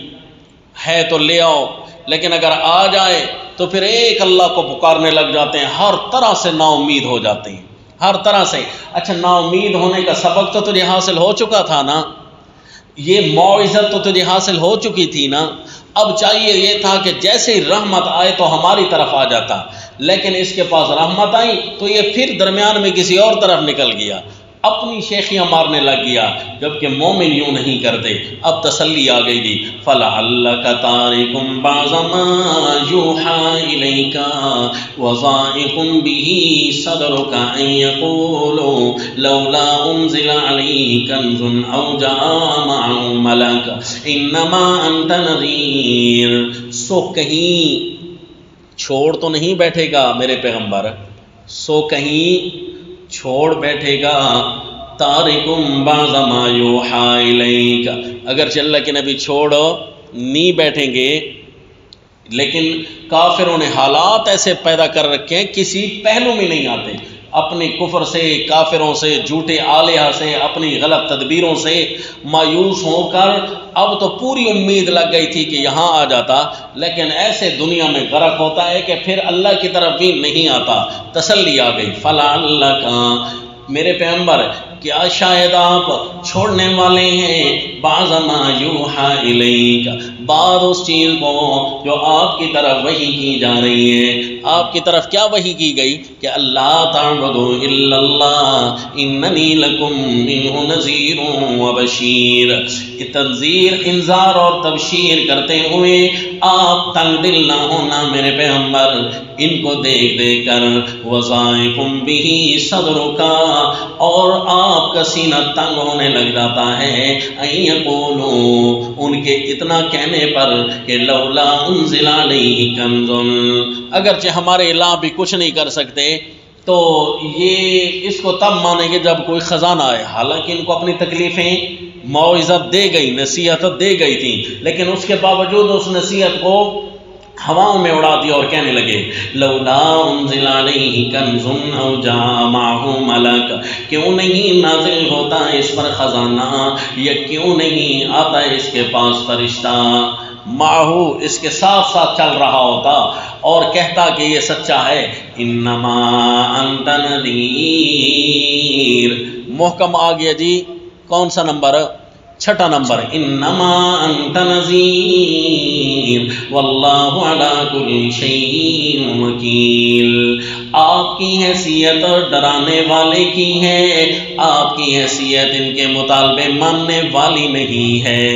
ہے تو لے آؤ، لیکن اگر آ جائے تو پھر ایک اللہ کو پکارنے لگ جاتے ہیں، ہر طرح سے نا امید ہو جاتے ہیں، ہر طرح سے۔ اچھا نا امید ہونے کا سبق تو تجھے حاصل ہو چکا تھا نا، یہ موعظت تو تجھے حاصل ہو چکی تھی نا، اب چاہیے یہ تھا کہ جیسے ہی رحمت آئے تو ہماری طرف آ جاتا، لیکن اس کے پاس رحمت آئی تو یہ پھر درمیان میں کسی اور طرف نکل گیا، اپنی شیخیاں مارنے لگ گیا، جبکہ مومن یوں نہیں کرتے۔ اب تسلی آ گئی دی، فَلَعَلَّكَ تَارِكٌ بَعْضَ مَا يُوحَىٰ إِلَيْكَ وَضَائِقٌ بِهِ صَدْرُكَ أَن يَقُولُوا لَوْلَا أُنزِلَ عَلَيْهِ كَنزٌ أَوْ جَاءَ مَعَهُ مَلَكٌ إِنَّمَا أَنتَ نَذِيرٌ، سو کہیں چھوڑ تو نہیں بیٹھے گا میرے پیغمبر، سو کہیں چھوڑ بیٹھے گا تارکم بعض ما یوحیٰ الیک، اگرچہ اللہ کے نبی چھوڑ نہیں بیٹھیں گے، لیکن کافروں نے حالات ایسے پیدا کر رکھے ہیں کسی پہلو میں نہیں آتے، اپنے کفر سے، کافروں سے، جھوٹے آلیہ سے، اپنی غلط تدبیروں سے مایوس ہو کر اب تو پوری امید لگ گئی تھی کہ یہاں آ جاتا، لیکن ایسے دنیا میں غرق ہوتا ہے کہ پھر اللہ کی طرف بھی نہیں آتا۔ تسلی آ گئی، فَلَعَلَّكَ میرے پیغمبر کیا شاید آپ چھوڑنے والے ہیں بعض ما یوحیٰ الیک، بعض اس چیز کو جو آپ کی طرف وحی کی جا رہی ہے۔ آپ کی طرف کیا وحی کی گئی کہ اللہ تعبدوا الا اللہ اننی لکم منہ نذیر و بشیر، تنذیر، انذار اور تبشیر کرتے ہوئے آپ تنگ دل نہ ہونا میرے پیغمبر ان کو دیکھ دیکھ کر، وَضَائِقٌ بِهِ صَدْرُكَ، اور آپ کا سینہ تنگ ہونے لگ جاتا ہے، اَن یقولوا، ان کے اتنا کہنے پر کہ لولا انزل علیہ کنز، اگرچہ ہمارے علاوہ بھی کچھ نہیں کر سکتے تو یہ اس کو تب مانیں گے جب کوئی خزانہ آئے، حالانکہ ان کو اپنی تکلیفیں موعظت دے گئی، نصیحت دے گئی تھی، لیکن اس کے باوجود اس نصیحت کو ہواؤں میں اڑا دیا اور کہنے لگے لولا انزل علیہ کنز او جاء معہ ملک، کیوں نہیں نازل ہوتا اس پر خزانہ، یا کیوں نہیں آتا اس کے پاس فرشتہ، معہ اس کے ساتھ ساتھ چل رہا ہوتا اور کہتا کہ یہ سچا ہے، انما انت نذیر۔ محکم آ گیا جی، کون سا نمبر؟ چھٹا نمبر، انما انت نذیر واللہ علی کل شیء وکیل۔ آپ کی حیثیت ڈرانے والے کی ہے، آپ کی حیثیت ان کے مطالبے ماننے والی نہیں ہے۔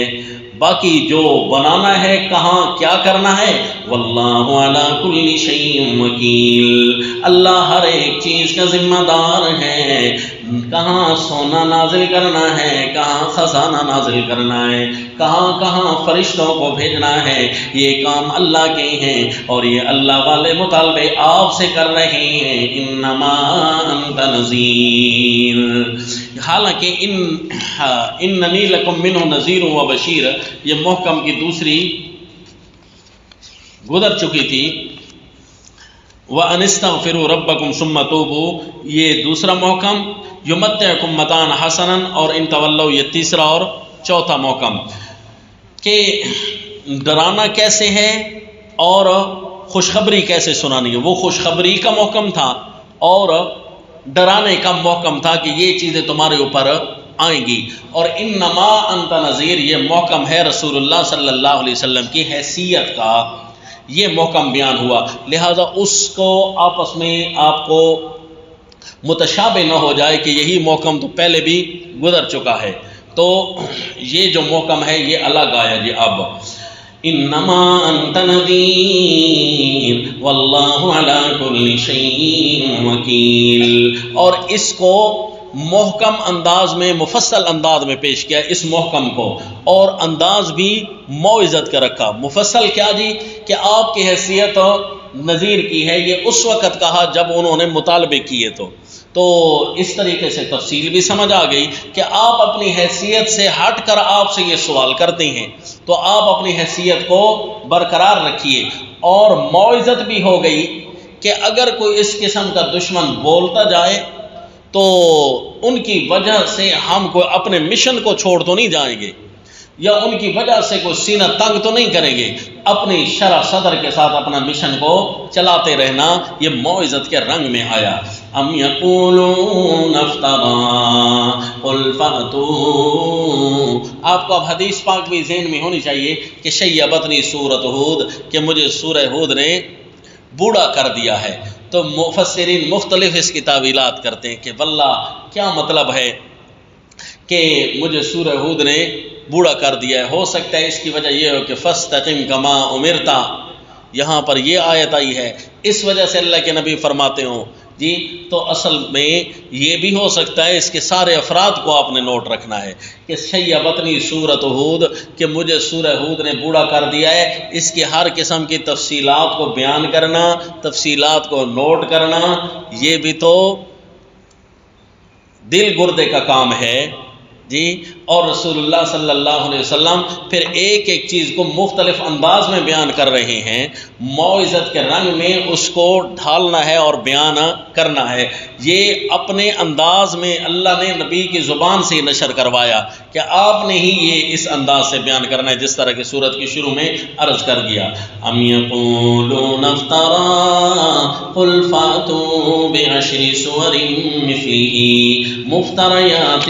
باقی جو بنانا ہے، کہاں کیا کرنا ہے، واللہ علی کل شیء وکیل، اللہ ہر ایک چیز کا ذمہ دار ہے، کہاں سونا نازل کرنا ہے، کہاں خزانہ نازل کرنا ہے، کہاں کہاں فرشتوں کو بھیجنا ہے، یہ کام اللہ کے ہیں اور یہ اللہ والے مطالبے آپ سے کر رہے ہیں، انما انت نذیر۔ حالانکہ اننی لکم منہ نذیر و بشیر، یہ محکم کی دوسری گزر چکی تھی، وَأَنِ اسْتَغْفِرُوا رَبَّكُمْ ثُمَّ تُوبُوا، یہ دوسرا محکم، یُمَتِّعْكُمْ مَتَاعًا حَسَنًا، اور ان تولوا یہ تیسرا اور چوتھا محکم، کہ ڈرانا کیسے ہے اور خوشخبری کیسے سنانی ہے۔ وہ خوشخبری کا محکم تھا اور ڈرانے کا محکم تھا کہ یہ چیزیں تمہارے اوپر آئیں گی، اور انما انت نذیر یہ محکم ہے رسول اللہ صلی اللہ علیہ وسلم کی حیثیت کا، یہ محکم بیان ہوا، لہذا اس کو آپس میں آپ کو متشابہ نہ ہو جائے کہ یہی محکم تو پہلے بھی گزر چکا ہے، تو یہ جو محکم ہے یہ الگ آیا جی اب، انما انت نذیر واللہ علی کل شیء وکیل، اور اس کو محکم انداز میں، مفصل انداز میں پیش کیا اس محکم کو، اور انداز بھی موعظت کا رکھا۔ مفصل کیا جی؟ کہ آپ کی حیثیت نذیر کی ہے، یہ اس وقت کہا جب انہوں نے مطالبے کیے، تو اس طریقے سے تفصیل بھی سمجھ آ گئی کہ آپ اپنی حیثیت سے ہٹ کر آپ سے یہ سوال کرتے ہیں، تو آپ اپنی حیثیت کو برقرار رکھیے، اور موعظت بھی ہو گئی کہ اگر کوئی اس قسم کا دشمن بولتا جائے تو ان کی وجہ سے ہم کو اپنے مشن کو چھوڑ تو نہیں جائیں گے، یا ان کی وجہ سے کوئی سینہ تنگ تو نہیں کریں گے، اپنی شرح صدر کے ساتھ اپنا مشن کو چلاتے رہنا، یہ موعظت کے رنگ میں آیا۔ ام یقولون افترا قل فاتوا، آپ کو اب حدیث پاک بھی ذہن میں ہونی چاہیے کہ شیبتنی سورۃ ہود، کہ مجھے سورہ ہود نے بوڑھا کر دیا ہے، تو مفسرین مختلف اس کی تعویلات کرتے ہیں کہ واللہ کیا مطلب ہے کہ مجھے سورہ ہود نے بوڑھا کر دیا ہے۔ ہو سکتا ہے اس کی وجہ یہ ہو کہ فاستقم کما امرتا، یہاں پر یہ آیت آئی ہے، اس وجہ سے اللہ کے نبی فرماتے ہوں جی، تو اصل میں یہ بھی ہو سکتا ہے اس کے سارے افراد کو آپ نے نوٹ رکھنا ہے کہ شیبتنی سورۃ ہود، کہ مجھے سورہ ہود نے بوڑھا کر دیا ہے، اس کی ہر قسم کی تفصیلات کو بیان کرنا، تفصیلات کو نوٹ کرنا، یہ بھی تو دل گردے کا کام ہے جی۔ اور رسول اللہ صلی اللہ علیہ وسلم پھر ایک ایک چیز کو مختلف انداز میں بیان کر رہے ہیں، موعظت کے رنگ میں اس کو ڈھالنا ہے اور بیان کرنا ہے، یہ اپنے انداز میں اللہ نے نبی کی زبان سے نشر کروایا کہ آپ نے ہی یہ اس انداز سے بیان کرنا ہے، جس طرح کی صورت کی شروع میں عرض کر دیا، ام یقولون افترا قل فاتوا بعشر سور مثلہ مفتریات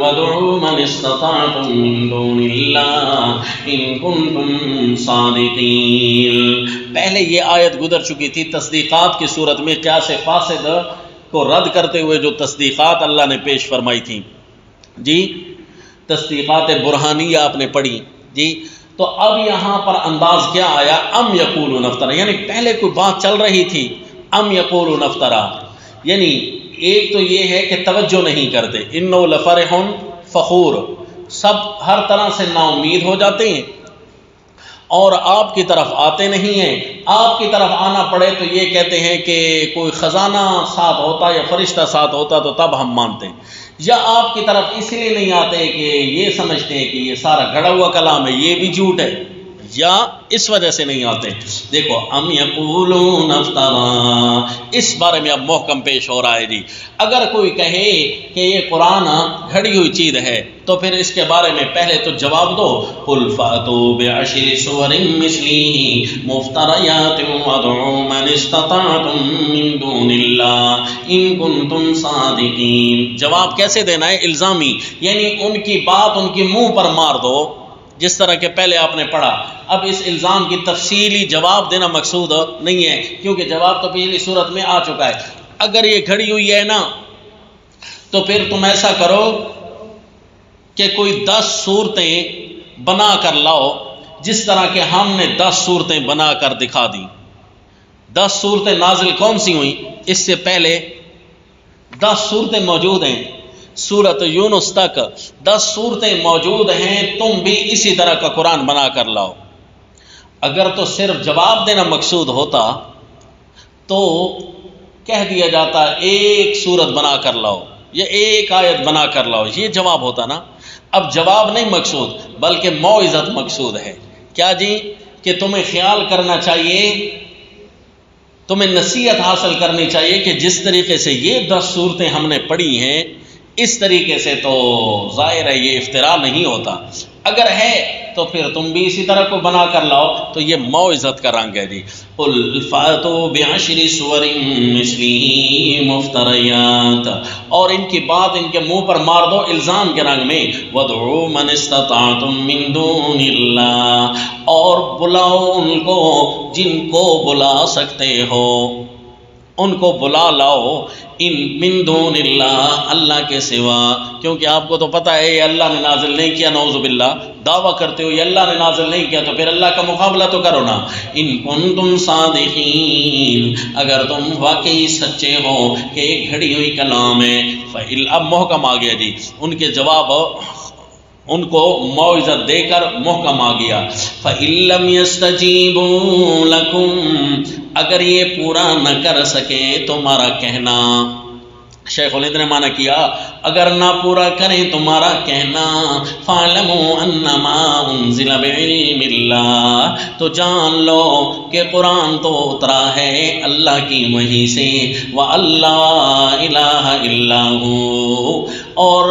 وادعوا من استطعتم من دون اللہ ان کنتم صادقین۔ پہلے یہ آیت گزر چکی تھی تصدیقات کی صورت میں، قیاس فاسد کو رد کرتے ہوئے جو تصدیقات اللہ نے پیش فرمائی تھیں جی، تصدیقات برہانیہ آپ نے پڑھی جی، تو اب یہاں پر انداز کیا آیا، ام یقولون افترا، یعنی پہلے کوئی بات چل رہی تھی، ام یقولون افترا، یعنی ایک تو یہ ہے کہ توجہ نہیں کرتے، انہ لفرح فخور، سب ہر طرح سے نا امید ہو جاتے ہیں اور آپ کی طرف آتے نہیں ہیں، آپ کی طرف آنا پڑے تو یہ کہتے ہیں کہ کوئی خزانہ ساتھ ہوتا یا فرشتہ ساتھ ہوتا تو تب ہم مانتے ہیں، یا آپ کی طرف اس لیے نہیں آتے کہ یہ سمجھتے ہیں کہ یہ سارا گھڑا ہوا کلام ہے، یہ بھی جھوٹ ہے، یا اس وجہ سے نہیں آتے؟ دیکھو ام یقولون افترا، اس بارے میں اب محکم پیش ہو رہا ہے جی۔ اگر کوئی کہے کہ یہ قرآن گھڑی ہوئی چیز ہے تو پھر اس کے بارے میں پہلے تو جواب دو، قل فاتوا بعشر سور مثلہ مفتریات وادعوا من استطعتم من دون اللہ ان کنتم صادقین۔ جواب کیسے دینا ہے؟ الزامی، یعنی ان کی بات ان کے منہ پر مار دو، جس طرح کہ پہلے آپ نے پڑھا۔ اب اس الزام کی تفصیلی جواب دینا مقصود نہیں ہے، کیونکہ جواب تو پچھلی صورت میں آ چکا ہے۔ اگر یہ گھڑی ہوئی ہے نا تو پھر تم ایسا کرو کہ کوئی 10 صورتیں بنا کر لاؤ، جس طرح کہ ہم نے 10 صورتیں بنا کر دکھا دیں۔ 10 صورتیں نازل کون سی ہوئیں؟ اس سے پہلے 10 صورتیں موجود ہیں، سورۃ یونس تک 10 صورتیں موجود ہیں، تم بھی اسی طرح کا قرآن بنا کر لاؤ۔ اگر تو صرف جواب دینا مقصود ہوتا تو کہہ دیا جاتا ایک سورت بنا کر لاؤ یا ایک آیت بنا کر لاؤ، یہ جواب ہوتا نا۔ اب جواب نہیں مقصود بلکہ موعظت مقصود ہے۔ کیا جی؟ کہ تمہیں خیال کرنا چاہیے، تمہیں نصیحت حاصل کرنی چاہیے کہ جس طریقے سے یہ 10 صورتیں ہم نے پڑھی ہیں اس طریقے سے تو ظاہر ہے یہ افتراء نہیں ہوتا، اگر ہے تو پھر تم بھی اسی طرح کو بنا کر لاؤ، تو یہ موعظت کا رنگ ہے جی۔ قل فاتوا بعشر سور مثلہ مفتریات، اور ان کی بات ان کے منہ پر مار دو الزام کے رنگ میں، وادعوا من استطعتم من دون اللہ، اور بلاؤ ان کو جن کو بلا سکتے ہو، ان کو بلا لاؤ، ان من دون اللہ، اللہ کے سوا، کیونکہ آپ کو تو پتہ ہے یہ اللہ نے نازل نہیں کیا، نعوذ باللہ دعویٰ کرتے ہو یہ اللہ نے نازل نہیں کیا، تو پھر اللہ کا مقابلہ تو کرو نا۔ ان کنتم صادقین، اگر تم واقعی سچے ہو کہ ایک گھڑی ہوئی کلام ہے، اب محکم آ گیا جی، ان کے جواب ان کو موعظت دے کر محکم آ گیا۔ فَإِن لَّمْ يَسْتَجِيبُوا لَكُمْ، اگر یہ پورا نہ کر سکے تمہارا کہنا، شیخ الہند نے معنی کیا اگر نہ پورا کریں تمہارا کہنا، فَاعْلَمُوا أَنَّمَا أُنزِلَ بِعِلْمِ اللَّهِ، تو جان لو کہ قرآن تو اترا ہے اللہ کی وحی سے، وَأَلَّا إِلَٰهَ إِلَّا هُوَ، اور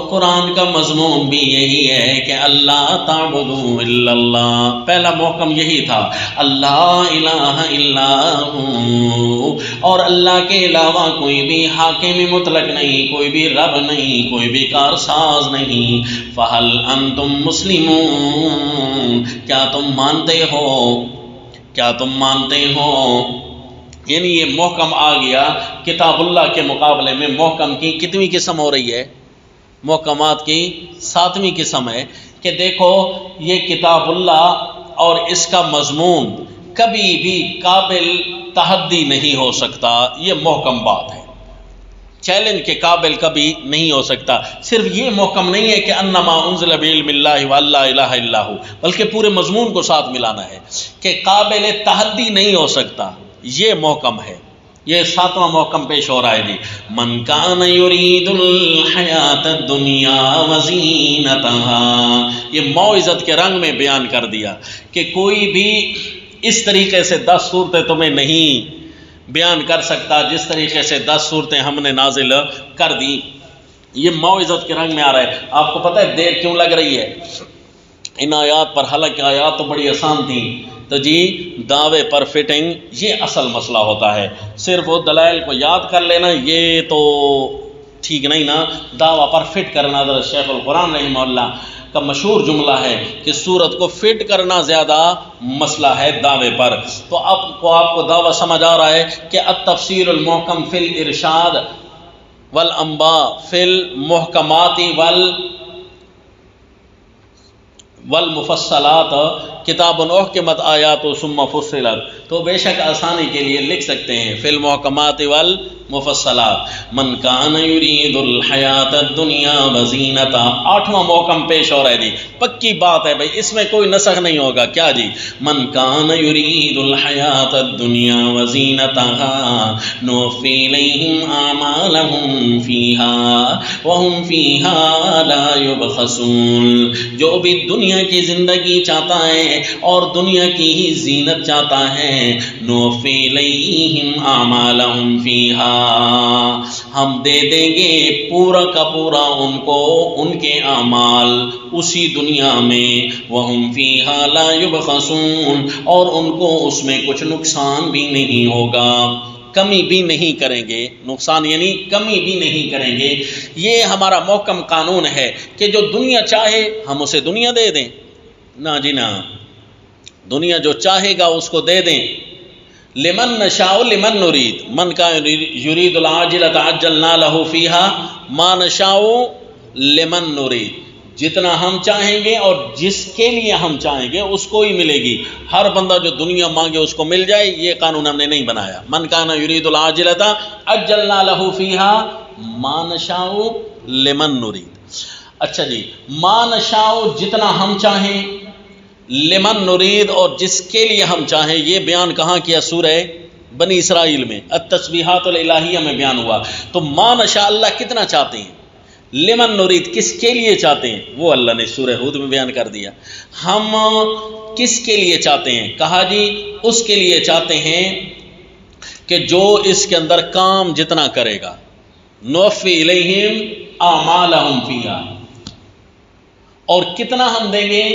قرآن کا مضمون بھی یہی ہے کہ اللہ تعبدوا الا اللہ، پہلا محکم یہی تھا، اللہ الہ الا ہو، اور اللہ کے علاوہ کوئی بھی حاکم مطلق نہیں، کوئی بھی رب نہیں، کوئی بھی کارساز نہیں۔ فہل انتم مسلمون، کیا تم مانتے ہو، کیا تم مانتے ہو؟ یعنی یہ محکم آ گیا کتاب اللہ کے مقابلے میں۔ محکم کی کتنی قسم ہو رہی ہے؟ محکمات کی 7ویں قسم ہے کہ دیکھو یہ کتاب اللہ اور اس کا مضمون کبھی بھی قابل تحدی نہیں ہو سکتا، یہ محکم بات ہے، چیلنج کے قابل کبھی نہیں ہو سکتا۔ صرف یہ محکم نہیں ہے کہ انما انزل بعلم اللہ واللہ الہ الا ہو، بلکہ پورے مضمون کو ساتھ ملانا ہے کہ قابل تحدی نہیں ہو سکتا، یہ محکم ہے۔ یہ 7واں محکم پیش ہو رہا ہے جی۔ من کان یرید الحیات الدنیا وزینتہا، یہ موعظت کے رنگ میں بیان کر دیا کہ کوئی بھی اس طریقے سے 10 صورتیں تمہیں نہیں بیان کر سکتا جس طریقے سے 10 صورتیں ہم نے نازل کر دی، یہ موعظت کے رنگ میں آ رہا ہے۔ آپ کو پتہ ہے دیر کیوں لگ رہی ہے ان آیات پر؟ حالانکہ آیات تو بڑی آسان تھیں، تو جی دعوے پر فٹنگ یہ اصل مسئلہ ہوتا ہے۔ صرف وہ دلائل کو یاد کر لینا یہ تو ٹھیک نہیں نا، دعویٰ پر فٹ کرنا۔ حضرت شیخ القرآن رحمہ اللہ کا مشہور جملہ ہے کہ سورت کو فٹ کرنا زیادہ مسئلہ ہے دعوے پر۔ تو اب کو آپ کو دعویٰ سمجھ آ رہا ہے کہ التفسیر المحکم فی الارشاد والانباء فی المحکمات والمفصلات کتاب احکمت آیات ثم فصلت، تو بے شک آسانی کے لیے لکھ سکتے ہیں فی المحکمات والمفصلات۔ من کان یرید الحیات الدنیا وزینتہا، 8واں محکم پیش ہو رہا ہے جی، پکی پکی بات ہے بھائی، اس میں کوئی نسخ نہیں ہوگا. کیا جی؟ من کان یرید الحیات الدنیا وزینتها نوفی الیہم اعمالہم فیہا وہم فیہا لا یبخسون. جو بھی دنیا کی زندگی چاہتا ہے اور دنیا کی ہی زینت چاہتا ہے، نوفی الیہم اعمالہم فیہا، ہم دے دیں گے پورا کا پورا ان کو ان کے اعمال اسی دنیا میں، وہم فیہا لا یبخسون، اور ان کو اس میں کچھ نقصان بھی نہیں ہوگا، کمی بھی نہیں کریں گے. نقصان یعنی کمی بھی نہیں کریں گے. یہ ہمارا محکم قانون ہے کہ جو دنیا چاہے ہم اسے دنیا دے دیں. نہ جی نہ، دنیا جو چاہے گا اس کو دے دیں. لمن نشاء لمن نرید، من کان یرید العاجلۃ عجلنا لہ فیہا ما نشاء لمن نرید. جتنا ہم چاہیں گے اور جس کے لیے ہم چاہیں گے اس کو ہی ملے گی. ہر بندہ جو دنیا مانگے اس کو مل جائے، یہ قانون ہم نے نہیں بنایا. من کان یرید العاجلۃ عجلنا لہ فیہا ما نشاء لمن نرید. اچھا جی، ما نشاء جتنا ہم چاہیں، لمن نرید اور جس کے لیے ہم چاہیں. یہ بیان کہاں کیا؟ سورہ بنی اسرائیل میں التسبیحات الالہیہ میں بیان ہوا. تو ما نشاء اللہ کتنا چاہتے ہیں، لمن نرید کس کے لیے چاہتے ہیں، وہ اللہ نے سورہ ہود میں بیان کر دیا. ہم کس کے لیے چاہتے ہیں؟ کہا جی اس کے لیے چاہتے ہیں کہ جو اس کے اندر کام جتنا کرے گا، نوفی الیہم اعمالہم فیہا، اور کتنا ہم دیں گے،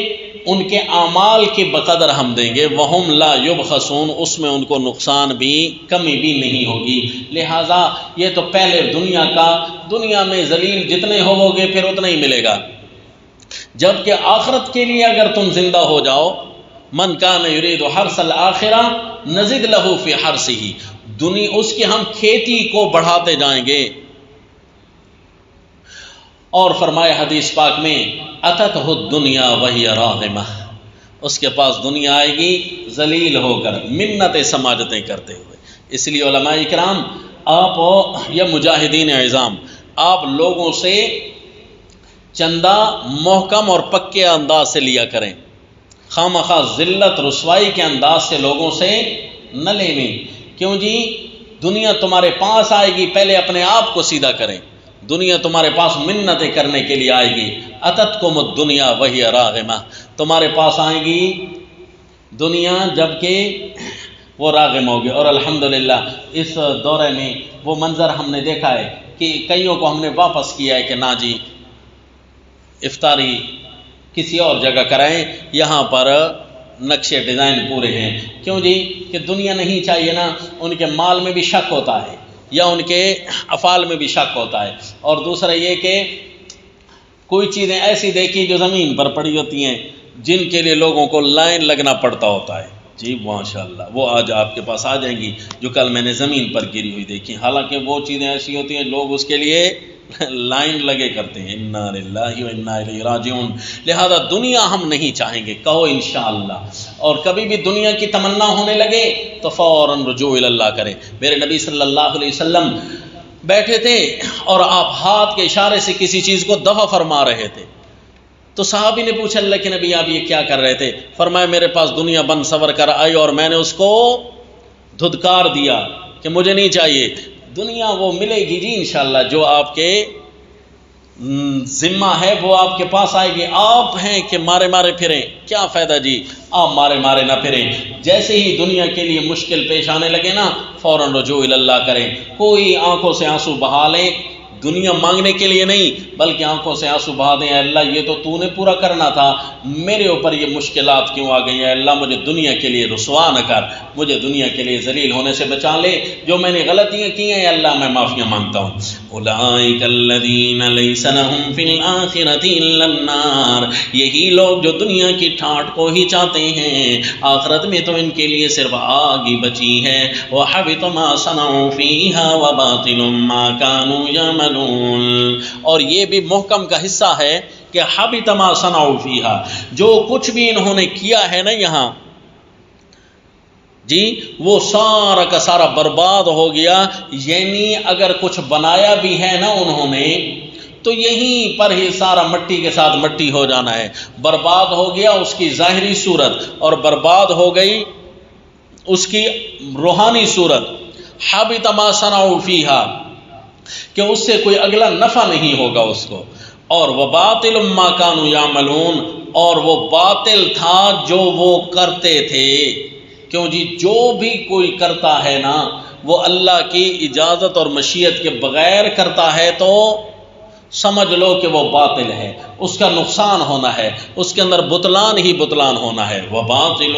ان کے اعمال کے بقدر ہم دیں گے. وہم لا یبخسون، اس میں ان کو نقصان بھی کمی بھی نہیں ہوگی. لہٰذا یہ تو پہلے دنیا کا، دنیا میں ذلیل جتنے ہوو گے پھر اتنا ہی ملے گا. جبکہ آخرت کے لیے اگر تم زندہ ہو جاؤ، من کان یرید حرث الآخرہ نزد لہ فی حرثہ، دنیا اس کی ہم کھیتی کو بڑھاتے جائیں گے. اور فرمایا حدیث پاک میں اتتہ الدنیا وہی راغمہ، اس کے پاس دنیا آئے گی ذلیل ہو کر، منتیں سماجتیں کرتے ہوئے. اس لیے علماء کرام، آپ یا مجاہدین اعظام، آپ لوگوں سے چندہ محکم اور پکے انداز سے لیا کریں. خواہ ذلت رسوائی کے انداز سے لوگوں سے نہ لینے. کیوں جی؟ دنیا تمہارے پاس آئے گی، پہلے اپنے آپ کو سیدھا کریں. دنیا تمہارے پاس منتیں کرنے کے لیے آئے گی. اتتکم الدنیا وہی راغمہ، تمہارے پاس آئے گی دنیا جبکہ وہ راغم ہوگی. اور الحمدللہ اس دورے میں وہ منظر ہم نے دیکھا ہے کہ کئیوں کو ہم نے واپس کیا ہے کہ نا جی افطاری کسی اور جگہ کرائیں، یہاں پر نقشے ڈیزائن پورے ہیں. کیوں جی؟ کہ دنیا نہیں چاہیے نا، ان کے مال میں بھی شک ہوتا ہے یا ان کے افعال میں بھی شک ہوتا ہے. اور دوسرا یہ کہ کوئی چیزیں ایسی دیکھی جو زمین پر پڑی ہوتی ہیں، جن کے لیے لوگوں کو لائن لگنا پڑتا ہوتا ہے. جی ماشاءاللہ، وہ آج آپ کے پاس آ جائیں گی جو کل میں نے زمین پر گری ہوئی دیکھی. حالانکہ وہ چیزیں ایسی ہوتی ہیں لوگ اس کے لیے لائن لگے کرتے ہیں. انا للہ و انا الیہ راجعون. لہذا دنیا ہم نہیں چاہیں گے، کہو انشاءاللہ. اور کبھی بھی دنیا کی تمنا ہونے لگے تو فوراً رجوع الی اللہ کریں. میرے نبی صلی اللہ علیہ وسلم بیٹھے تھے اور آپ ہاتھ کے اشارے سے کسی چیز کو دفع فرما رہے تھے. تو صحابی نے پوچھا اللہ کے نبی آپ یہ کیا کر رہے تھے؟ فرمایا میرے پاس دنیا بن سور کر آئی اور میں نے اس کو دھدکار دیا کہ مجھے نہیں چاہیے. دنیا وہ ملے گی جی انشاءاللہ، جو آپ کے ذمہ ہے وہ آپ کے پاس آئے گی. آپ ہیں کہ مارے مارے پھریں، کیا فائدہ جی؟ آپ مارے مارے نہ پھریں. جیسے ہی دنیا کے لیے مشکل پیش آنے لگے نا، فوراً رجوع الی اللہ کریں. کوئی آنکھوں سے آنسو بہا لیں، دنیا مانگنے کے لیے نہیں بلکہ آنکھوں سے آنسو بہا دیں، اے اللہ یہ تو نے پورا کرنا تھا، میرے اوپر یہ مشکلات کیوں آ گئی ہیں؟ اللہ مجھے دنیا کے لیے رسوا نہ کر، مجھے دنیا کے لیے ذلیل ہونے سے بچا لے. جو میں نے غلطیاں کی ہیں اللہ میں معافیاں مانگتا ہوں. اولئک الذین لیس لہم فی الآخرۃ الا النار، یہی لوگ جو دنیا کی ٹھاٹ کو ہی چاہتے ہیں، آخرت میں تو ان کے لیے صرف آگ ہی بچی ہے. وحبط ما صنعوا فیہا وباطل ما کانوا یعملون. اور یہ بھی محکم کا حصہ ہے کہ حبط ما صنعوا فیہا، جو کچھ بھی انہوں نے کیا ہے نا یہاں جی، وہ سارا کا سارا برباد ہو گیا. یعنی اگر کچھ بنایا بھی ہے نا انہوں نے تو یہیں پر ہی سارا مٹی کے ساتھ مٹی ہو جانا ہے. برباد ہو گیا اس کی ظاہری صورت اور برباد ہو گئی اس کی روحانی صورت. حبط ما صنعوا فیہا، کہ اس سے کوئی اگلا نفع نہیں ہوگا اس کو. اور وباطل ما کانوا یعملون، اور وہ باطل تھا جو وہ کرتے تھے. کیوں جی، جو بھی کوئی کرتا ہے نا وہ اللہ کی اجازت اور مشیت کے بغیر کرتا ہے تو سمجھ لو کہ وہ باطل ہے، اس کا نقصان ہونا ہے، اس کے اندر بطلان ہی بطلان ہونا ہے. وَبَاطِلٌ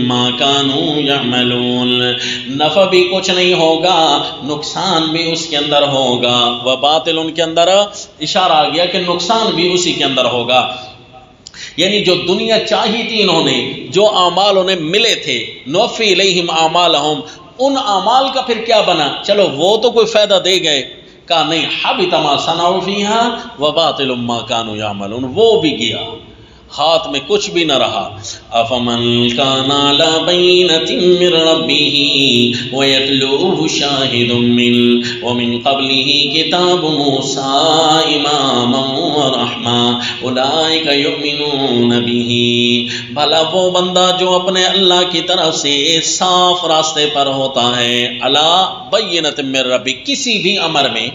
مَا كَانُوا يَعْمَلُونَ، نفع بھی کچھ نہیں ہوگا، نقصان بھی اس کے اندر ہوگا. وَبَاطِلٌ کے اندر اشارہ آ گیا کہ نقصان بھی اسی کے اندر ہوگا. یعنی جو دنیا چاہی تھی انہوں نے، جو اعمال انہیں ملے تھے، نوفی الیہم اعمالہم، ان اعمال کا پھر کیا بنا؟ چلو وہ تو کوئی فائدہ دے گئے، کہا نہیں، حبط ما صنعوا فیہا وباطل ما کانوا یعملون، وہ بھی گیا، ہاتھ میں کچھ بھی نہ رہا. افمن کان علی بینۃ من ربہ ویتلوہ شاہد ومن قبلہ کتاب موسیٰ اماما ورحمہ اولئک یؤمنون بہ، بھلا وہ بندہ جو اپنے اللہ کی طرف سے صاف راستے پر ہوتا ہے، علی بینۃ من ربہ، کسی بھی امر میں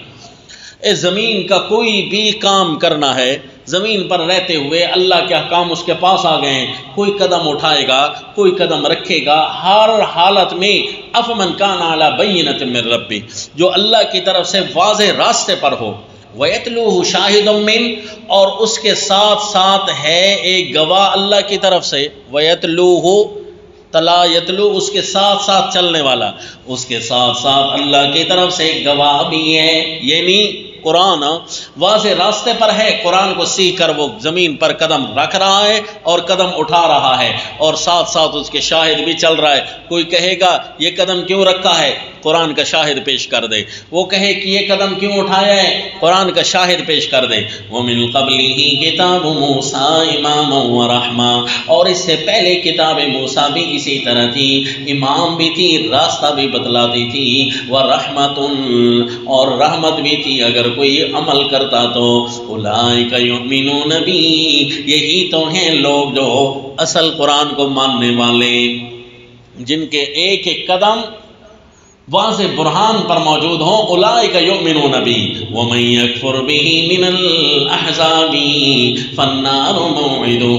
زمین کا کوئی بھی کام کرنا ہے، زمین پر رہتے ہوئے اللہ کے احکام اس کے پاس آ گئے ہیں، کوئی قدم اٹھائے گا، کوئی قدم رکھے گا، ہر حالت میں افمن کان علی بینۃ من ربہ، جو اللہ کی طرف سے واضح راستے پر ہو، ویتلوہ شاہد من، اور اس کے ساتھ ساتھ ہے ایک گواہ اللہ کی طرف سے، ویتلوہ تلا یتلو، اس کے ساتھ ساتھ چلنے والا، اس کے ساتھ ساتھ اللہ کی طرف سے ایک گواہ بھی ہے. یعنی قرآن واضح راستے پر ہے، قرآن کو سیکھ کر وہ زمین پر قدم رکھ رہا ہے اور قدم اٹھا رہا ہے، اور ساتھ ساتھ اس کے شاہد بھی چل رہا ہے. کوئی کہے گا یہ قدم کیوں رکھا ہے، قرآن کا شاہد پیش کر دے. وہ کہے کہ یہ قدم کیوں اٹھایا ہے، قرآن کا شاہد پیش کر دے. وَمِن قَبْلِهِ كِتَابُ مُوسَىٰ إِمَامًا وَرَحْمَةً، اور اس سے پہلے کتاب موسیٰ بھی اسی طرح تھی، امام بھی تھی، راستہ بھی بتلاتی تھی، وَرَحْمَةٌ، اور رحمت بھی تھی اگر کوئی عمل کرتا تو. اولئک یؤمنون بی، یہی تو ہیں لوگ جو اصل قرآن کو ماننے والے، جن کے ایک ایک قدم واضح برہان پر موجود ہوں. اولئک یؤمنون بی ومن یکفر بہ من الاحزاب فالنار موعدہ،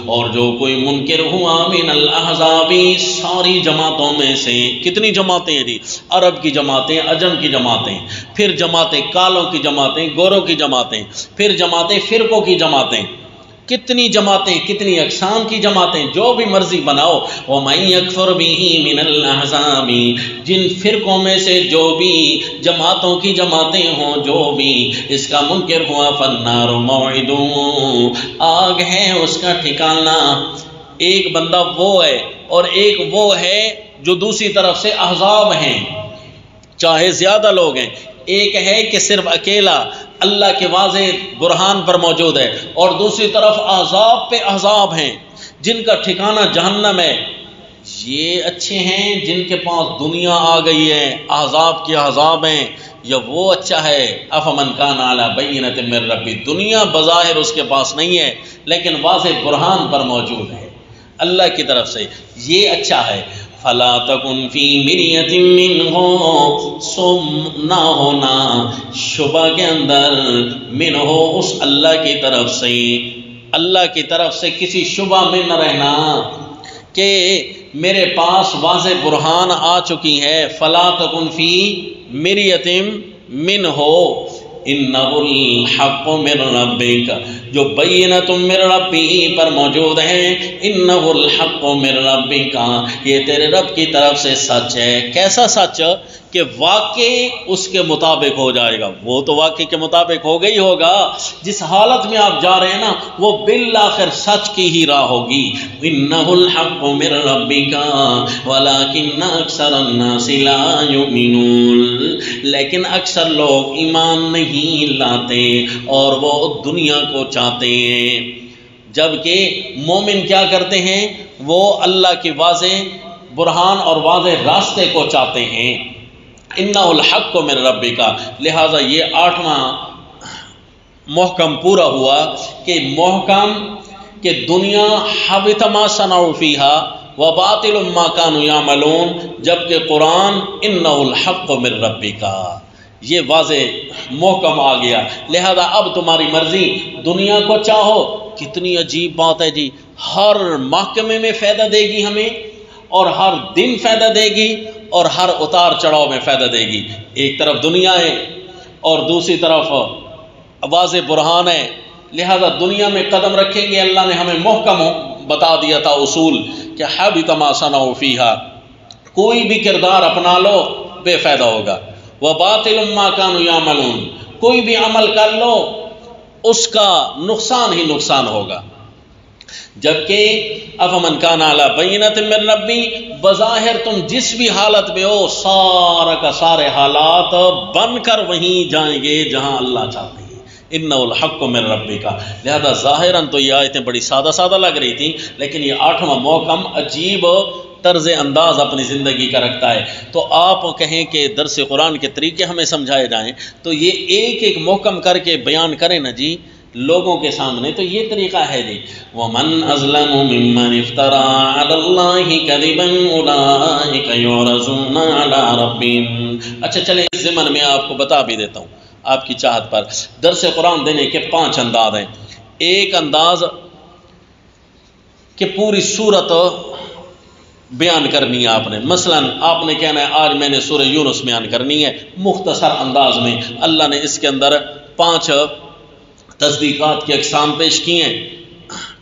اور جو کوئی منکر ہوا من الاحزاب، ساری جماعتوں میں سے. کتنی جماعتیں ہیں جی؟ عرب کی جماعتیں، عجم کی جماعتیں، پھر جماعتیں کالوں کی جماعتیں، گوروں کی جماعتیں، پھر جماعتیں فرقوں کی جماعتیں، کتنی جماعتیں، کتنی اقسام کی جماعتیں، جو بھی مرضی بناؤ. وَمَن يَكْفُرْ بِهِ مِنَ الْأَحْزَابِ، جن فرقوں میں سے جو بھی جماعتوں کی جماعتیں ہوں، جو بھی اس کا منکر ہوا، فَالنَّارُ مَوْعِدٌ، آگ ہے اس کا ٹھکانہ. ایک بندہ وہ ہے اور ایک وہ ہے جو دوسری طرف سے احزاب ہیں، چاہے زیادہ لوگ ہیں. ایک ہے کہ صرف اکیلا اللہ کے واضح برہان پر موجود ہے، اور دوسری طرف احزاب پہ احزاب ہیں جن کا ٹھکانہ جہنم ہے. یہ اچھے ہیں جن کے پاس دنیا آ گئی ہے، احزاب کے احزاب ہیں، یا وہ اچھا ہے افمن کان علی بینۃ من ربہ، دنیا بظاہر اس کے پاس نہیں ہے لیکن واضح برہان پر موجود ہے اللہ کی طرف سے، یہ اچھا ہے. فلا تکن فی مریۃ منہ، سو نہ ہونا شبہ کے اندر، منہ اس اللہ کی طرف سے، اللہ کی طرف سے کسی شبہ میں نہ رہنا کہ میرے پاس واضح برہان آ چکی ہے. فلا تکن فی مریۃ منہ، انہ الحق من ربک، جو بینۃ من ربہ پر موجود ہے، انہ الحق من ربک، یہ تیرے رب کی طرف سے سچ ہے. کیسا سچ؟ کہ واقعی اس کے مطابق ہو جائے گا. وہ تو واقعی کے مطابق ہوگا ہی ہوگا، جس حالت میں آپ جا رہے ہیں نا وہ بالآخر سچ کی ہی راہ ہوگی. انہ الحق من ربک ولکن اکثر الناس لا یؤمنون، لیکن اکثر لوگ ایمان نہیں لاتے اور وہ دنیا کو چاہتے ہیں. جبکہ مومن کیا کرتے ہیں؟ وہ اللہ کی واضح برہان اور واضح راستے کو چاہتے ہیں. انہ الحق من ربک، لہٰذا یہ 8واں محکم پورا ہوا کہ محکم کہ دنیا حبط ما صنعوا فیہا وباطل ما كانوا یعملون، جبکہ قرآن انہ الحق من ربک، یہ واضح محکم آ گیا، لہذا اب تمہاری مرضی، دنیا کو چاہو۔ کتنی عجیب بات ہے جی، ہر محکمے میں فائدہ دے گی ہمیں، اور ہر دن فائدہ دے گی، اور ہر اتار چڑھاؤ میں فائدہ دے گی۔ ایک طرف دنیا ہے اور دوسری طرف واضح برہان ہے، لہذا دنیا میں قدم رکھیں گے، اللہ نے ہمیں محکم بتا دیا تھا اصول کہ حبط ما صنعوا فیہا، کوئی بھی کردار اپنا لو بے فائدہ ہوگا، وباطل ما كانوا یعملون، کوئی بھی عمل کر لو اس کا نقصان ہی نقصان ہوگا۔ جبکہ افمن کان علی بینۃ من ربی، بظاہر تم جس بھی حالت میں ہو سارا کا سارے حالات بن کر وہیں جائیں گے جہاں اللہ چاہتے ہیں، انہ الحق من ربک۔ لہذا ظاہراً تو یہ آیتیں بڑی سادہ سادہ لگ رہی تھیں، لیکن یہ 8واں محکم عجیب طرز انداز اپنی زندگی کا رکھتا ہے۔ تو آپ کہیں کہ درس قرآن کے طریقے ہمیں سمجھائے جائیں تو یہ ایک ایک محکم کر کے بیان کریں نا جی لوگوں کے سامنے، تو یہ طریقہ ہے جی۔ وَمَنْ أَظْلَمُ مِمَّنِ افْتَرَىٰ عَلَى اللَّهِ كَذِبًا أُولَٰئِكَ يُعْرَضُونَ عَلَىٰ رَبِّهِمْ۔ اچھا چلیں اس ضمن میں آپ کو بتا بھی دیتا ہوں آپ کی چاہت پر، درس قرآن دینے کے 5 انداز ہیں۔ ایک انداز کہ پوری صورت بیان کرنی ہے آپ نے، مثلا آپ نے کہنا ہے آج میں نے سورہ یونس بیان کرنی ہے مختصر انداز میں، اللہ نے اس کے اندر 5 تصدیقات کی اقسام پیش کی ہیں،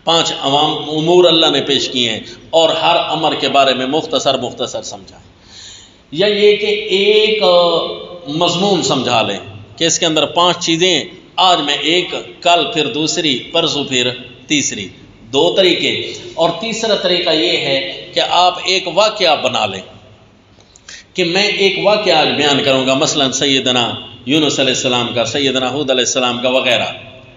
5 عوام امور اللہ نے پیش کیے ہیں، اور ہر امر کے بارے میں مختصر سمجھا، یا یہ کہ ایک مضمون سمجھا لیں کہ اس کے اندر 5 چیزیں، آج میں ایک، کل پھر دوسری، پرسوں پھر تیسری، 2 طریقے۔ اور تیسرا طریقہ یہ ہے کہ آپ ایک واقعہ بنا لیں کہ میں ایک واقعہ آج بیان کروں گا، مثلا سیدنا یونس علیہ السلام کا، سیدنا ہود علیہ السلام کا وغیرہ۔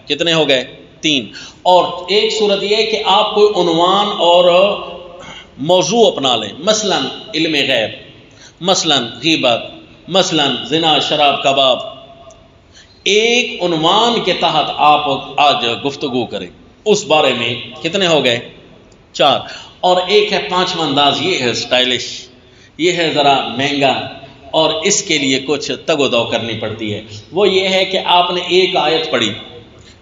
کتنے ہو گئے؟ 3۔ اور ایک صورت یہ ہے کہ آپ کوئی عنوان اور موضوع اپنا لیں، مثلا علم غیب، مثلا غیبت، مثلا زنا، شراب، کباب، ایک عنوان کے تحت آپ آج گفتگو کریں اس بارے میں۔ کتنے ہو گئے؟ 4۔ اور ایک ہے 5واں انداز، یہ ہے سٹائلش، یہ ہے ذرا مہنگا اور اس کے لیے کچھ تگ و دو کرنی پڑتی ہے۔ وہ یہ ہے کہ آپ نے ایک آیت پڑھی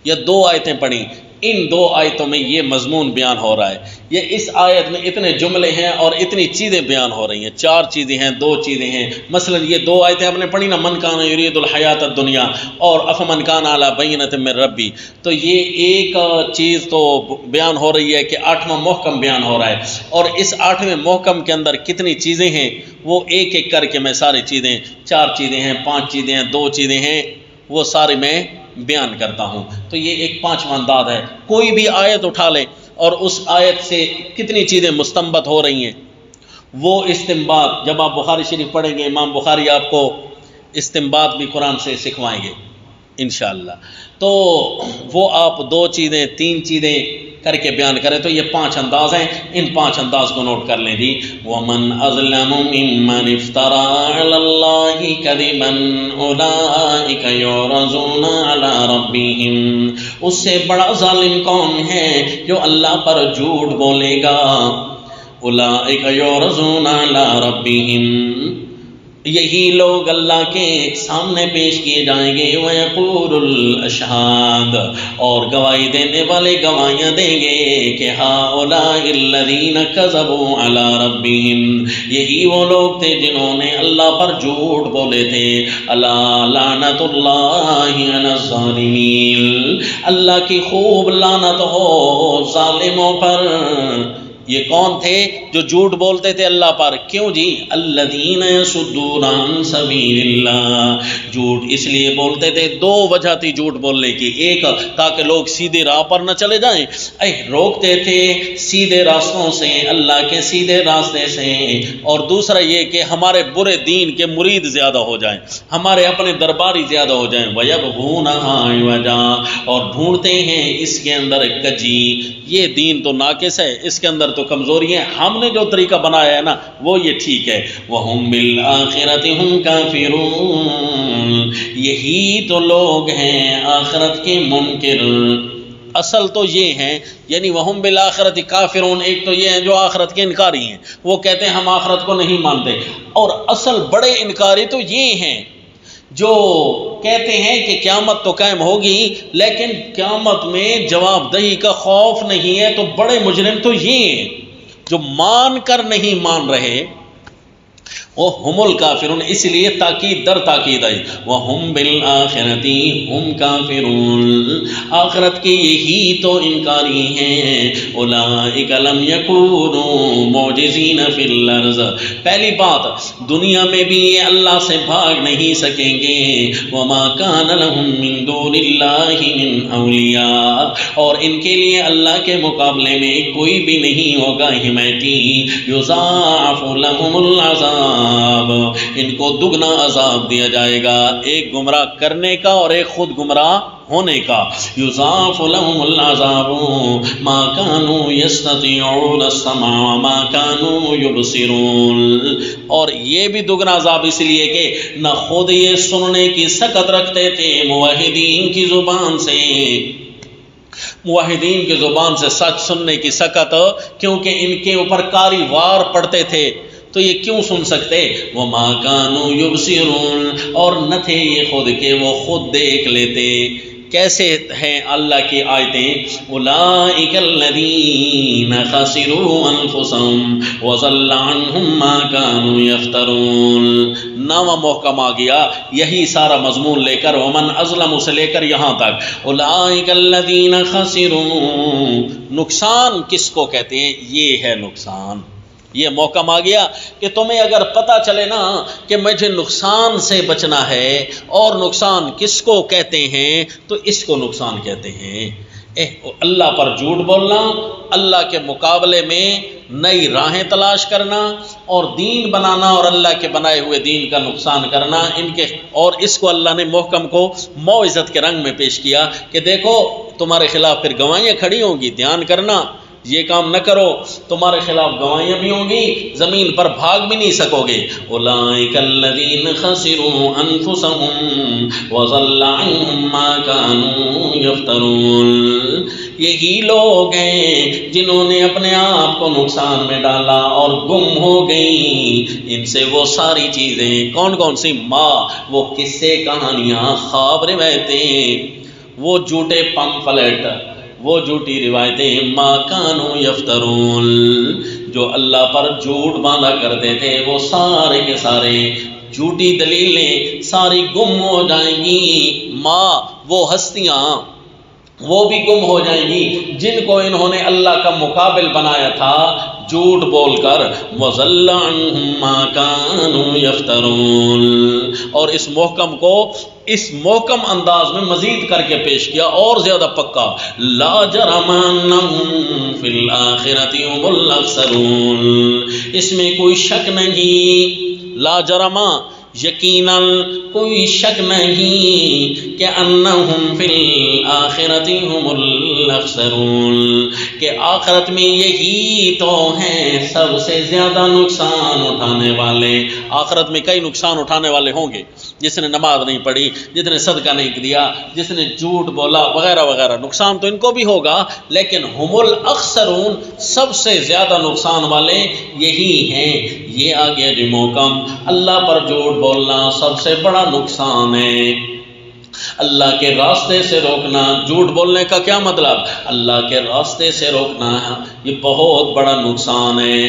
یا 2 آیتیں پڑھی، ان 2 آیتوں میں یہ مضمون بیان ہو رہا ہے، یہ اس آیت میں اتنے جملے ہیں اور اتنی چیزیں بیان ہو رہی ہیں، 4 چیزیں ہیں، 2 چیزیں ہیں۔ مثلا یہ 2 آیتیں آپ نے پڑھی نا، من کان یرید الحیات الدنیا اور افمن کان علی بینۃ من ربی، تو یہ ایک چیز تو بیان ہو رہی ہے کہ 8واں محکم بیان ہو رہا ہے، اور اس 8ویں محکم کے اندر کتنی چیزیں ہیں وہ ایک ایک کر کے میں ساری چیزیں، 4 چیزیں ہیں، 5 چیزیں ہیں، 2 چیزیں ہیں، وہ سارے میں بیان کرتا ہوں۔ تو یہ ایک 5واں انداز ہے۔ کوئی بھی آیت اٹھا لیں اور اس آیت سے کتنی چیزیں مستنبط ہو رہی ہیں، وہ استنباط جب آپ بخاری شریف پڑھیں گے، امام بخاری آپ کو استنباط بھی قرآن سے سکھوائیں گے انشاءاللہ، تو وہ آپ 2 چیزیں 3 چیزیں کر کے بیان کریں۔ تو یہ 5 انداز ہیں، ان 5 انداز کو نوٹ کر لیں جی۔ وَمَنْ أَظْلَمُ مِمَّنِ افْتَرَىٰ عَلَى اللَّهِ كَذِبًا أُولَٰئِكَ يُعْرَضُونَ عَلَىٰ رَبِّهِمْ، اس سے بڑا ظالم کون ہے جو اللہ پر جھوٹ بولے گا؟ أُولَٰئِكَ يُعْرَضُونَ عَلَىٰ رَبِّهِمْ، یہی لوگ اللہ کے سامنے پیش کیے جائیں گے۔ وَيَقُولُ الْأَشْهَادُ، اور گواہی دینے والے گواہیاں دیں گے کہ هَٰؤُلَاءِ الَّذِينَ كَذَبُوا عَلَىٰ رَبِّهِمْ، یہی وہ لوگ تھے جنہوں نے اللہ پر جھوٹ بولے تھے۔ أَلَا لَعْنَةُ اللَّهِ عَلَى الظَّالِمِينَ، اللہ کی خوب لعنت ہو ظالموں پر۔ یہ کون تھے جو جھوٹ بولتے تھے اللہ پر؟ کیوں جی؟ الذین یصدون عن سبیل اللہ، جھوٹ اس لیے بولتے تھے، 2 وجہ تھی جھوٹ بولنے کی، ایک تاکہ لوگ سیدھے راہ پر نہ چلے جائیں، روکتے تھے سیدھے راستوں سے، اللہ کے سیدھے راستے سے، اور دوسرا یہ کہ ہمارے برے دین کے مرید زیادہ ہو جائیں، ہمارے اپنے درباری زیادہ ہو جائیں۔ وَيَبْغُونَهَا عِوَجًا، اور ڈھونڈتے ہیں اس کے اندر کجی، یہ دین تو ناقص ہے، اس کے اندر تو کمزوری ہے، ہم نے جو طریقہ بنایا ہے نا وہ یہ ٹھیک ہے۔ وَهُمْ بِالْآخِرَةِ هُمْ كَافِرُونَ، یہی تو لوگ ہیں آخرت کے منکر۔ اصل تو یہ ہیں، یعنی وَهُمْ بِالْآخِرَةِ كَافِرُونَ، ایک تو یہ ہیں جو آخرت کے انکاری ہیں، وہ کہتے ہیں ہم آخرت کو نہیں مانتے، اور اصل بڑے انکاری تو یہ ہیں جو کہتے ہیں کہ قیامت تو قائم ہوگی لیکن قیامت میں جواب دہی کا خوف نہیں ہے، تو بڑے مجرم تو یہ ہیں جو مان کر نہیں مان رہے، وہ ہم الکافرون، اس لیے تاکید در تاکید آئی، وَهُمْ بِالْآخِرَةِ هُمْ كَافِرُونَ، آخرت کے یہی تو انکاری ہیں۔ أُولَئِكَ لَمْ يَكُونُوا مُعْجِزِينَ فِي الْأَرْضِ، پہلی بات دنیا میں بھی یہ اللہ سے بھاگ نہیں سکیں گے، وَمَا كَانَ لَهُم مِّن دُونِ اللَّهِ مِنْ أَوْلِيَاءَ، اور ان کے لیے اللہ کے مقابلے میں کوئی بھی نہیں ہوگا حمایتی، يُضَاعَفُ لَهُمُ الْعَذَابُ، ان کو دگنا عذاب دیا جائے گا، ایک گمراہ کرنے کا اور ایک خود گمراہ ہونے کا۔ یضاعف لهم العذاب ما كانوا يستطيعون السمع وما كانوا يبصرون، اور یہ بھی دگنا عذاب اس لیے کہ نہ خود یہ سننے کی سکت رکھتے تھے موحدین کی زبان سے، موحدین کی زبان سے سچ سننے کی سکت، کیونکہ ان کے اوپر کاری وار پڑتے تھے تو یہ کیوں سن سکتے، وَمَا كَانُوا يُبْصِرُونَ، اور نہ تھے یہ خود کہ وہ خود دیکھ لیتے۔ کیسے ہیں اللہ کی آیتیں، أُولَئِكَ الَّذِينَ خَسِرُوا أَنفُسَهُمْ وَضَلَّ عَنْهُمْ مَا كَانُوا يَفْتَرُونَ، نامہ محکم آ گیا یہی سارا مضمون لے کر، وَمَنْ أَظْلَمُ سے لے کر یہاں تک، أُولَئِكَ الَّذِينَ خَسِرُوا، نقصان کس کو کہتے ہیں، یہ ہے نقصان۔ یہ محکم آ گیا کہ تمہیں اگر پتہ چلے نا کہ مجھے نقصان سے بچنا ہے، اور نقصان کس کو کہتے ہیں تو اس کو نقصان کہتے ہیں، اللہ پر جھوٹ بولنا، اللہ کے مقابلے میں نئی راہیں تلاش کرنا اور دین بنانا اور اللہ کے بنائے ہوئے دین کا نقصان کرنا، ان کے، اور اس کو اللہ نے محکم کو موعظت کے رنگ میں پیش کیا کہ دیکھو تمہارے خلاف پھر گواہیاں کھڑی ہوں گی، دھیان کرنا، یہ کام نہ کرو، تمہارے خلاف گواہیاں بھی ہوں گی، زمین پر بھاگ بھی نہیں سکو گے۔ أُولَئِكَ الَّذِينَ خَسِرُوا أَنفُسَهُمْ وَضَلَّ عَنْهُمْ مَا كَانُوا يَفْتَرُونَ، یہی لوگ ہیں جنہوں نے اپنے آپ کو نقصان میں ڈالا اور گم ہو گئیں ان سے وہ ساری چیزیں، کون کون سی، ماں، وہ قصے کہانیاں، خواب روایتیں، وہ جھوٹے پمفلٹ، وہ جھوٹی روایتیں، ما کانوا یفترون، جو اللہ پر جھوٹ باندھا کرتے تھے، وہ سارے کے سارے جھوٹی دلیلیں ساری گم ہو جائیں گی، ماں، وہ ہستیاں وہ بھی گم ہو جائیں گی جن کو انہوں نے اللہ کا مقابل بنایا تھا جھوٹ بول کر، وَضَلَّ عَنْهُمْ مَا كَانُوا يَفْتَرُونَ، اور اس محکم کو اس محکم انداز میں مزید کر کے پیش کیا اور زیادہ پکا، لَا جَرَمَ أَنَّهُمْ فِي الْآخِرَةِ هُمُ الْأَخْسَرُونَ، اس میں کوئی شک نہیں، لا جرم، یقیناً کوئی شک نہیں کہ انہم فی الآخرۃ ہم الاخسرون، کہ آخرت میں یہی تو ہیں سب سے زیادہ نقصان اٹھانے والے۔ آخرت میں کئی نقصان اٹھانے والے ہوں گے، جس نے نماز نہیں پڑھی، جس نے صدقہ نہیں دیا، جس نے جھوٹ بولا وغیرہ وغیرہ، نقصان تو ان کو بھی ہوگا، لیکن ہم الاخسرون، سب سے زیادہ نقصان والے یہی ہیں۔ یہ آگے جو محکم، اللہ پر جھوٹ بولنا سب سے بڑا نقصان ہے، اللہ کے راستے سے روکنا۔ جھوٹ بولنے کا کیا مطلب؟ اللہ کے راستے سے روکنا، یہ بہت بڑا نقصان ہے،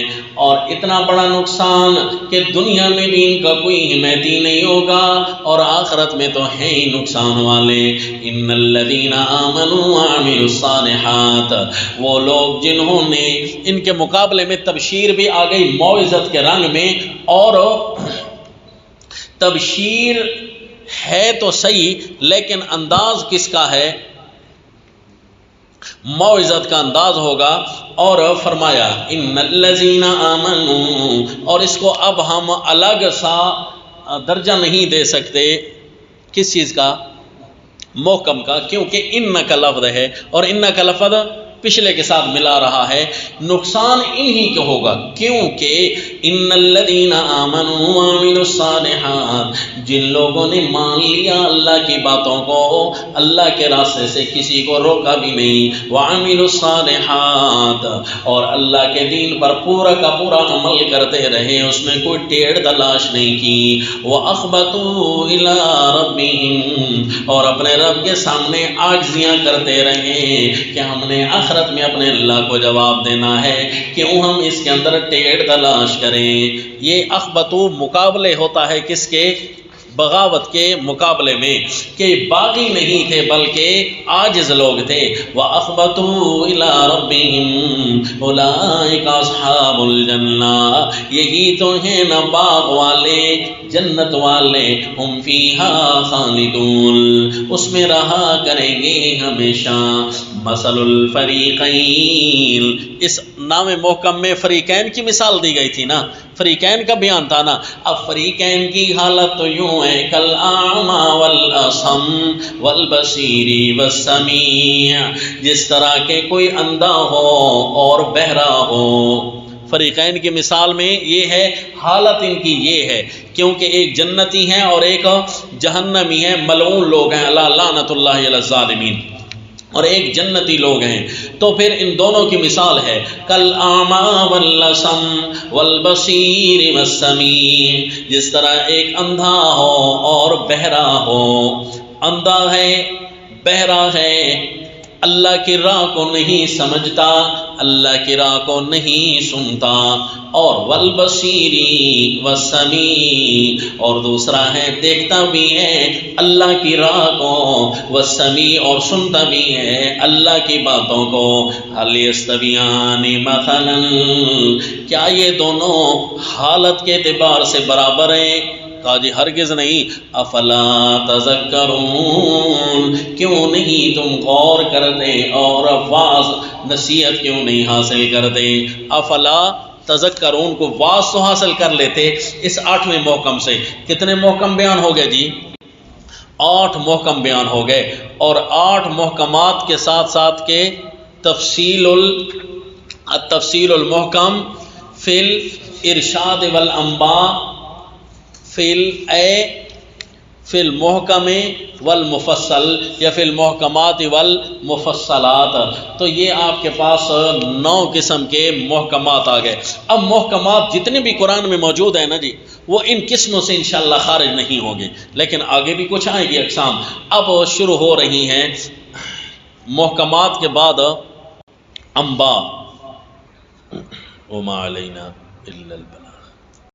اور اتنا بڑا نقصان کہ دنیا میں بھی ان کا کوئی حمایتی نہیں ہوگا، اور آخرت میں تو ہے ہی نقصان والے۔ ان الذین آمنوا وعملوا الصالحات، وہ لوگ جنہوں نے، ان کے مقابلے میں تبشیر بھی آ گئی موعظت کے رنگ میں، اور تبشیر ہے تو صحیح لیکن انداز کس کا ہے؟ موعظت کا انداز ہوگا، اور فرمایا ان الذین آمنوا، اور اس کو اب ہم الگ سا درجہ نہیں دے سکتے، کس چیز کا؟ محکم کا، کیونکہ ان کا لفظ ہے، اور ان کا لفظ پچھلے کے ساتھ ملا رہا ہے، نقصان انہی کو ہوگا، کیونکہ ان الذین آمنوا وعملوا الصالحات، جن لوگوں نے مان لیا اللہ کی باتوں کو، اللہ کے راستے سے کسی کو روکا بھی نہیں، وعملوا الصالحات، اور اللہ کے دین پر پورا کا پورا عمل کرتے رہے، اس میں کوئی ٹیڑھ تلاش نہیں کی، وَأَخْبَتُوا إِلَىٰ رَبِّهِمْ، اور اپنے رب کے سامنے عاجزیاں کرتے رہے کہ ہم نے آخرت میں اپنے اللہ کو جواب دینا ہے، کیوں ہم اس کے اندر ٹیڑھ تلاش کریں۔ یہ اخبتو مقابلے ہوتا ہے کس کے؟ بغاوت کے مقابلے میں، کہ باغی نہیں تھے بلکہ عاجز لوگ تھے۔ وَأَخْبَتُوا إِلَىٰ رَبِّهِمْ أُولَٰئِكَ أَصْحَابُ الْجَنَّةِ، یہی تو ہیں نا باغ والے، جنت والے، ہم فیہا خالدون، اس میں رہا کریں گے ہمیشہ۔ مثل الفریقین، اس نام محکم میں فریقین کی مثال دی گئی تھی نا، فریقین کا بیان تھا نا، اب فریقین کی حالت تو یوں ہے، کالأعمى والأصم والبصیر والسمیع، جس طرح کے کوئی اندھا ہو اور بہرا ہو۔ فریقین کی مثال میں یہ ہے، حالت ان کی یہ ہے، کیونکہ ایک جنتی ہیں اور ایک جہنمی ہیں، ملعون لوگ ہیں، اللہ لعنت اللہ علی الظالمین، اور ایک جنتی لوگ ہیں، تو پھر ان دونوں کی مثال ہے کالأعمى والأصم والبصیر والسمیع، جس طرح ایک اندھا ہو اور بہرا ہو، اندھا ہے، بہرا ہے، اللہ کی راہ کو نہیں سمجھتا، اللہ کی راہ کو نہیں سنتا، اور والبصیری والسمیع، اور دوسرا ہے دیکھتا بھی ہے اللہ کی راہ کو، والسمیع، اور سنتا بھی ہے اللہ کی باتوں کو۔ هل یستویان مثلا، کیا یہ دونوں حالت کے اعتبار سے برابر ہیں؟ کہا جی ہرگز نہیں۔ افلا تذکرون، کیوں نہیں تم غور کرتے اور واعظ نصیحت کیوں نہیں حاصل کرتے؟ افلا تذکرون کو واعظ تو حاصل کر لیتے اس 8ویں محکم سے۔ کتنے محکم بیان ہو گئے جی؟ 8 محکم بیان ہو گئے، اور 8 محکمات کے ساتھ ساتھ کے التفصیل المحکم فی الارشاد والانباء فی المحکم والمفصل، یا فی المحکمات والمفصلات، تو یہ آپ کے پاس 9 قسم کے محکمات آ گئے۔ اب محکمات جتنے بھی قرآن میں موجود ہیں نا جی، وہ ان قسموں سے انشاءاللہ خارج نہیں ہوں گے، لیکن آگے بھی کچھ آئیں گی اقسام۔ اب شروع ہو رہی ہیں محکمات کے بعد انباء، وما علینا الا البلاغ۔